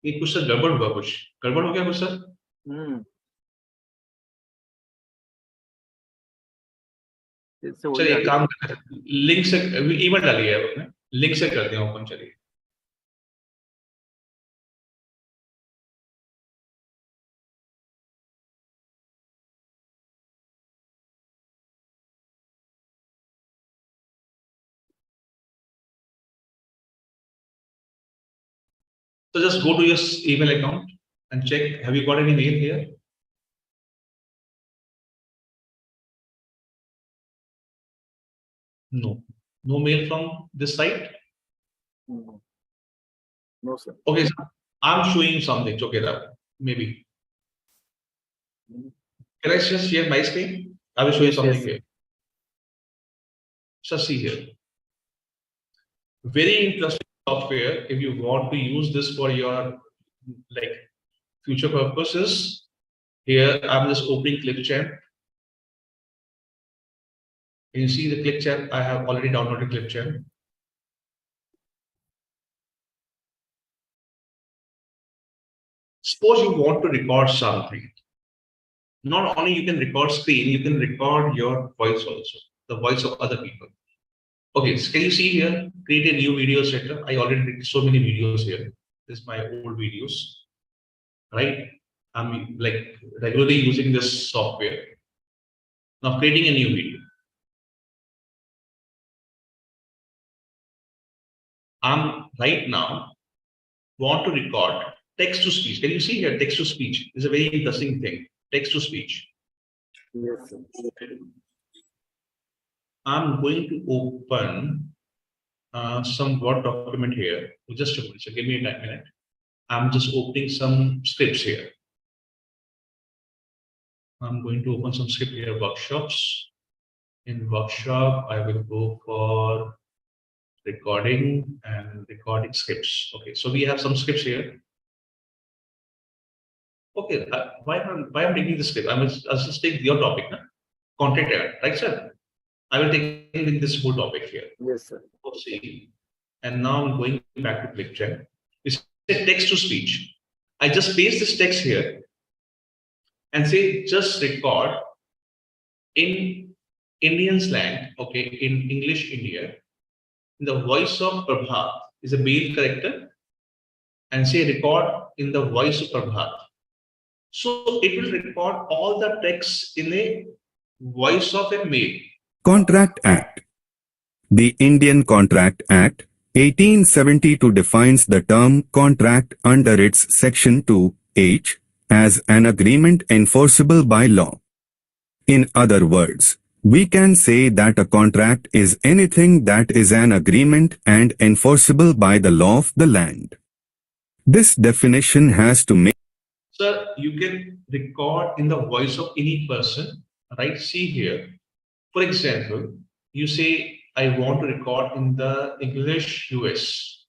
ये कुछ सर गड़बड़ हुआ, कुछ गड़बड़ हो गया कुछ सर। चलिए एक काम करते हैं, लिंक से ईमेल डालिए आप अपने, लिंक से करते हैं ओपन। चलिए so just go to your email account and check, have you got any mail here? No mail from this site. No sir. Okay, so I'm showing something together, maybe. Can I just share my screen? I will show you something here. Just see here. Very interesting software. If you want to use this for your like future purposes, here I'm just opening ClipChamp. Can you see the ClipChamp? I have already downloaded ClipChamp. Suppose you want to record something. Not only you can record screen, you can record your voice also, the voice of other people. Okay, so can you see here, create a new video setup. I already did so many videos here. This is my old videos, right? I'm like regularly using this software. Now creating a new video. I'm right now want to record text to speech. Can you see here, text to speech is a very interesting thing. Text to speech. Yes sir. I'm going to open some Word document here. Just a minute. So give me a minute. I'm just opening some scripts here. I'm going to open some script here. Workshops. In workshop, I will go for recording and recording scripts. Okay, so we have some scripts here. Okay, why I'm taking the script? I'll just take your topic, na? Content ad, right, sir? I will take this whole topic here. Yes, sir. See, and now I'm going back to ClipChamp. It's text to speech. I just paste this text here and say just record in Indian slang, okay, in English India, in the voice of Prabhat is a male character, and say record in the voice of Prabhat. So it will record all the text in a voice of a male. Contract Act. The Indian Contract Act 1872 defines the term contract under its Section 2(h) as an agreement enforceable by law. In other words, we can say that a contract is anything that is an agreement and enforceable by the law of the land. This definition has to make. Sir, you can record in the voice of any person, right? See here. For example, you say, I want to record in the English US.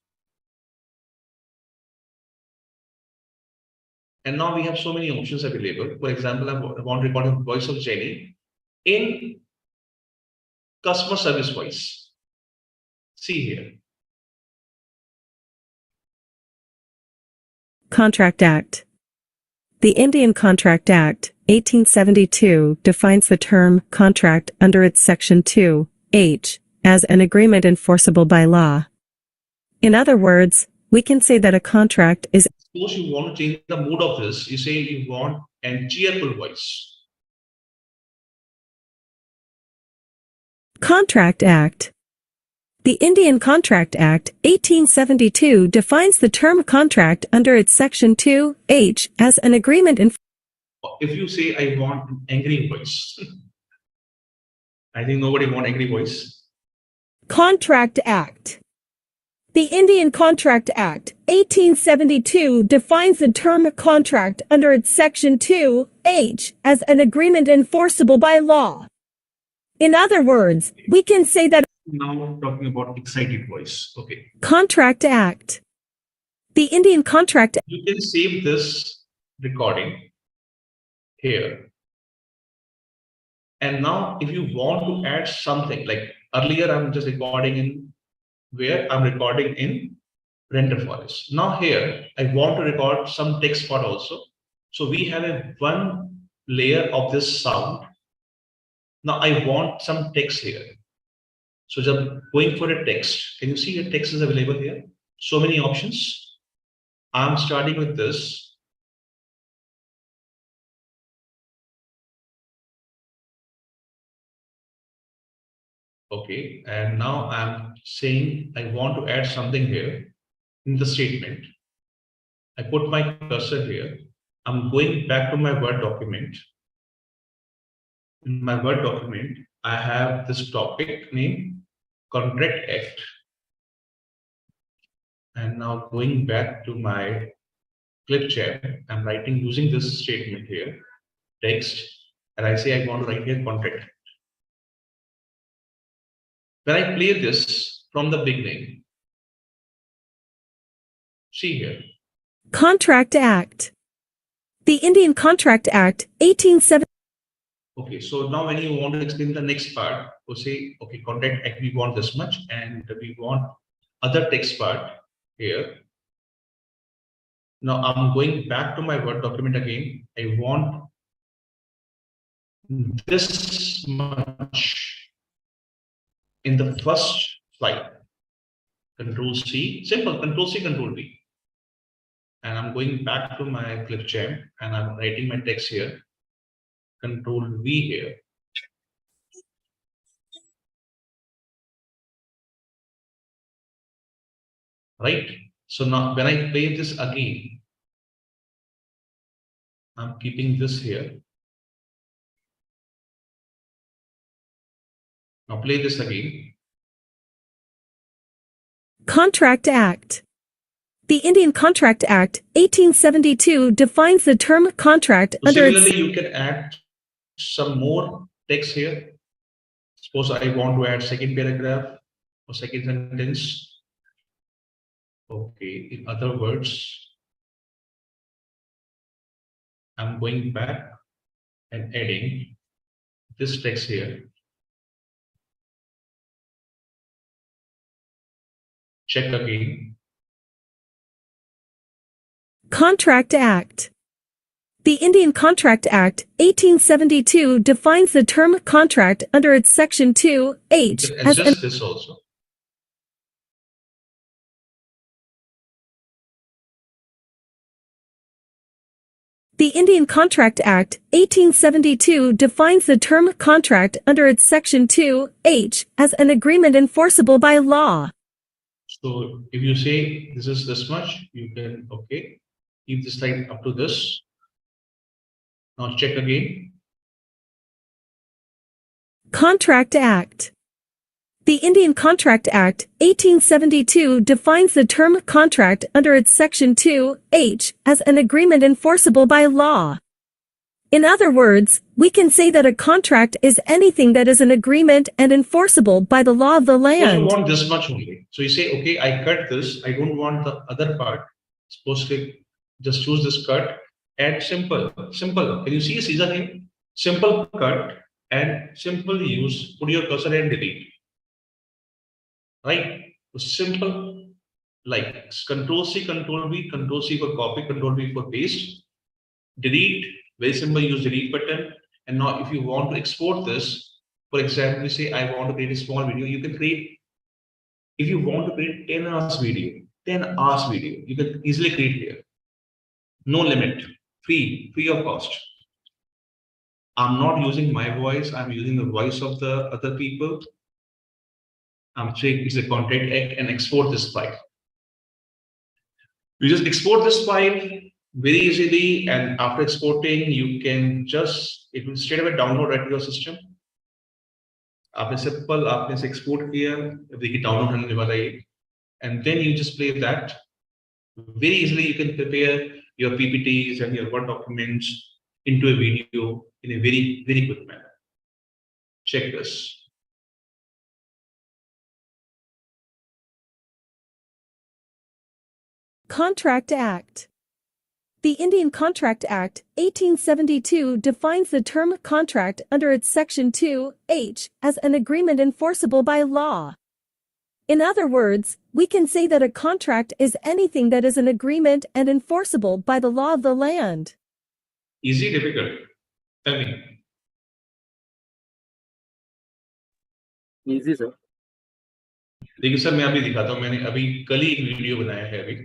And now we have so many options available. For example, I want to record in the voice of Jenny in customer service voice. See here. Contract Act. The Indian Contract Act, 1872, defines the term contract under its Section 2(h) as an agreement enforceable by law. In other words, we can say that a contract is. Suppose you want to change the mood of this, you say you want a cheerful voice. Contract Act. The Indian Contract Act, 1872, defines the term contract under its Section 2(h) as an agreement in. If you say I want an angry voice, I think nobody want angry voice. Contract Act. The Indian Contract Act, 1872, defines the term contract under its Section 2(h) as an agreement enforceable by law. In other words, we can say that Now talking about excited voice. Okay. Contract Act. The Indian Contract You can save this recording here. And now if you want to add something, like earlier I'm just recording in where I'm recording in render forest. Now here I want to record some text part also. So we have a one layer of this sound. Now I want some text here. So just going for a text. Can you see a text is available here? So many options. I'm starting with this. Okay, and now I'm saying I want to add something here in the statement. I put my cursor here. I'm going back to my Word document. In my Word document, I have this topic name, Contract Act. And now going back to my Clipchamp, I'm writing using this statement here, text, and I say I want to write here contract. When I play this from the beginning, see here. Contract Act. The Indian Contract Act, 1870. Okay, so now when you want to explain the next part, you say, okay, Contract Act, we want this much, and we want other text part here. Now I'm going back to my Word document again. I want this much in the first slide. Control C, simple, Control C, Control V. And I'm going back to my Clipchamp and I'm writing my text here. Control V here. Right? So now when I play this again, I'm keeping this here. Now play this again. Contract Act. The Indian Contract Act, 1872, defines the term contract So under its... similarly, you can add some more text here. Suppose I want to add second paragraph or second sentence. Okay, in other words, I'm going back and adding this text here. Check again. Contract Act. The Indian Contract Act, 1872, defines the term contract under its Section 2(h) as an... Adjust this also. The Indian Contract Act, 1872, defines the term contract under its Section 2(h) as an agreement enforceable by law. So if you say this is this much, you can, okay, keep this line up to this. Now check again. Contract Act. The Indian Contract Act, 1872, defines the term contract under its Section 2(h) as an agreement enforceable by law. In other words, we can say that a contract is anything that is an agreement and enforceable by the law of the Suppose you land. want this much only. So you say, okay, I cut this. I don't want the other part. Suppose to just choose this cut. Add simple. Simple. Can you see a Caesar here? Simple cut and simple use. Put your cursor and delete. Right? So simple, like Control C, Control V, Control C for copy, Control V for paste. Delete. Very simple, use delete button. And now if you want to export this, for example, say I want to create a small video, you can create, if you want to create 10 hours video, you can easily create here. No limit, free of cost. I'm not using my voice, I'm using the voice of the other people. I'm saying it's a Contract Act and export this file. You just export this file very easily, and after exporting, you can just, it will straight away download at your system. आपने simple आपने इसे export किया, देखिए download होने वाला है, and then you just play that. Very easily you can prepare your PPTs and your Word documents into a video in a very, very quick manner. Check this. Contract Act. The Indian Contract Act, 1872 defines the term contract under its Section 2(h) as an agreement enforceable by law. In other words, we can say that a contract is anything that is an agreement and enforceable by the law of the land. Easy, difficult? Tell me. Easy, sir. देखिए sir, मैं अभी दिखाता हूँ, मैंने अभी कल ही एक video बनाया है अभी.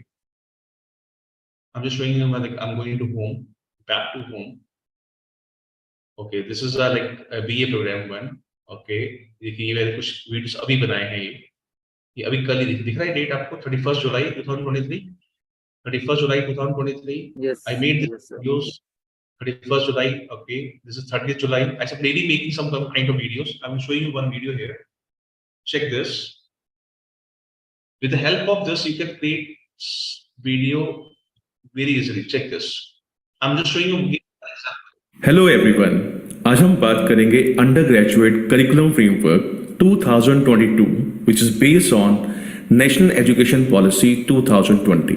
I'm just showing you, like, I'm going to home, back to home. Okay, this is like a BA program one. Okay, देखिए ये मैंने कुछ वीडियोस अभी बनाए हैं, ये अभी कल ही दिख रहा है डेट आपको 31 जुलाई 2023. 31 July 2023. Yes. I made this Yes, sir. videos 31st July. Okay, this is 30th July. I said maybe making some kind of videos. I'm showing you one video here. Check this. With the help of this, you can create video very easily. Check this. I'm just showing you. Hello everyone, आज हम बात करेंगे undergraduate curriculum framework 2022 which is based on national education policy 2020.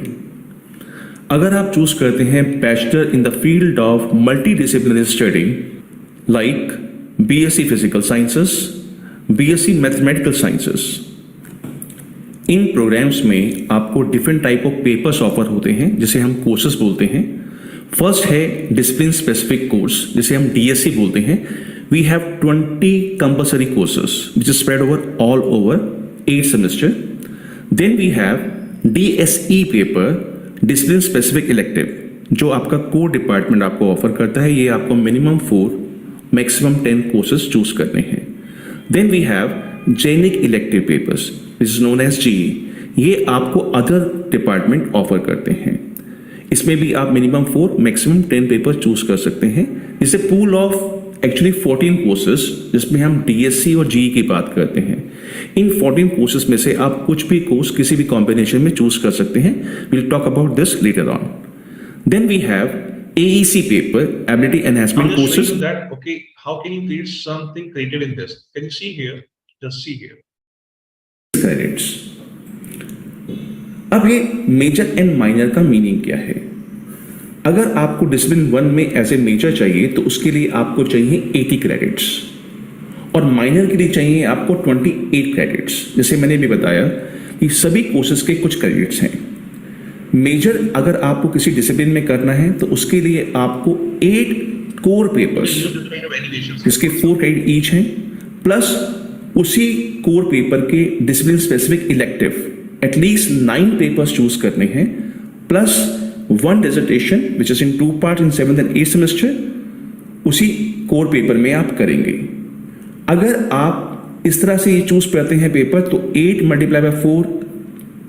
अगर आप choose करते हैं bachelor in the field of multidisciplinary study like BSc physical sciences, BSc mathematical sciences, इन programs में आपको different type of papers offer होते हैं जिसे हम कोर्सेज बोलते हैं. फर्स्ट है डिसिप्लिन स्पेसिफिक कोर्स जिसे हम DSC बोलते हैं. We have 20 compulsory courses which is spread over all over 8 semester. Then we have DSE paper discipline specific elective जो आपका कोर डिपार्टमेंट आपको ऑफर करता है. ये आपको मिनिमम 4 मैक्सिमम 10 कोर्सेज चूज करने हैं. Then we have generic elective papers which is known as GE. ये आपको अदर डिपार्टमेंट ऑफर करते हैं. इसमें भी आप मिनिमम 4 मैक्सिमम 10 पेपर चूज कर सकते हैं. इसे पूल ऑफ एक्चुअली 14 कोर्सेज जिसमें हम DSC और GE की बात करते हैं. इन 14 कोर्सेज में से आप कुछ भी कोर्स किसी भी कॉम्बिनेशन में चूज कर सकते हैं. Will talk about this later on. Then we have AEC paper ability enhancement courses. Okay, how can you create something creative in this? Can you see here? Just see here. Credits. अब ये major and minor का meaning क्या है? अगर आपको discipline 1 में as a major चाहिए तो उसके लिए आपको चाहिए 80 क्रेडिट्स और माइनर के लिए चाहिए आपको 28 क्रेडिट्स. जैसे मैंने भी बताया कि सभी कोर्सेज के कुछ क्रेडिट्स हैं. मेजर अगर आपको किसी डिसिप्लिन में करना है तो उसके लिए आपको 8 कोर पेपर्स जिसके 4 क्रेडिट ईच हैं प्लस उसी कोर पेपर के discipline specific elective at least 9 papers choose करने हैं plus 1 dissertation which is in 2 part in 7th and 8th semester उसी कोर पेपर में आप करेंगे. अगर आप इस तरह से ये चूज करते हैं पेपर तो 8 multiply by 4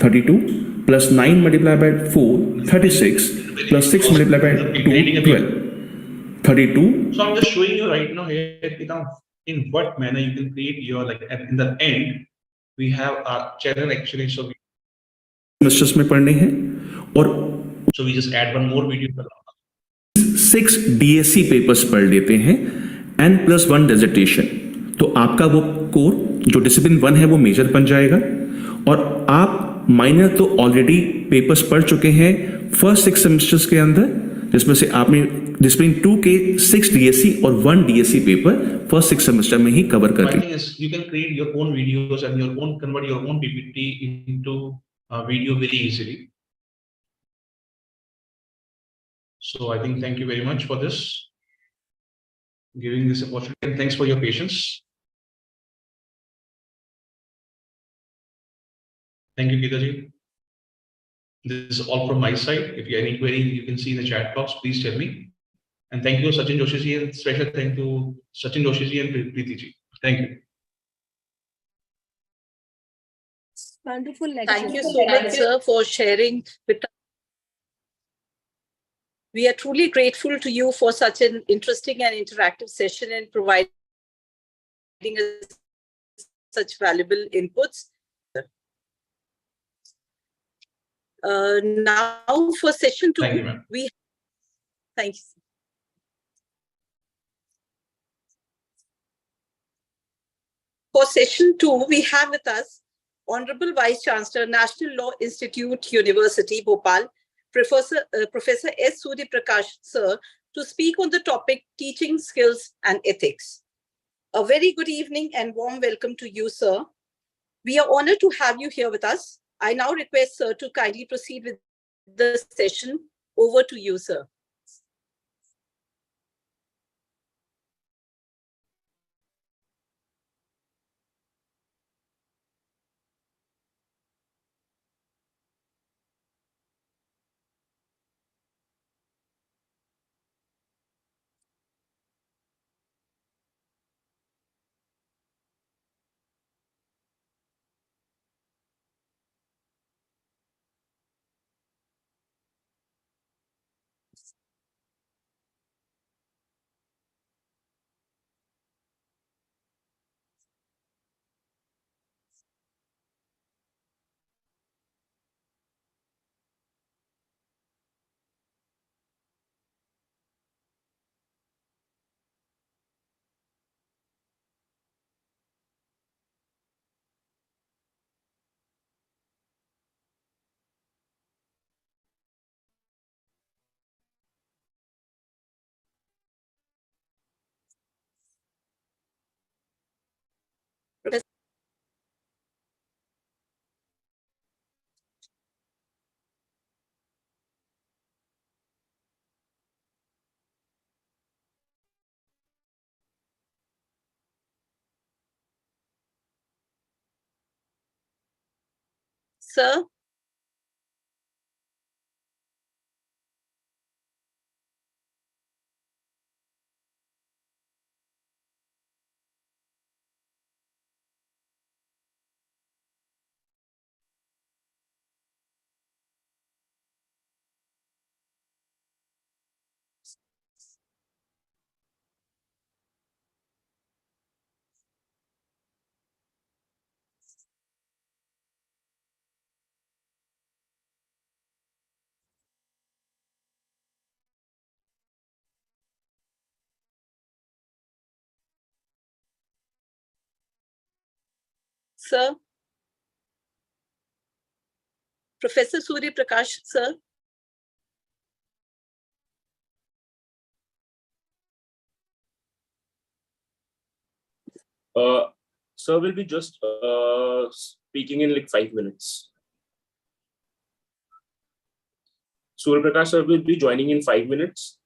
32 plus 9 multiply by 4 36 plus 6 multiply by 2 12 32. So I'm just showing you right now here in what manner you can create your, like, in the end we have our channel actually, so semesters में पढ़ने हैं और so we just add one more video. 6 DSC papers पढ़ लेते हैं and plus 1 dissertation. तो आपका वो कोर जो डिसिप्लिन 1 है वो मेजर बन जाएगा और आप माइनर तो ऑलरेडी पेपर्स पढ़ चुके हैं फर्स्ट 6 सेमेस्टर्स के अंदर जिसमें से आपने डिसिप्लिन 2 के 6 DSC और 1 DSC पेपर फर्स्ट 6 सेमेस्टर में ही कवर कर दिए. You can create your own videos and your own convert your own PPT into a video very easily. So I think thank you very much for this, giving this opportunity, and thanks for your patience. Thank you, Geeta ji. This is all from my side. If you have any query, you can see in the chat box. Please tell me. And thank you, Sachin Joshi ji, and special thank you, Sachin Joshi ji and Preeti ji. Thank you. Wonderful lecture. Thank you so much, sir, for sharing with us. We are truly grateful to you for such an interesting and interactive session and providing us such valuable inputs. Now for session 2, Thank you, ma'am. Thank you. For session 2, we have with us Honorable Vice Chancellor, National Law Institute, University, Bhopal, Professor S. Surya Prakash, sir, to speak on the topic teaching skills and ethics. A very good evening and warm welcome to you, sir. We are honored to have you here with us. I now request, sir, to kindly proceed with the session. Over to you, sir. Sir. Sir. Professor Surya Prakash, sir. Sir will be just speaking in like 5 minutes. Surya Prakash sir will be joining in 5 minutes.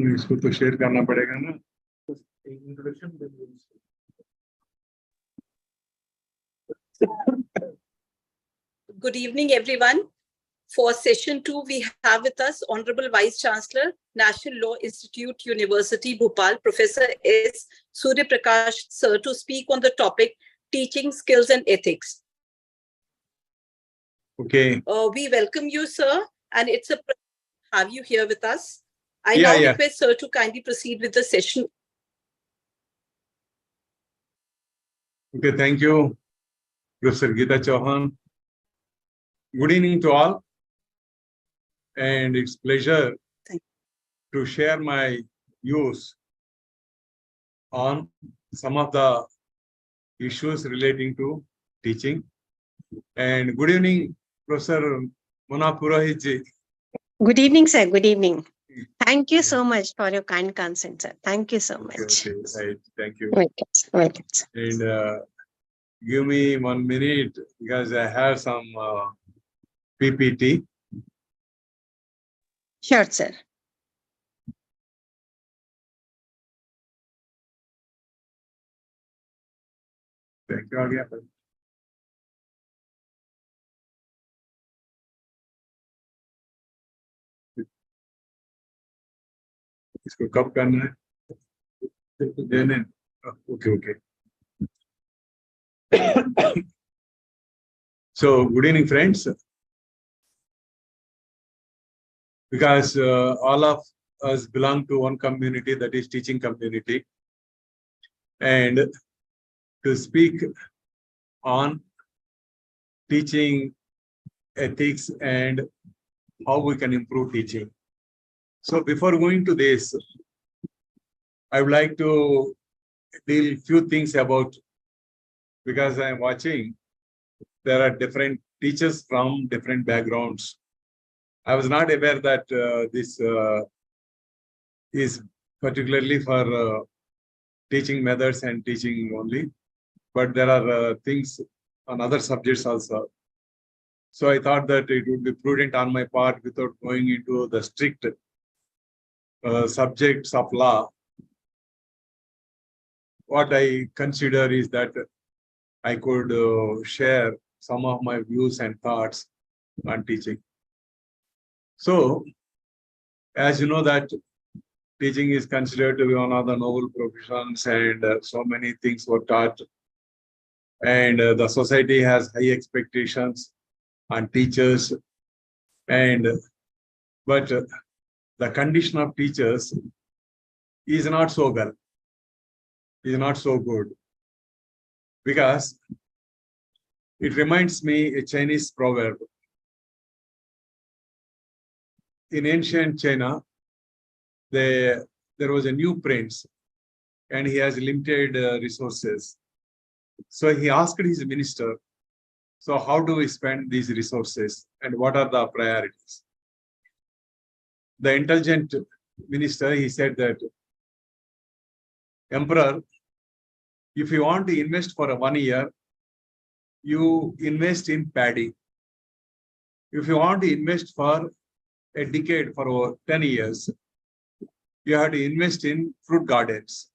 इसको तो share करना पड़ेगा ना. Good evening, everyone. For session 2, we have with us Honorable Vice Chancellor, National Law Institute, University, Bhopal, Professor S. Surya Prakash, sir, to speak on the topic Teaching Skills and Ethics. Okay. We welcome you, sir, and it's a pleasure to have you here with us. I Yeah, now yeah. request sir to kindly proceed with the session. Okay, thank you, Professor Geeta Chauhan. Good evening to all, and it's pleasure to share my views on some of the issues relating to teaching. And good evening, Professor Mona Purohit ji. Good evening, sir. Good evening. Thank you so much for your kind consent, sir. Thank you so much. Okay, right. Thank you. Welcome, sir. Welcome, sir. And give me 1 minute because I have some PPT. Sure, sir. Thank you again. इसको कब करना है? Okay, okay. So, good evening, friends. Because all of us belong to one community, that is teaching community. And to speak on teaching ethics and how we can improve teaching. So before going to this, I would like to deal few things about, because I am watching, there are different teachers from different backgrounds. I was not aware that this is particularly for teaching methods and teaching only, but there are things on other subjects also. So I thought that it would be prudent on my part, without going into the strict subjects of law. What I consider is that I could share some of my views and thoughts on teaching. So, as you know that teaching is considered to be one of the noble professions, and so many things were taught. And the society has high expectations on teachers. But the condition of teachers is not so well, is not so good. Because it reminds me a Chinese proverb. In ancient China, there was a new prince, and he has limited resources. So he asked his minister, so how do we spend these resources and what are the priorities? The intelligent minister, he said that, Emperor, if you want to invest for 1 year, you invest in paddy. If you want to invest for a decade, for over 10 years, you have to invest in fruit gardens.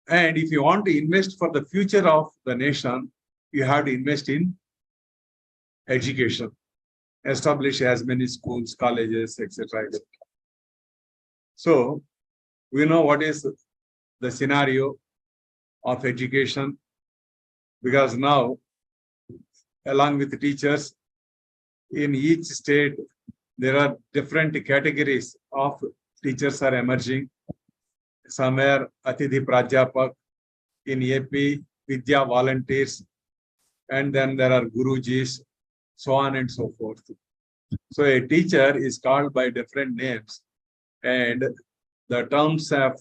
And if you want to invest for the future of the nation, you have to invest in education. Establish as many schools, colleges, etc. So, we know what is the scenario of education, because now, along with the teachers, in each state, there are different categories of teachers are emerging. Somewhere Atithi Pradhyapak, in AP, Vidya volunteers, and then there are Gurujis, so on and so forth. So a teacher is called by different names, and the terms of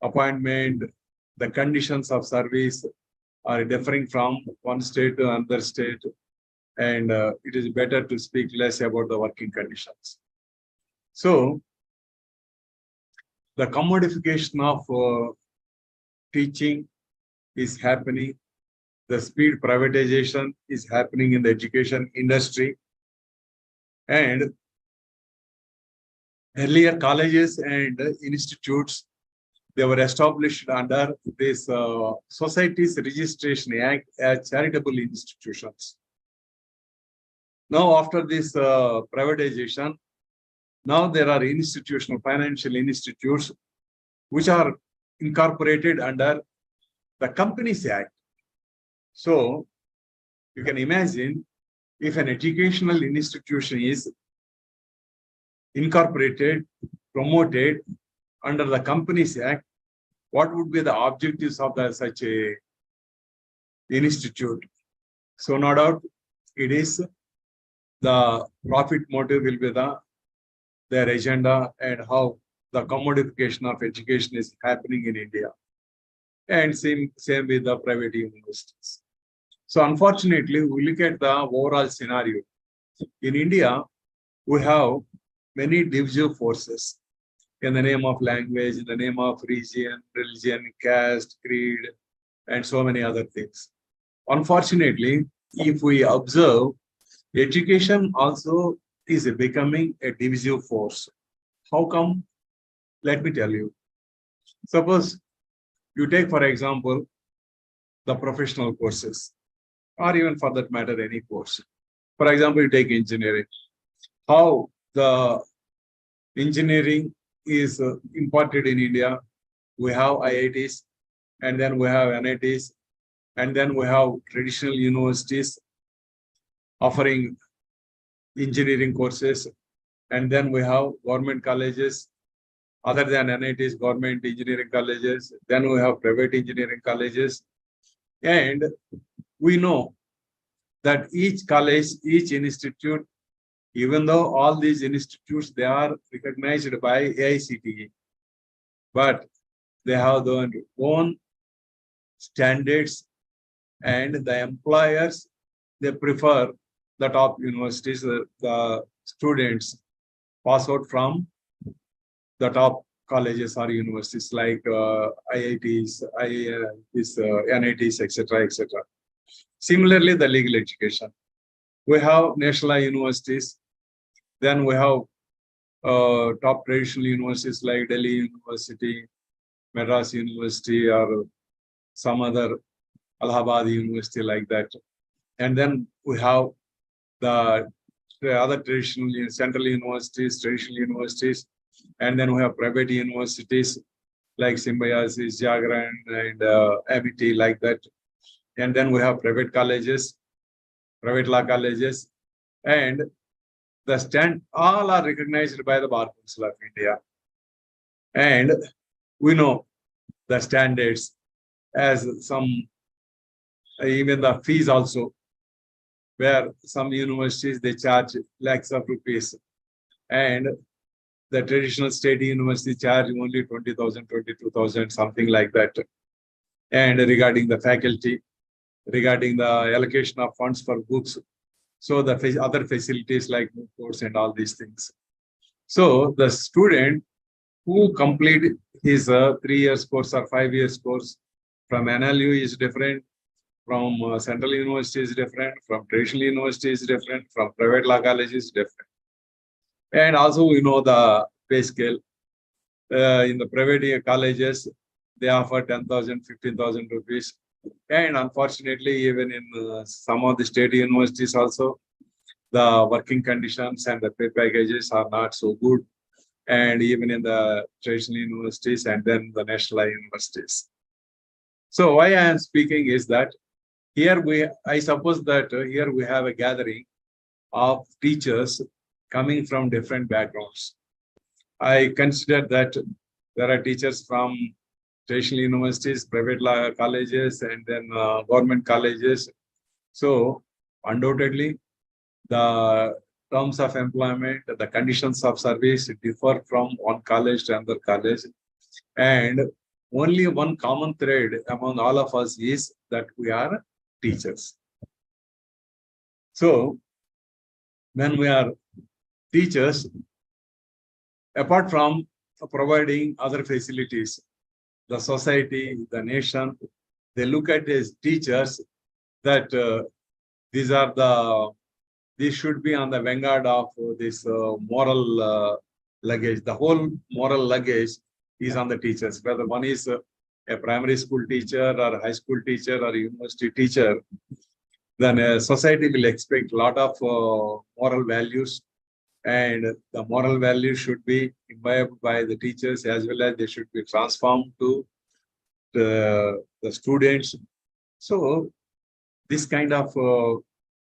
appointment, the conditions of service are differing from one state to another state, and it is better to speak less about the working conditions. So, the commodification of teaching is happening. The speed privatization is happening in the education industry. And earlier colleges and institutes, they were established under this Societies Registration Act as charitable institutions. Now, after this privatization, now there are institutional financial institutes which are incorporated under the Companies Act. So you can imagine if an educational institution is incorporated, promoted under the Companies Act, what would be the objectives of such a institute? So no doubt it is the profit motive will be their agenda and how the commodification of education is happening in India. And same with the private universities. So unfortunately, we look at the overall scenario. In India, we have many divisive forces in the name of language, in the name of region, religion, caste, creed, and so many other things. Unfortunately, if we observe, education also is becoming a divisive force. How come? Let me tell you. Suppose you take, for example, the professional courses, or even for that matter, any course. For example, you take engineering. How the engineering is imparted in India. We have IITs, and then we have NITs, and then we have traditional universities offering engineering courses, and then we have government colleges, other than NITs, government engineering colleges, then we have private engineering colleges, and we know that each college, each institute, even though all these institutes, they are recognized by AICTE, but they have their own standards, and the employers, they prefer the top universities, the students pass out from the top colleges or universities like IITs, NITs, etc., etc. Similarly, the legal education. We have national universities, then we have top traditional universities like Delhi University, Madras University, or some other Allahabad University like that. And then we have the other traditional central universities, traditional universities, and then we have private universities like Symbiosis, Jagran, and Amity like that. And then we have private colleges, private law colleges, and the all are recognized by the Bar Council of India. And we know the standards as some, even the fees also, where some universities, they charge lakhs of rupees, and the traditional state university charge only 20,000, 22,000, something like that. And regarding the faculty, regarding the allocation of funds for books, so the other facilities like course and all these things. So the student who complete his 3 years course or 5 years course from NLU is different, from Central University is different, from traditional university is different, from private law college is different. And also we know the pay scale. In the private colleges, they offer 10,000, 15,000 rupees. And unfortunately, even in some of the state universities also, the working conditions and the pay packages are not so good. And even in the traditional universities and then the national universities. So why I am speaking is that here I suppose that here we have a gathering of teachers coming from different backgrounds. I consider that there are teachers from traditional universities, private law colleges, and then government colleges. So undoubtedly, the terms of employment, the conditions of service differ from one college to another college. And only one common thread among all of us is that we are teachers. So when we are teachers, apart from providing other facilities, the society, the nation, they look at as teachers that these should be on the vanguard of this moral luggage. The whole moral luggage is on the teachers, whether one is a primary school teacher or a high school teacher or a university teacher, then a society will expect a lot of moral values, and the moral values should be imbibed by the teachers as well as they should be transformed to the students. So this kind of,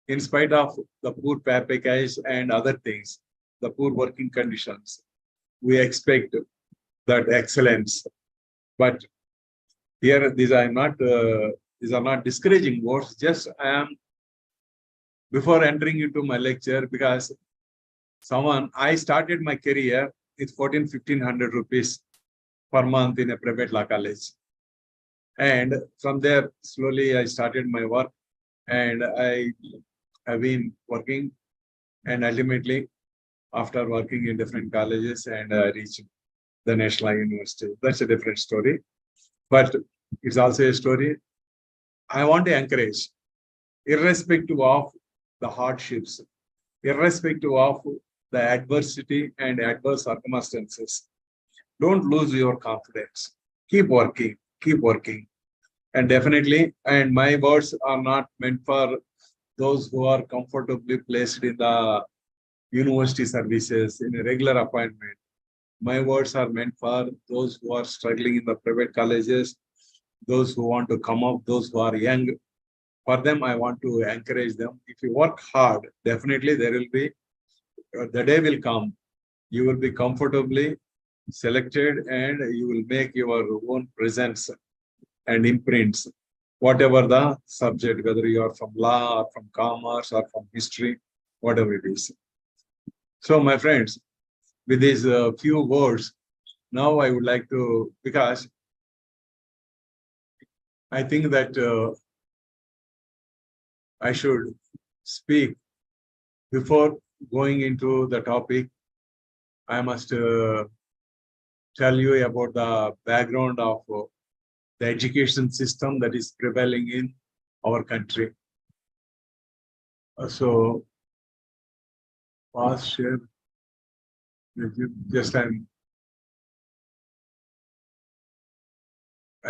in spite of the poor pay package and other things, the poor working conditions, we expect that excellence. But here, these are not discouraging words. Just I am, before entering into my lecture, because I started my career with 1,400-1,500 rupees per month in a private law college. And from there, slowly I started my work, and I have been working, and ultimately, after working in different colleges, and I reached the National University. That's a different story, but it's also a story I want to encourage, irrespective of the hardships, irrespective of the adversity and adverse circumstances. Don't lose your confidence. Keep working, keep working. And definitely, and my words are not meant for those who are comfortably placed in the university services in a regular appointment. My words are meant for those who are struggling in the private colleges, those who want to come up, those who are young. For them, I want to encourage them. If you work hard, definitely there will be, the day will come, you will be comfortably selected and you will make your own presence and imprints, whatever the subject, whether you are from law or from commerce or from history, whatever it is. So my friends, with these few words, now I would like to, because I think that I should speak before going into the topic. I must tell you about the background of the education system that is prevailing in our country. So, pause share. Just I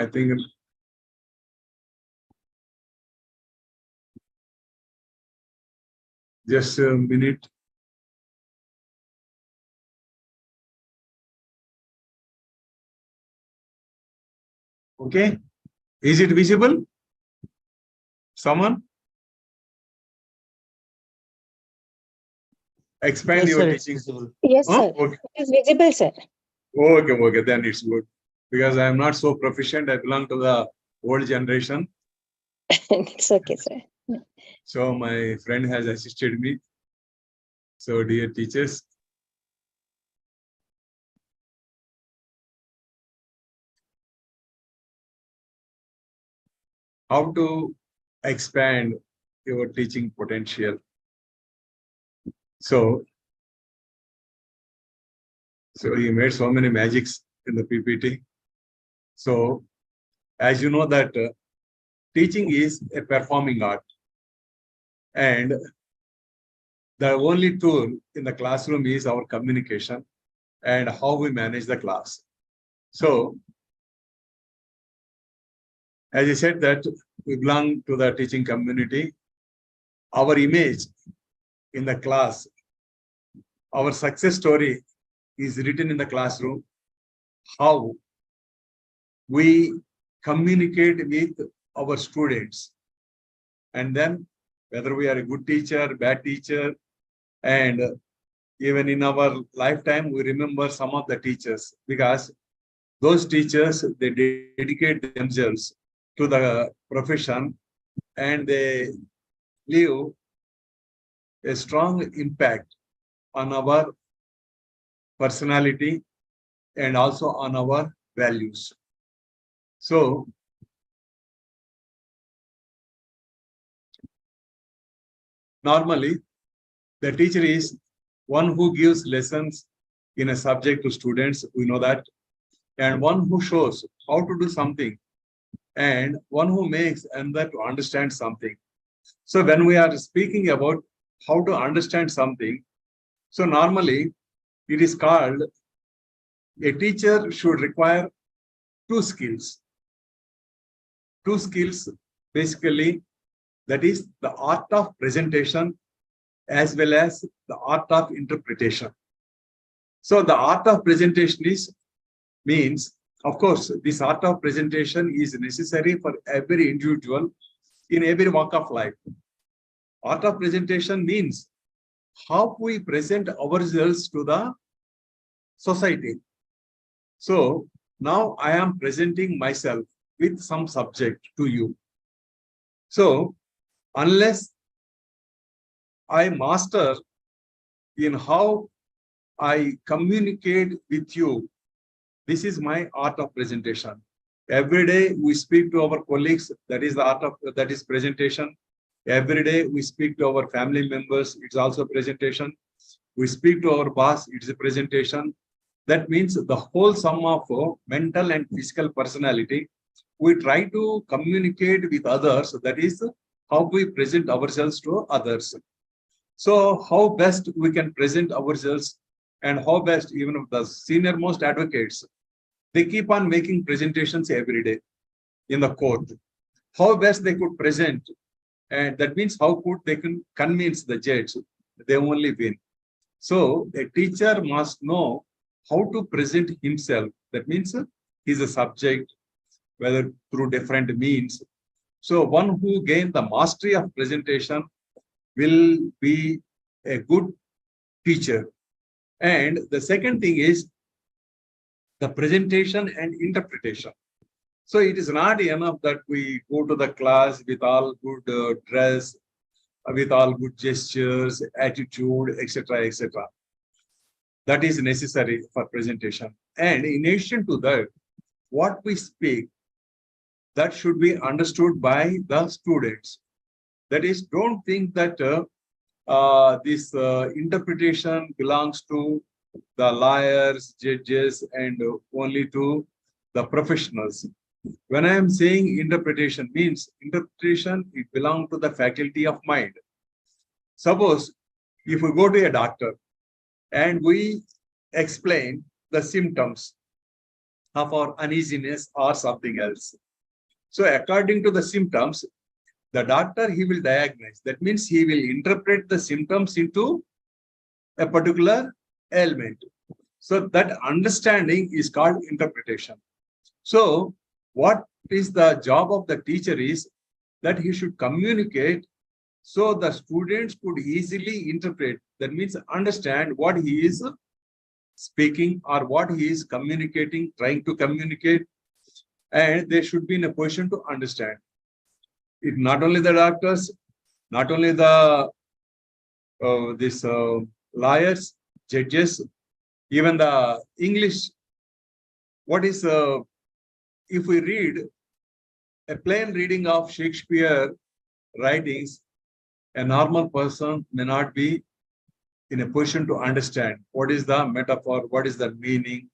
think just a minute. Okay, is it visible? Someone? Expand your teaching. Yes, Huh? sir. Okay. It is visible, sir. Okay, then it's good. Because I am not so proficient. I belong to the old generation. It's okay, sir. So my friend has assisted me. So dear teachers, how to expand your teaching potential. So you made so many magics in the PPT. So as you know that teaching is a performing art, and the only tool in the classroom is our communication and how we manage the class. So as I said that we belong to the teaching community, our image in the class, our success story is written in the classroom, how we communicate with our students. And then whether we are a good teacher, bad teacher, and even in our lifetime, we remember some of the teachers, because those teachers, they dedicate themselves to the profession and they leave a strong impact on our personality and also on our values. So normally the teacher is one who gives lessons in a subject to students, we know that, and one who shows how to do something, and one who makes another to understand something. So when we are speaking about how to understand something, so normally it is called a teacher should require two skills. Two skills basically, that is the art of presentation as well as the art of interpretation. So the art of presentation means, of course, this art of presentation is necessary for every individual in every walk of life. Art of presentation means how we present ourselves to the society. So now I am presenting myself with some subject to you. So unless I master in how I communicate with you, this is my art of presentation. Every day we speak to our colleagues, that is the art of, that is presentation. Every day we speak to our family members, it's also presentation. We speak to our boss, it's a presentation. That means the whole sum of mental and physical personality, we try to communicate with others. That is how we present ourselves to others. So how best we can present ourselves, and how best even of the senior most advocates, they keep on making presentations every day in the court. How best they could present, and that means how could they can convince the judge they only win. So a teacher must know how to present himself. That means he's a subject, whether through different means. So one who gains the mastery of presentation will be a good teacher. And the second thing is the presentation and interpretation. So it is not enough that we go to the class with all good dress, with all good gestures, attitude, etc., etc. That is necessary for presentation. And in addition to that, what we speak, that should be understood by the students. That is, don't think that this interpretation belongs to the lawyers, judges, and only to the professionals. When I am saying interpretation, means interpretation, it belongs to the faculty of mind. Suppose if we go to a doctor and we explain the symptoms of our uneasiness or something else. So according to the symptoms, the doctor, he will diagnose. That means he will interpret the symptoms into a particular ailment. So that understanding is called interpretation. So what is the job of the teacher is that he should communicate so the students could easily interpret. That means understand what he is speaking or what he is communicating, trying to communicate, and they should be in a position to understand. It not only the doctors, not only the lawyers, judges, even the English. What is if we read a plain reading of Shakespeare writings, a normal person may not be in a position to understand what is the metaphor, what is the meaning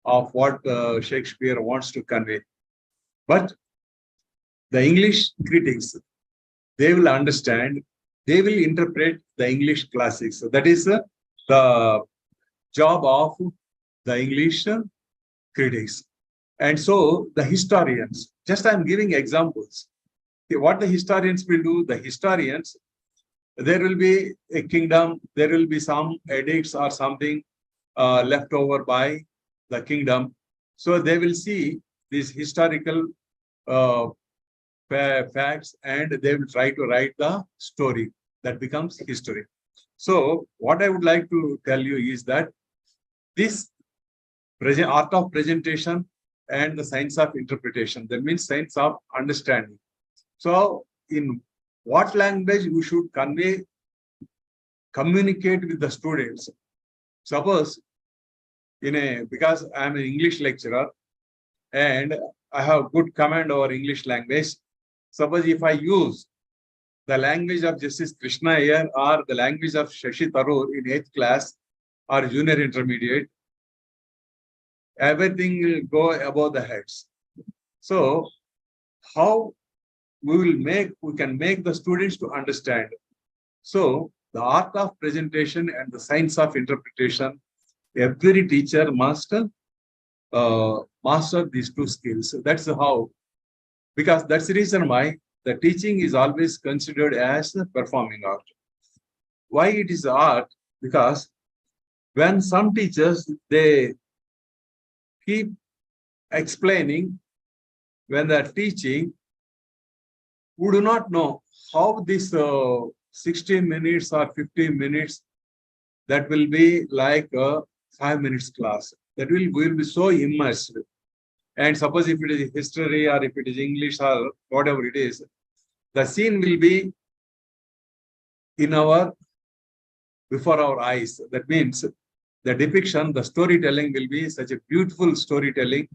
of what Shakespeare wants to convey. But the English critics, they will understand, they will interpret the English classics. So that is the job of the English critics. And so the historians, just I'm giving examples. What the historians will do, the historians, there will be a kingdom, there will be some edicts or something left over by the kingdom. So they will see these historical facts and they will try to write the story that becomes history. So what I would like to tell you is that this art of presentation and the science of interpretation, that means science of understanding. So in what language we should communicate with the students. Suppose because I am an English lecturer and I have good command over English language. Suppose if I use the language of Justice Krishna here or the language of Shashi Tharoor in 8th class or junior intermediate, everything will go above the heads. So how we can make the students to understand. So the art of presentation and the science of interpretation every teacher must master these two skills. That's how, because that's the reason why the teaching is always considered as a performing art. Why it is art? Because when some teachers, they keep explaining, when they're teaching, we do not know how this 60 minutes or 15 minutes, that will be like a 5 minutes class. That will be so immersed. And suppose if it is history or if it is English or whatever it is, the scene will be before our eyes. That means the depiction, the storytelling will be such a beautiful storytelling.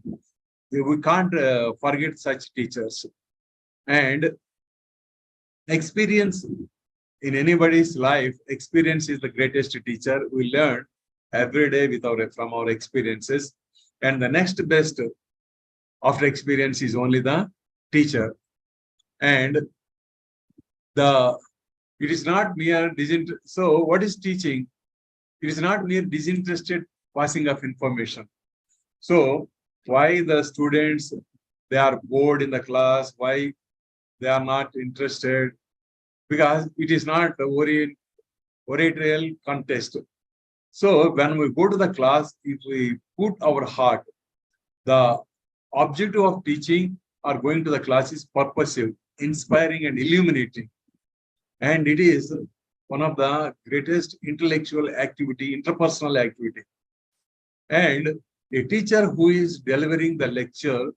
We can't forget such teachers. And experience in anybody's life, experience is the greatest teacher. We learn every day from our experiences. And the next best after experience is only the teacher. And it is not mere disinterested. So what is teaching? It is not mere disinterested passing of information. So why the students, they are bored in the class, why they are not interested? Because it is not a oratorial contest. So when we go to the class, if we put our heart, the objective of teaching or going to the class is purposive, inspiring and illuminating. And it is one of the greatest intellectual activity, interpersonal activity. And a teacher who is delivering the lecture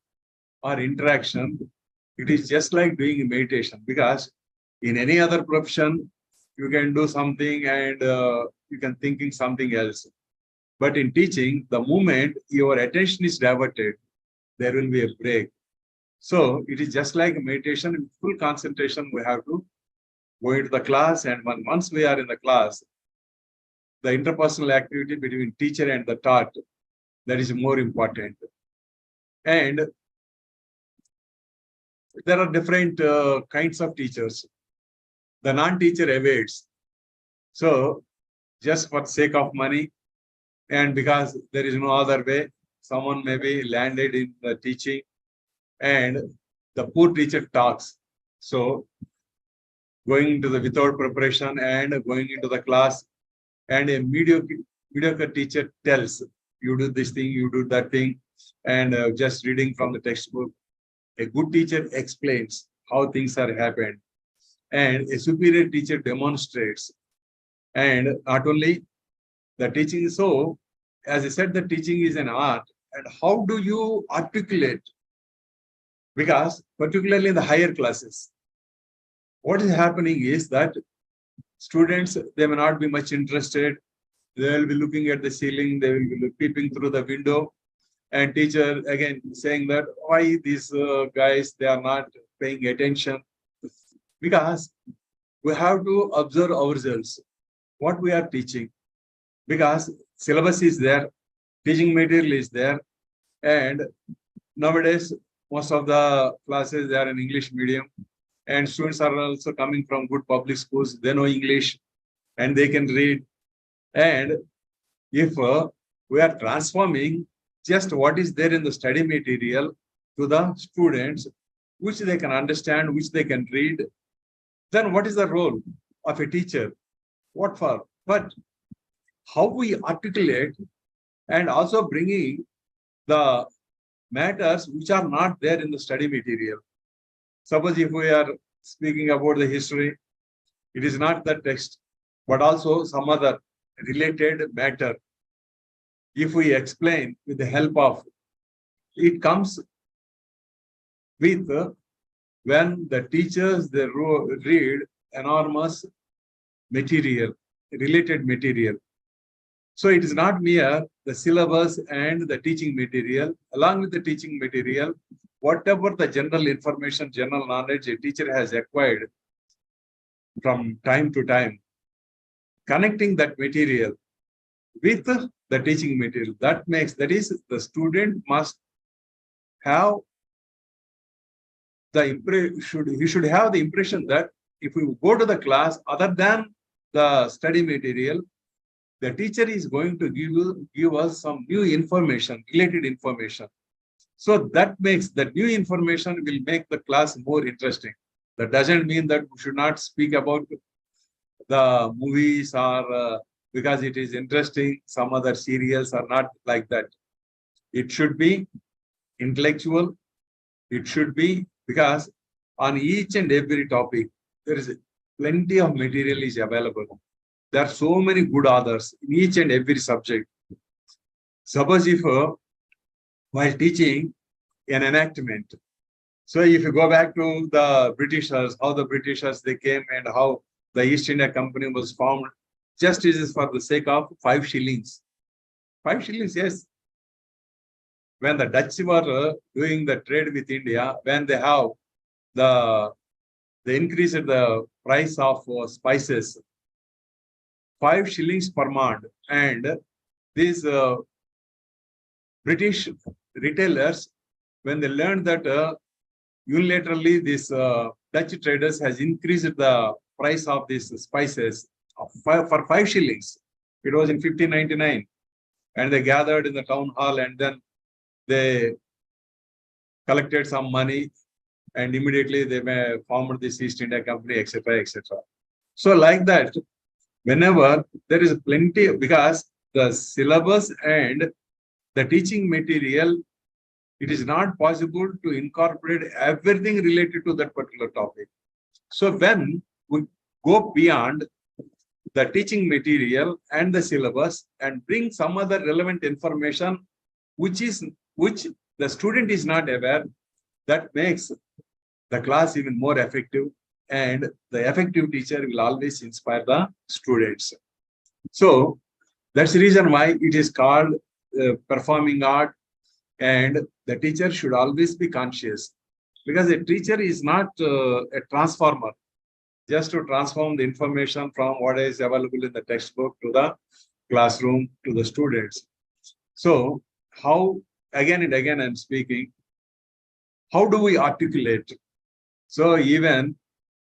or interaction, it is just like doing meditation, because in any other profession, you can do something and you can thinking something else. But in teaching, the moment your attention is diverted, there will be a break. So it is just like meditation, in full concentration, we have to go into the class. And once we are in the class, the interpersonal activity between teacher and the taught, that is more important. And there are different kinds of teachers. The non-teacher evades. So just for sake of money, and because there is no other way, someone may be landed in the teaching, and the poor teacher talks. So going into the without preparation and going into the class, and a mediocre teacher tells, you do this thing, you do that thing, and just reading from the textbook. A good teacher explains how things are happened, and a superior teacher demonstrates. And not only the teaching, so as I said, the teaching is an art. And how do you articulate? Because particularly in the higher classes, what is happening is that students, they may not be much interested. They will be looking at the ceiling, they will be peeping through the window, and teacher again saying that why these guys, they are not paying attention. Because we have to observe ourselves, what we are teaching. Because syllabus is there, teaching material is there, and nowadays most of the classes, they are in English medium, and students are also coming from good public schools. They know English and they can read. And if we are transforming just what is there in the study material to the students, which they can understand, which they can read, then what is the role of a teacher? What for? But how we articulate, and also bringing the matters which are not there in the study material. Suppose if we are speaking about the history, it is not the text, but also some other related matter. If we explain with the help of, it comes with when the teachers, they read enormous material, related material. So it is not mere the syllabus and the teaching material. Along with the teaching material, whatever the general information, general knowledge a teacher has acquired from time to time, connecting that material with the teaching material, that is, the student must have he should have the impression that if we go to the class, other than the study material, the teacher is going to give us some new information, related information. So that makes that new information will make the class more interesting. That doesn't mean that we should not speak about the movies or because it is interesting, some other serials are not like that. It should be intellectual. It should be because on each and every topic, there is plenty of material is available. There are so many good authors in each and every subject. Suppose if while teaching an enactment, so if you go back to the Britishers, how the Britishers they came and how the East India Company was formed, just is for the sake of 5 shillings. 5 shillings, yes. When the Dutch were doing the trade with India, when they increased the price of spices, 5 shillings per month, and these British retailers, when they learned that unilaterally this Dutch traders has increased the price of these spices for 5 shillings. It was in 1599, and they gathered in the town hall, and then they collected some money, and immediately they formed this East India Company, etc., etc. So like that, whenever there is plenty, because the syllabus and the teaching material, it is not possible to incorporate everything related to that particular topic. So when we go beyond the teaching material and the syllabus and bring some other relevant information, which the student is not aware, that makes the class even more effective, and the effective teacher will always inspire the students. So that's the reason why it is called performing art, and the teacher should always be conscious, because a teacher is not a transformer, just to transform the information from what is available in the textbook to the classroom to the students. So how, again and again I'm speaking, how do we articulate? So even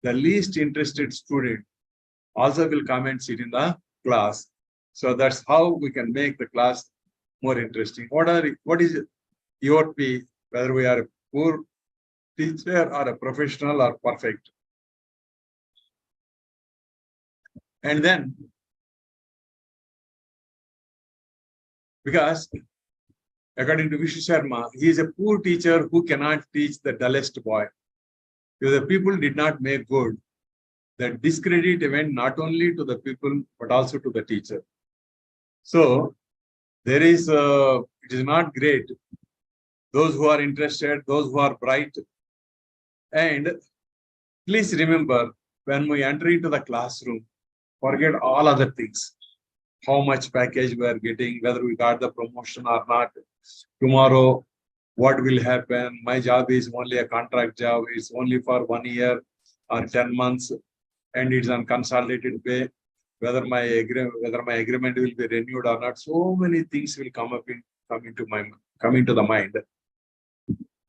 the least interested student also will come and sit in the class. So that's how we can make the class more interesting. What is your P, whether we are a poor teacher or a professional or perfect? And then, because according to Vishu Sharma, he is a poor teacher who cannot teach the dullest boy. If the people did not make good, that discredit went not only to the people, but also to the teacher. So there is, it is not great. Those who are interested, those who are bright. And please remember, when we enter into the classroom, forget all other things. How much package we are getting, whether we got the promotion or not. Tomorrow, what will happen? My job is only a contract job. It's only for 1 year or 10 months, and it's on consolidated pay. Whether my agreement will be renewed or not. So many things will come into the mind.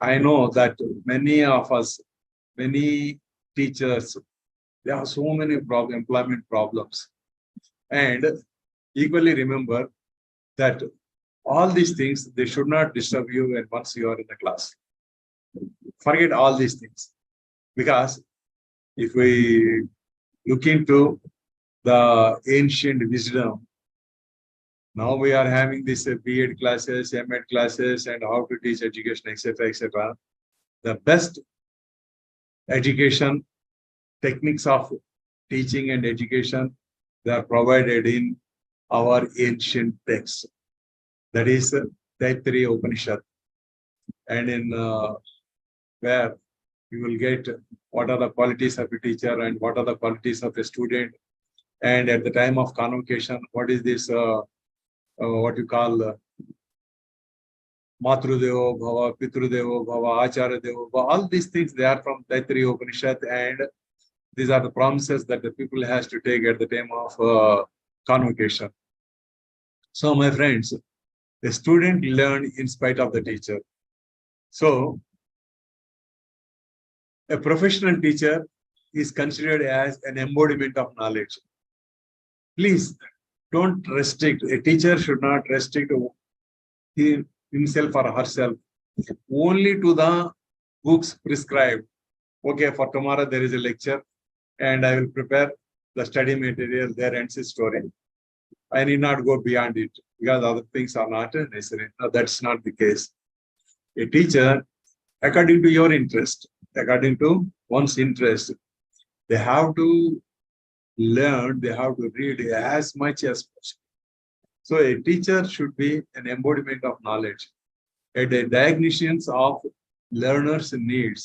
I know that many of us, many teachers, there are so many employment problems. And equally remember that all these things, they should not disturb you once you are in the class. Forget all these things. Because if we look into the ancient wisdom, now we are having this B.Ed classes, M.Ed classes, and how to teach education, etc., etc. The best education, techniques of teaching and education, they are provided in our ancient texts. That is Taittiriya Upanishad. And in where you will get what are the qualities of a teacher and what are the qualities of a student. And at the time of convocation, what is this, what you call Matrudevo Bhava, Pitrudevo Bhava, Acharya Devo Bhava, all these things, they are from Taittiriya Upanishad, and these are the promises that the people has to take at the time of convocation. So my friends, the student learn in spite of the teacher. So a professional teacher is considered as an embodiment of knowledge. Please don't restrict. A teacher should not restrict himself or herself only to the books prescribed. Okay, for tomorrow there is a lecture and I will prepare the study material, there ends the story. I need not go beyond it because other things are not necessary. No, that's not the case. A teacher, according to your interest, according to one's interest, they have to learn, they have to read as much as possible. So a teacher should be an embodiment of knowledge, a diagnostics of learners' needs.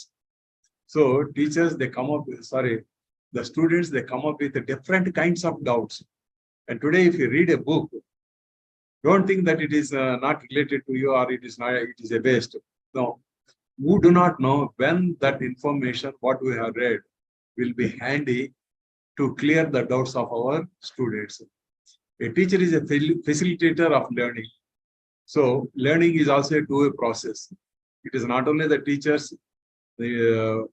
So teachers, they come up with, the students, they come up with different kinds of doubts. And today, if you read a book, don't think that it is not related to you or it is not, it is a waste. No, we do not know when that information, what we have read, will be handy to clear the doubts of our students. A teacher is a facilitator of learning. So learning is also a two-way process. It is not only the teachers who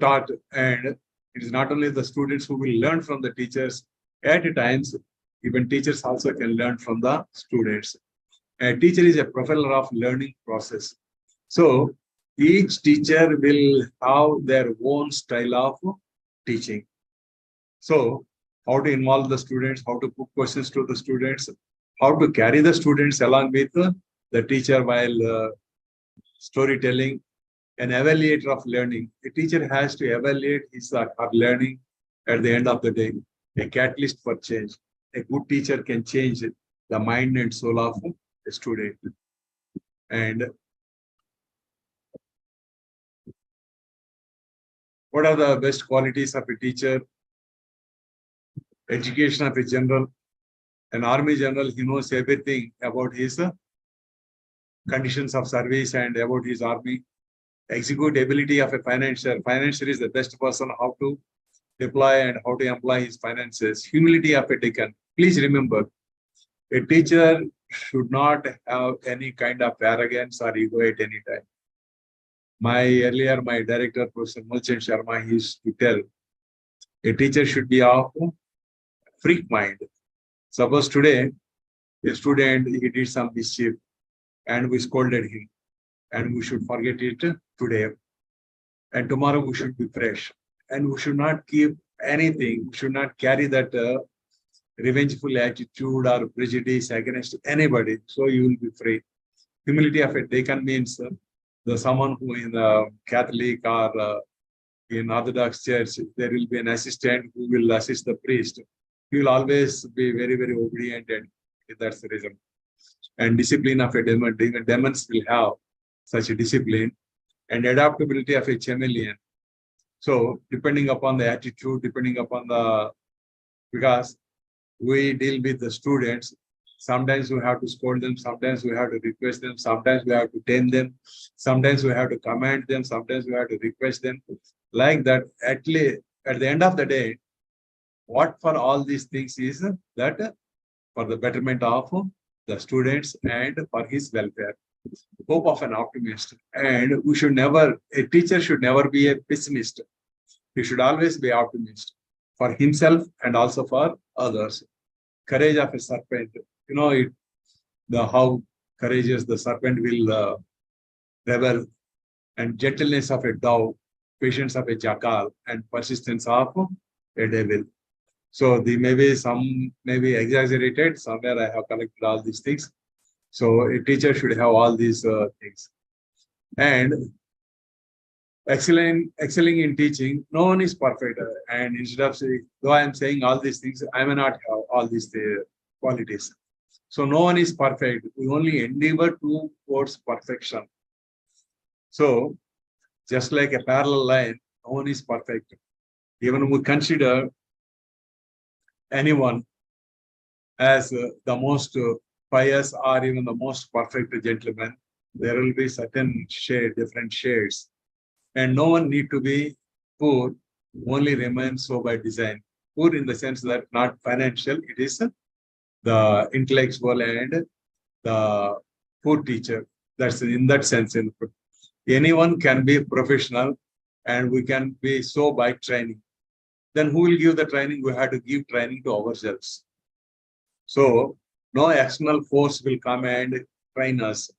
taught, and it is not only the students who will learn from the teachers. At times, even teachers also can learn from the students. A teacher is a propeller of learning process. So each teacher will have their own style of teaching. So how to involve the students, how to put questions to the students, how to carry the students along with the teacher while storytelling, an evaluator of learning. A teacher has to evaluate his or her learning at the end of the day, a catalyst for change. A good teacher can change the mind and soul of a student. And what are the best qualities of a teacher? Education of a general. An army general, he knows everything about his conditions of service and about his army. Execute ability of a financier. Financier is the best person how to deploy and how to employ his finances. Humility of a deacon. Please remember, a teacher should not have any kind of arrogance or ego at any time. My director, Professor Mulchan Sharma, he used to tell, a teacher should be of freak mind. Suppose today, a student, he did some mischief and we scolded him, and we should forget it today. And tomorrow we should be fresh. And we should not keep anything, we should not carry that revengeful attitude or prejudice against anybody. So you will be free. Humility of a deacon means the someone who in the Catholic or in Orthodox church, there will be an assistant who will assist the priest. He will always be very, very obedient, and that's the reason. And discipline of a demon, demons will have such a discipline, and adaptability of a chameleon. So depending upon the attitude, depending upon the, because we deal with the students, sometimes we have to scold them, sometimes we have to request them, sometimes we have to tame them, sometimes we have to command them, sometimes we have to request them. Like that, at least at the end of the day, what for all these things is that for the betterment of the students and for his welfare. Hope of an optimist. And we should never, a teacher should never be a pessimist. He should always be optimist for himself and also for others. Courage of a serpent. You know, how courageous the serpent will rebel, and gentleness of a dove, patience of a jackal, and persistence of a devil. So the some may be exaggerated. Somewhere I have collected all these things. So a teacher should have all these things. And excelling in teaching, no one is perfect. And instead of saying, though I am saying all these things, I may not have all these qualities. So no one is perfect. We only endeavor towards perfection. So just like a parallel line, no one is perfect. Even we consider anyone as the most pious or even the most perfect gentleman, there will be certain different shades. And no one need to be poor, only remain so by design. Poor in the sense that not financial, it is the intellectual and the poor teacher. That's in that sense. Anyone can be professional and we can be so by training. Then who will give the training? We have to give training to ourselves. So no external force will come and train us.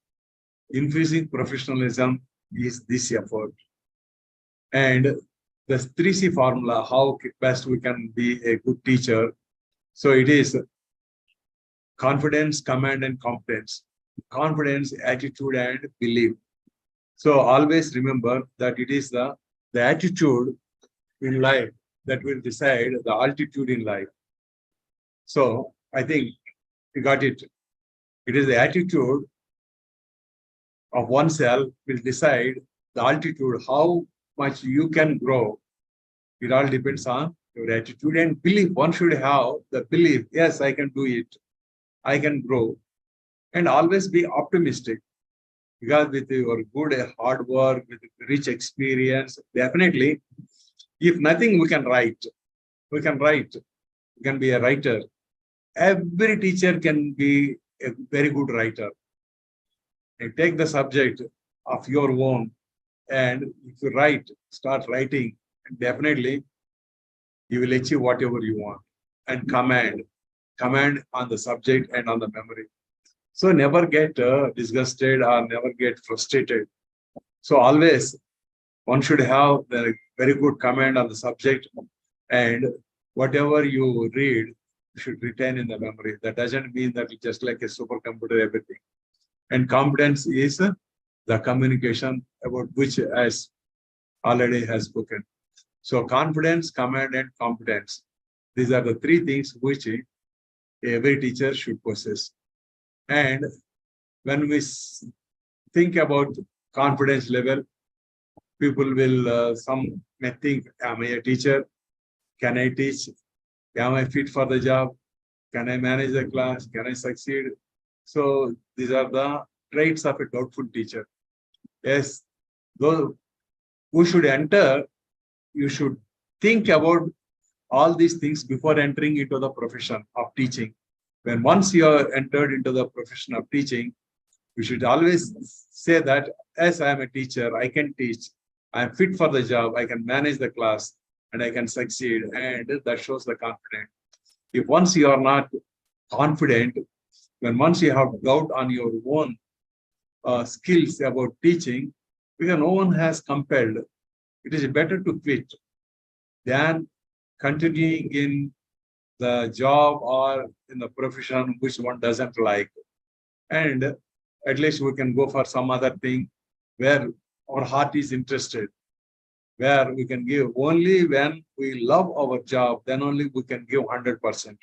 Infusing professionalism is this effort. And the 3C formula, how best we can be a good teacher. So it is confidence, command, and competence. Confidence, attitude, and belief. So always remember that it is the attitude in life that will decide the altitude in life. So I think you got it. It is the attitude of oneself will decide the altitude, how much you can grow. It all depends on your attitude and belief. One should have the belief, yes, I can do it. I can grow. And always be optimistic. Because with your good hard work, with rich experience, definitely, if nothing, we can write. We can write. We can be a writer. Every teacher can be a very good writer. And take the subject of your own, and if you write, start writing, and definitely you will achieve whatever you want. And command on the subject and on the memory. So never get disgusted or never get frustrated. So always one should have the very good command on the subject, and whatever you read, you should retain in the memory. That doesn't mean that it's just like a supercomputer, everything. And competence is the communication about which as already has spoken. So confidence, command, and competence. These are the three things which every teacher should possess. And when we think about confidence level, people will, some may think, am I a teacher? Can I teach? Am I fit for the job? Can I manage the class? Can I succeed? So these are the traits of a doubtful teacher. Yes, those who should enter, you should think about all these things before entering into the profession of teaching. When once you are entered into the profession of teaching, you should always say that, as I am a teacher, I can teach, I am fit for the job, I can manage the class, and I can succeed. And that shows the confidence. If once you are not confident, when once you have doubt on your own skills about teaching, because no one has compelled, it is better to quit than continuing in the job or in the profession which one doesn't like. And at least we can go for some other thing where our heart is interested, where we can give. Only when we love our job, then only we can give 100%.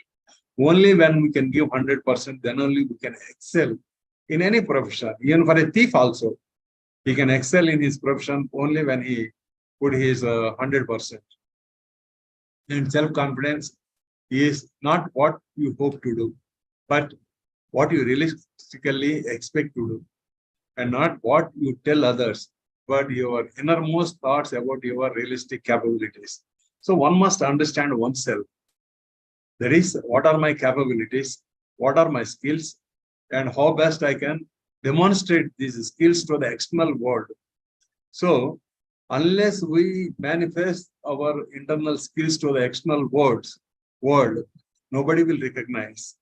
Only when we can give 100%, then only we can excel in any profession. Even for a thief also, he can excel in his profession only when he put his 100%. And self-confidence is not what you hope to do, but what you realistically expect to do, and not what you tell others, but your innermost thoughts about your realistic capabilities. So one must understand oneself. That is, what are my capabilities? What are my skills? And how best I can demonstrate these skills to the external world. So unless we manifest our internal skills to the external world, nobody will recognize.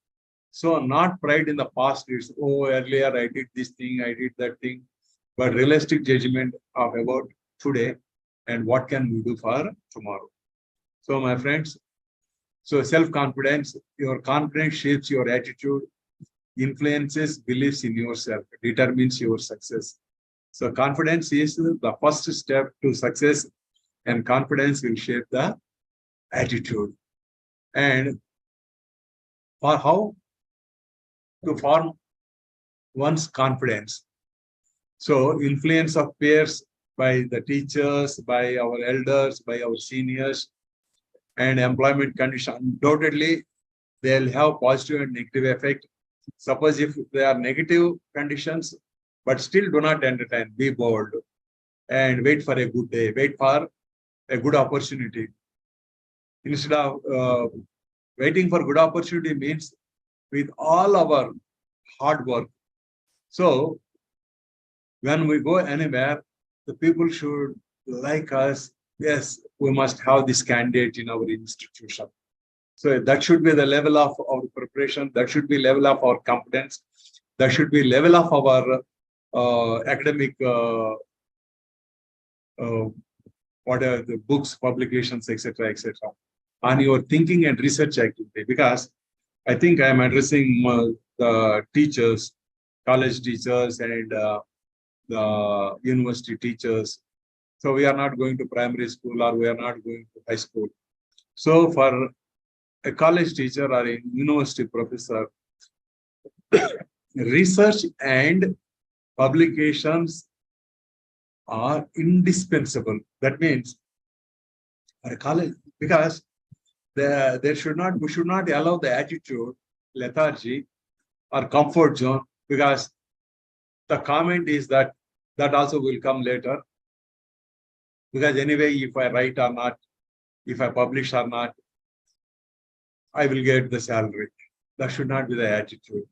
So not pride in the past, it's, oh, earlier I did this thing, I did that thing, but realistic judgment of about today and what can we do for tomorrow. So my friends, so self-confidence, your confidence shapes your attitude, influences beliefs in yourself, determines your success. So confidence is the first step to success, and confidence will shape the attitude. And for how to form one's confidence. So influence of peers by the teachers, by our elders, by our seniors, and employment condition. Undoubtedly, they'll have positive and negative effect. Suppose if they are negative conditions, but still do not entertain, be bold and wait for a good day, wait for a good opportunity. Instead of waiting for good opportunity means with all our hard work. So when we go anywhere, the people should like us. Yes, we must have this candidate in our institution. So that should be the level of our preparation. That should be level of our competence. That should be level of our academic, whatever the books, publications, etc., etc. On your thinking and research activity. Because I think I am addressing the teachers, college teachers, and the university teachers. So we are not going to primary school or we are not going to high school. So for a college teacher or a university professor, research and publications are indispensable. That means for a college, because we should not allow the attitude, lethargy, or comfort zone, because the comment is that also will come later. Because anyway, if I write or not, if I publish or not, I will get the salary. That should not be the attitude.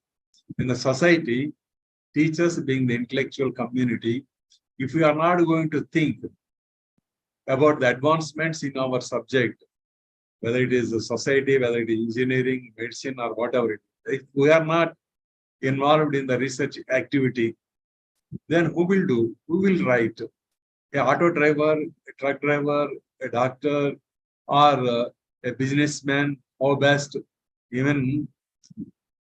In the society, teachers being the intellectual community, if we are not going to think about the advancements in our subject, whether it is the society, whether it is engineering, medicine, or whatever it is, if we are not involved in the research activity, then who will do? Who will write? An auto driver, a truck driver, a doctor, or a businessman, or best, even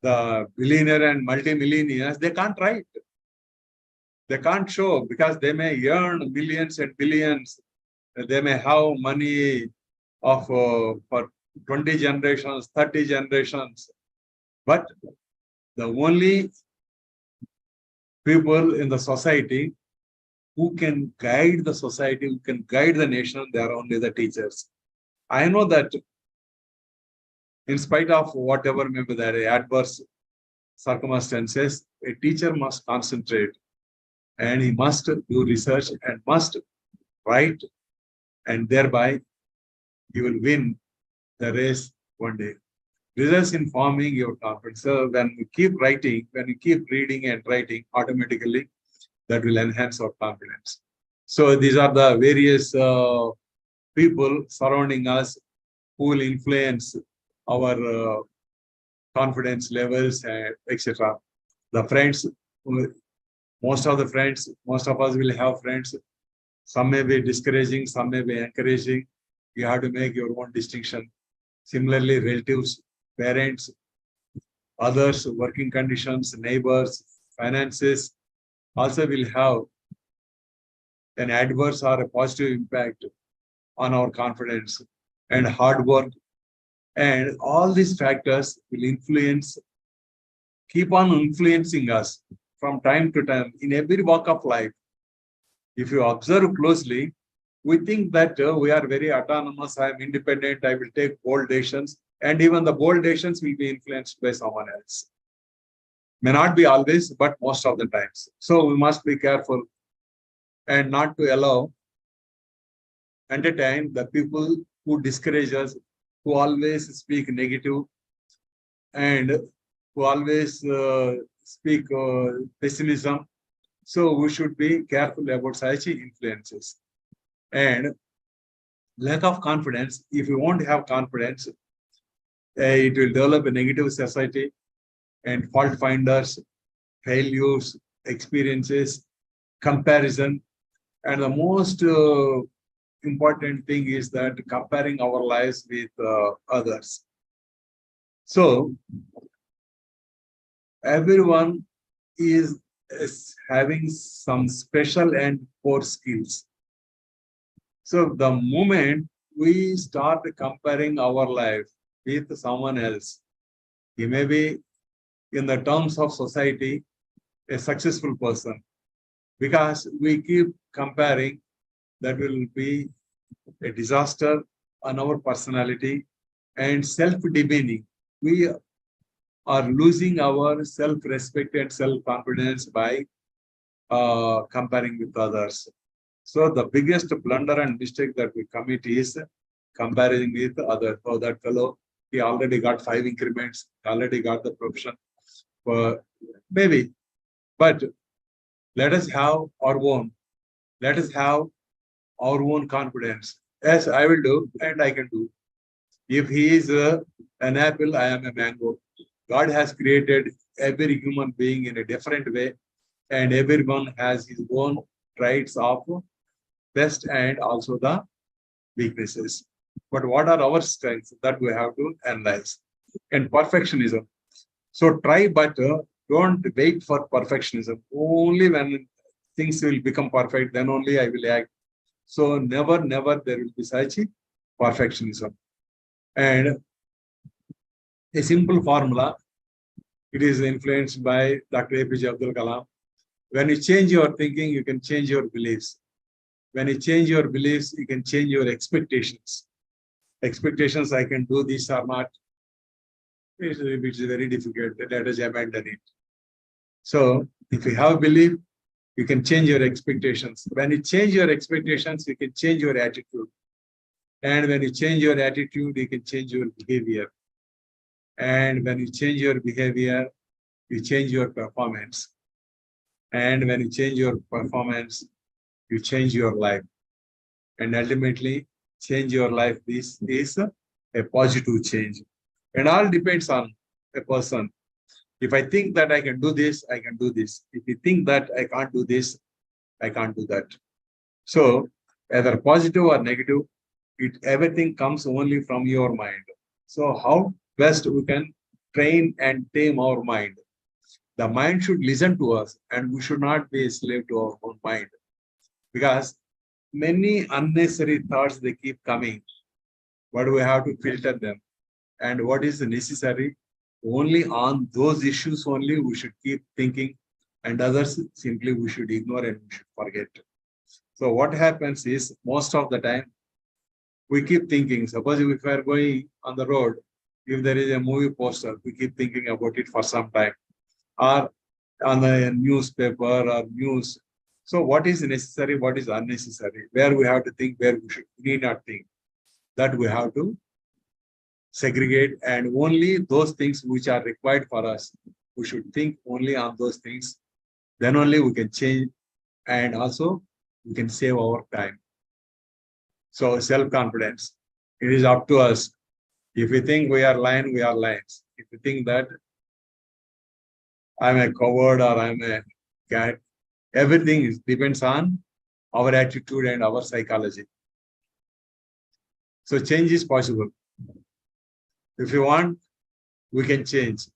the billionaire and multimillionaires, they can't write. They can't show because they may earn millions and billions. They may have money of for 20 generations, 30 generations. But the only people in the society who can guide the society, who can guide the nation, they are only the teachers. I know that in spite of whatever may be the adverse circumstances, a teacher must concentrate and he must do research and must write, and thereby he will win the race one day. Results in forming your confidence. So when we keep writing, when we keep reading and writing, automatically that will enhance our confidence. So these are the various people surrounding us who will influence our confidence levels, etc. The friends, most of us will have friends. Some may be discouraging, some may be encouraging. You have to make your own distinction. Similarly, relatives, parents, others, working conditions, neighbors, finances also will have an adverse or a positive impact on our confidence and hard work. And all these factors will influence, keep on influencing us from time to time in every walk of life. If you observe closely, we think that we are very autonomous, I am independent, I will take bold decisions, and even the bold decisions will be influenced by someone else. May not be always, but most of the times. So we must be careful and not to allow, entertain the people who discourage us, who always speak negative and who always speak pessimism. So we should be careful about such influences. And lack of confidence, if you won't have confidence, it will develop a negative society and fault finders, failures, experiences, comparison. And the most important thing is that comparing our lives with others. So everyone is having some special and core skills. So the moment we start comparing our life with someone else, he may be in the terms of society a successful person, because we keep comparing, that will be a disaster on our personality and self-demeaning. We are losing our self-respect and self-confidence by comparing with others. So the biggest blunder and mistake that we commit is comparing with others. So that fellow, he already got 5 increments, already got the promotion. Maybe, but let us have our own. Let us have our own confidence. Yes, I will do and I can do. If he is an apple, I am a mango. God has created every human being in a different way, and everyone has his own traits of best and also the weaknesses. But what are our strengths that we have to analyze? And perfectionism. So try, but don't wait for perfectionism. Only when things will become perfect, then only I will act. So never there will be such perfectionism. And a simple formula, it is influenced by Dr. APJ Abdul Kalam. When you change your thinking, you can change your beliefs. When you change your beliefs, you can change your expectations. Expectations, I can do this or not. It's very difficult. Let us abandon it. So if you have belief, you can change your expectations. When you change your expectations, you can change your attitude. And when you change your attitude, you can change your behavior. And when you change your behavior, you change your performance. And when you change your performance, you change your life. And ultimately, change your life. This is a positive change. And all depends on a person. If I think that I can do this, I can do this. If you think that I can't do this, I can't do that. So either positive or negative, everything comes only from your mind. So how best we can train and tame our mind? The mind should listen to us, and we should not be a slave to our own mind. Because many unnecessary thoughts, they keep coming, but we have to filter them. And what is necessary, only on those issues only we should keep thinking, and others simply we should ignore and we should forget. So what happens is, most of the time, we keep thinking. Suppose if we are going on the road, if there is a movie poster, we keep thinking about it for some time, or on a newspaper or news. So what is necessary, what is unnecessary, where we have to think, where we need not think, that we have to segregate, and only those things which are required for us, we should think only on those things. Then only we can change, and also we can save our time. So self-confidence, it is up to us. If we think we are lion, we are lions. If we think that I'm a coward or I'm a cat, everything depends on our attitude and our psychology. So change is possible. If you want, we can change.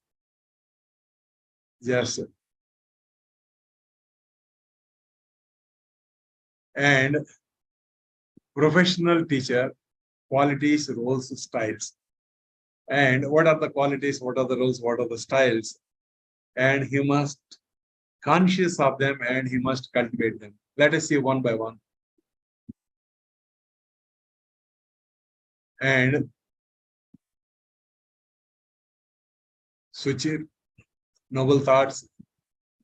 Yes. And professional teacher, qualities, roles, styles. And what are the qualities, what are the roles, what are the styles? And he must conscious of them, and he must cultivate them. Let us see one by one. And Suchir, noble thoughts.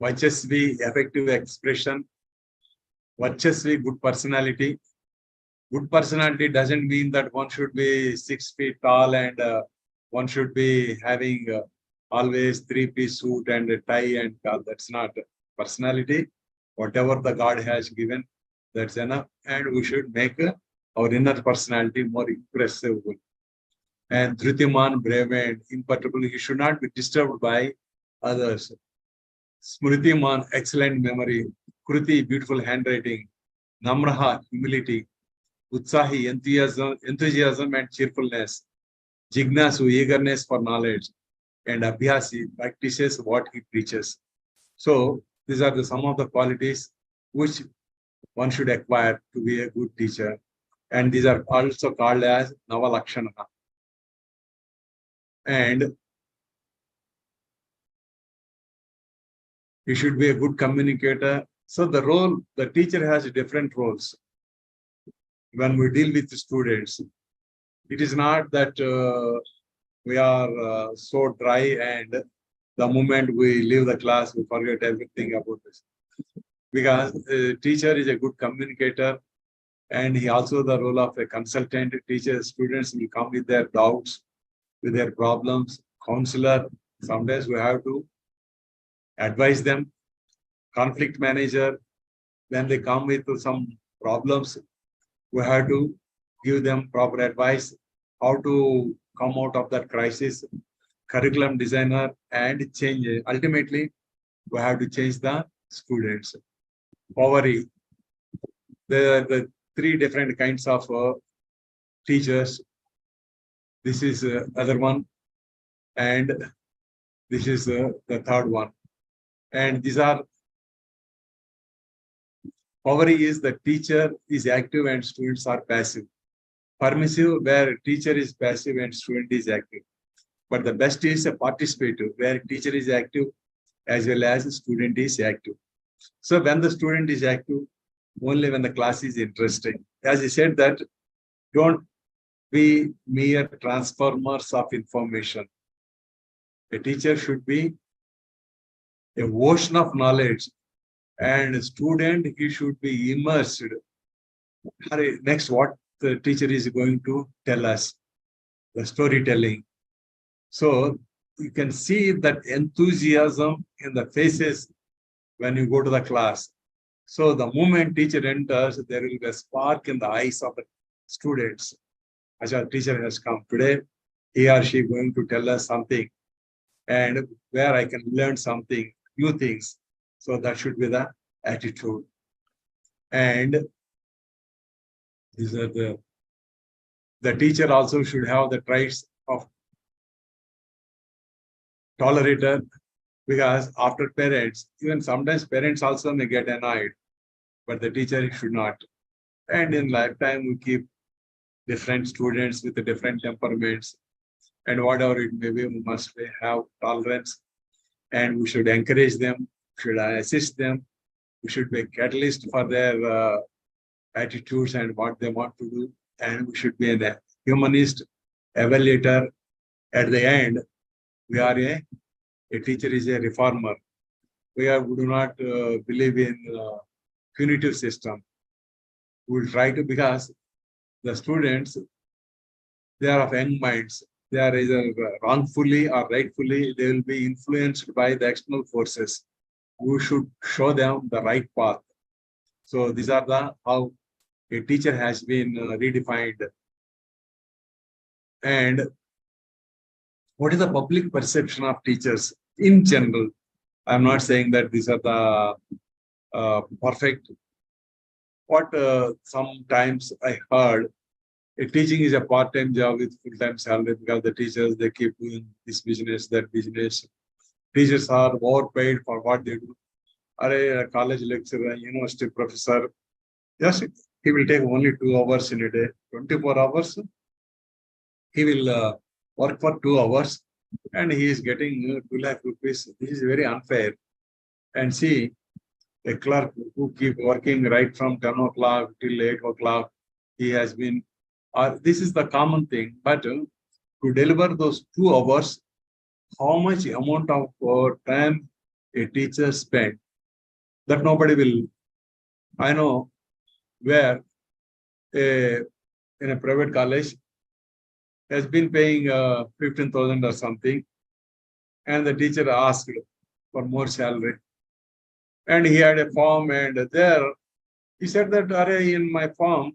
Vachasvi, effective expression. Vachasvi, good personality. Good personality doesn't mean that one should be 6 feet tall and one should be having always 3-piece suit and a tie and that's not personality. Whatever the God has given, that's enough. And we should make our inner personality more impressive. And Dhrutiman, brave and imperturbable, he should not be disturbed by others. Smritiman, excellent memory. Kruti, beautiful handwriting. Namraha, humility. Utsahi, enthusiasm and cheerfulness. Jignasu, eagerness for knowledge. And Abhyasi, practices what he preaches. So these are some of the qualities which one should acquire to be a good teacher. And these are also called as Navalakshana. And he should be a good communicator. So the teacher has different roles. When we deal with the students, it is not that we are so dry and the moment we leave the class, we forget everything about this. Because the teacher is a good communicator, and he also the role of a consultant. Teacher, students will come with their doubts, with their problems. Counselor, sometimes we have to advise them. Conflict manager, when they come with some problems, we have to give them proper advice, how to come out of that crisis, curriculum designer, and change it. Ultimately, we have to change the students. Poverty. There are the three different kinds of teachers. This is other one, and this is the third one. And these are, poverty is the teacher is active and students are passive. Permissive, where teacher is passive and student is active. But the best is a participative, where teacher is active as well as student is active. So when the student is active, only when the class is interesting. As I said that, don't be mere transformers of information. A teacher should be a ocean of knowledge, and a student, he should be immersed. Next, what the teacher is going to tell us, the storytelling. So you can see that enthusiasm in the faces when you go to the class. So the moment teacher enters, there will be a spark in the eyes of the students. As our teacher has come today, he or she is going to tell us something, and where I can learn something, new things. So that should be the attitude. And these are the teacher also should have the traits of tolerator, because after parents, even sometimes parents also may get annoyed, but the teacher should not. And in lifetime, we keep different students with the different temperaments, and whatever it may be, we must have tolerance, and we should encourage them, should assist them, we should be a catalyst for their attitudes and what they want to do, and we should be a humanist evaluator. At the end, we are a teacher is a reformer. We do not believe in punitive system. We will try to, because the students, they are of young minds. They are either wrongfully or rightfully, they will be influenced by the external forces. We should show them the right path. So these are the how a teacher has been redefined. And what is the public perception of teachers in general? I'm not saying that these are the perfect. What sometimes I heard, teaching is a part-time job with full-time salary, because the teachers, they keep doing this business, that business. Teachers are overpaid for what they do. A college lecturer, university professor, yes, he will take only 2 hours in a day, 24 hours. He will work for 2 hours, and he is getting 2 lakh rupees. This is very unfair. And see, a clerk who keep working right from 10 o'clock till 8 o'clock, he has been, this is the common thing. But to deliver those 2 hours, how much amount of time a teacher spent, that nobody will. I know where in a private college has been paying 15,000 or something, and the teacher asked for more salary, and he had a form, and there he said that in my form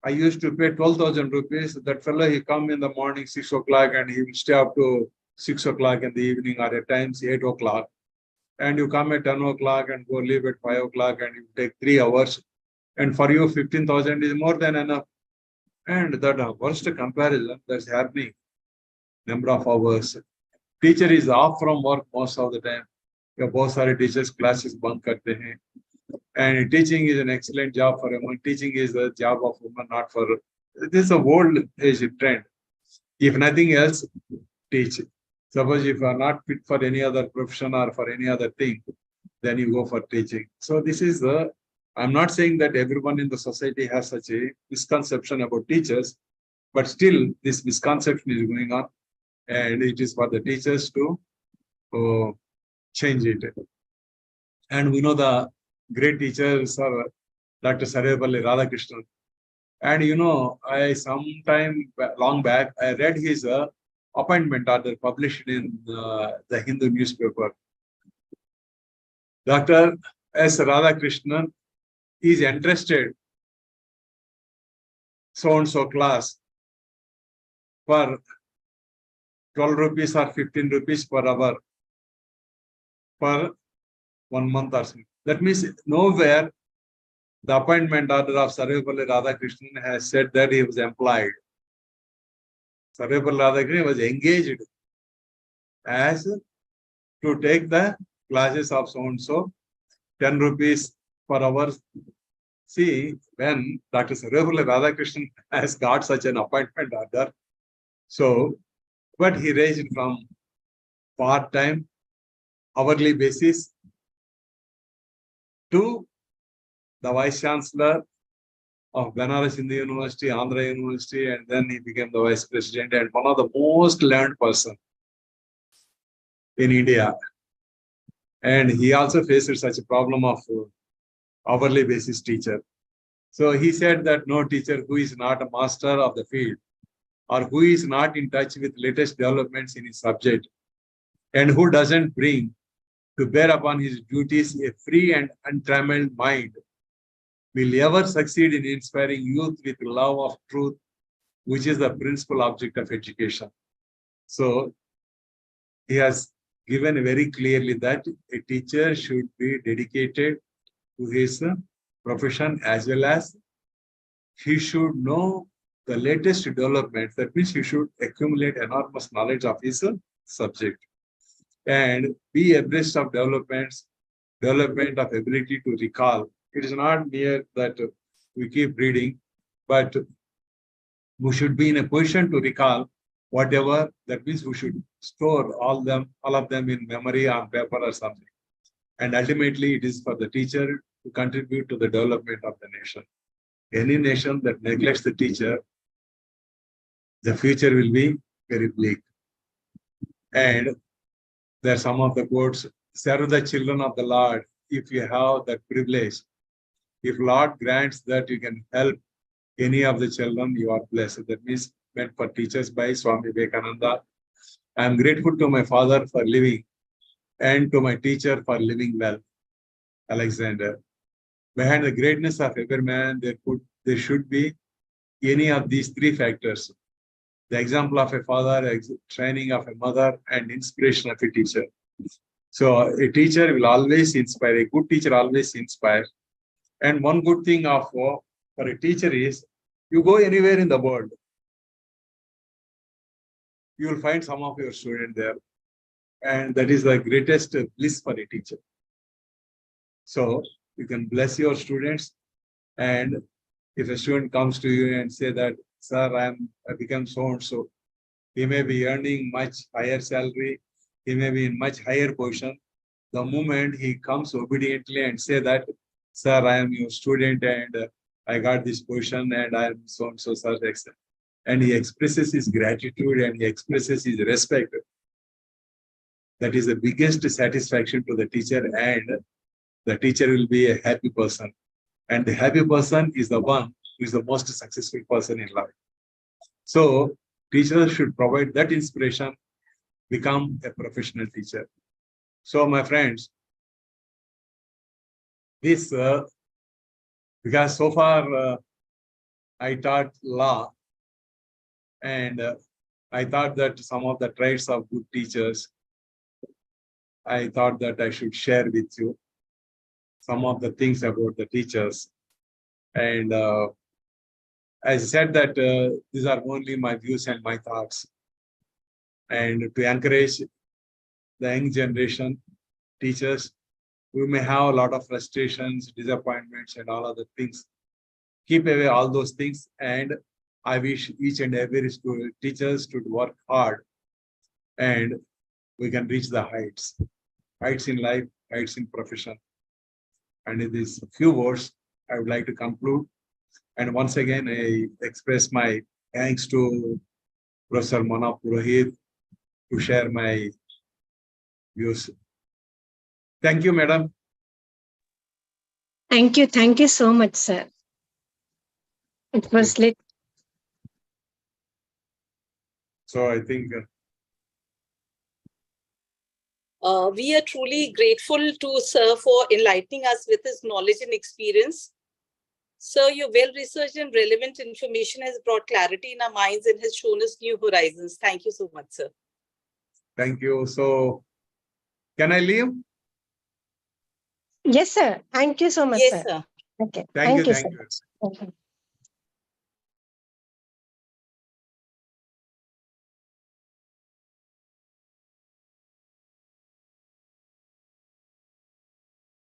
I used to pay 12,000 rupees. That fellow, he come in the morning 6 o'clock, and he will stay up to 6 o'clock in the evening, or at times 8 o'clock. And you come at 10 o'clock and go leave at 5 o'clock, and you take 3 hours. And for you, 15,000 is more than enough. And that worst comparison that's happening, number of hours. Teacher is off from work most of the time. Both are teachers, classes bunk karte hain. And teaching is an excellent job for a woman. Teaching is the job of woman, not for. This is a old age trend. If nothing else, teach. Suppose if you are not fit for any other profession or for any other thing, then you go for teaching. So this is the, I'm not saying that everyone in the society has such a misconception about teachers, but still this misconception is going on, and it is for the teachers to change it. And we know the great teachers are Dr. Sarvepalli Radhakrishnan. And I sometime long back, I read his appointment order published in the Hindu newspaper. Dr. S. Radhakrishnan is interested so-and-so class for 12 rupees or 15 rupees per hour per 1 month or something. That means nowhere the appointment order of Sarvepalli Radhakrishnan has said that he was employed. Sarvepalli Radhakrishnan was engaged as to take the classes of so-and-so, 10 rupees per hour. See, when Dr. Sarvepalli Radhakrishnan has got such an appointment order, so, but he raised from part-time, hourly basis to the Vice Chancellor of Banaras Hindu University, Andhra University, and then he became the Vice President and one of the most learned person in India. And he also faced such a problem of hourly basis teacher. So he said that no teacher who is not a master of the field or who is not in touch with latest developments in his subject and who doesn't bring to bear upon his duties a free and untrammeled mind will ever succeed in inspiring youth with love of truth, which is the principal object of education. So he has given very clearly that a teacher should be dedicated to his profession as well as he should know the latest developments. That means he should accumulate enormous knowledge of his subject and be abreast of developments, development of ability to recall. It is not mere that we keep reading, but we should be in a position to recall whatever. That means we should store all of them in memory on paper or something. And ultimately, it is for the teacher to contribute to the development of the nation. Any nation that neglects the teacher, the future will be very bleak. And there are some of the quotes: serve the children of the Lord if you have that privilege. If Lord grants that you can help any of the children, you are blessed. That means meant for teachers by Swami Vivekananda. I am grateful to my father for living and to my teacher for living well, Alexander. Behind the greatness of every man, there should be any of these three factors: the example of a father, training of a mother, and inspiration of a teacher. So a teacher will always inspire. A good teacher always inspires. And one good thing for a teacher is, you go anywhere in the world, you will find some of your students there. And that is the greatest bliss for a teacher. So you can bless your students. And if a student comes to you and say that, sir, I become so-and-so, he may be earning much higher salary, he may be in much higher position. The moment he comes obediently and say that, sir, I am your student and I got this position and I am so-and-so, sir, and he expresses his gratitude and he expresses his respect, that is the biggest satisfaction to the teacher, and the teacher will be a happy person. And the happy person is the one who is the most successful person in life. So teachers should provide that inspiration, become a professional teacher. So my friends, this, because so far I taught law, and I thought that some of the traits of good teachers, I thought that I should share with you some of the things about the teachers. And I said that these are only my views and my thoughts. And to encourage the young generation, teachers, we may have a lot of frustrations, disappointments, and all other things. Keep away all those things. And I wish each and every teachers to work hard, and we can reach the heights in life, heights in profession. And in these few words, I would like to conclude. And once again, I express my thanks to Professor Mona Purohit to share my views. Thank you, madam. Thank you. Thank you so much, sir. It was lit. So I think we are truly grateful to Sir for enlightening us with his knowledge and experience. Sir, your well-researched and relevant information has brought clarity in our minds and has shown us new horizons. Thank you so much, sir. Thank you. So can I leave? Yes, sir. Thank you so much, Yes, sir. sir. Okay. Thank you. sir. Thank you. Okay.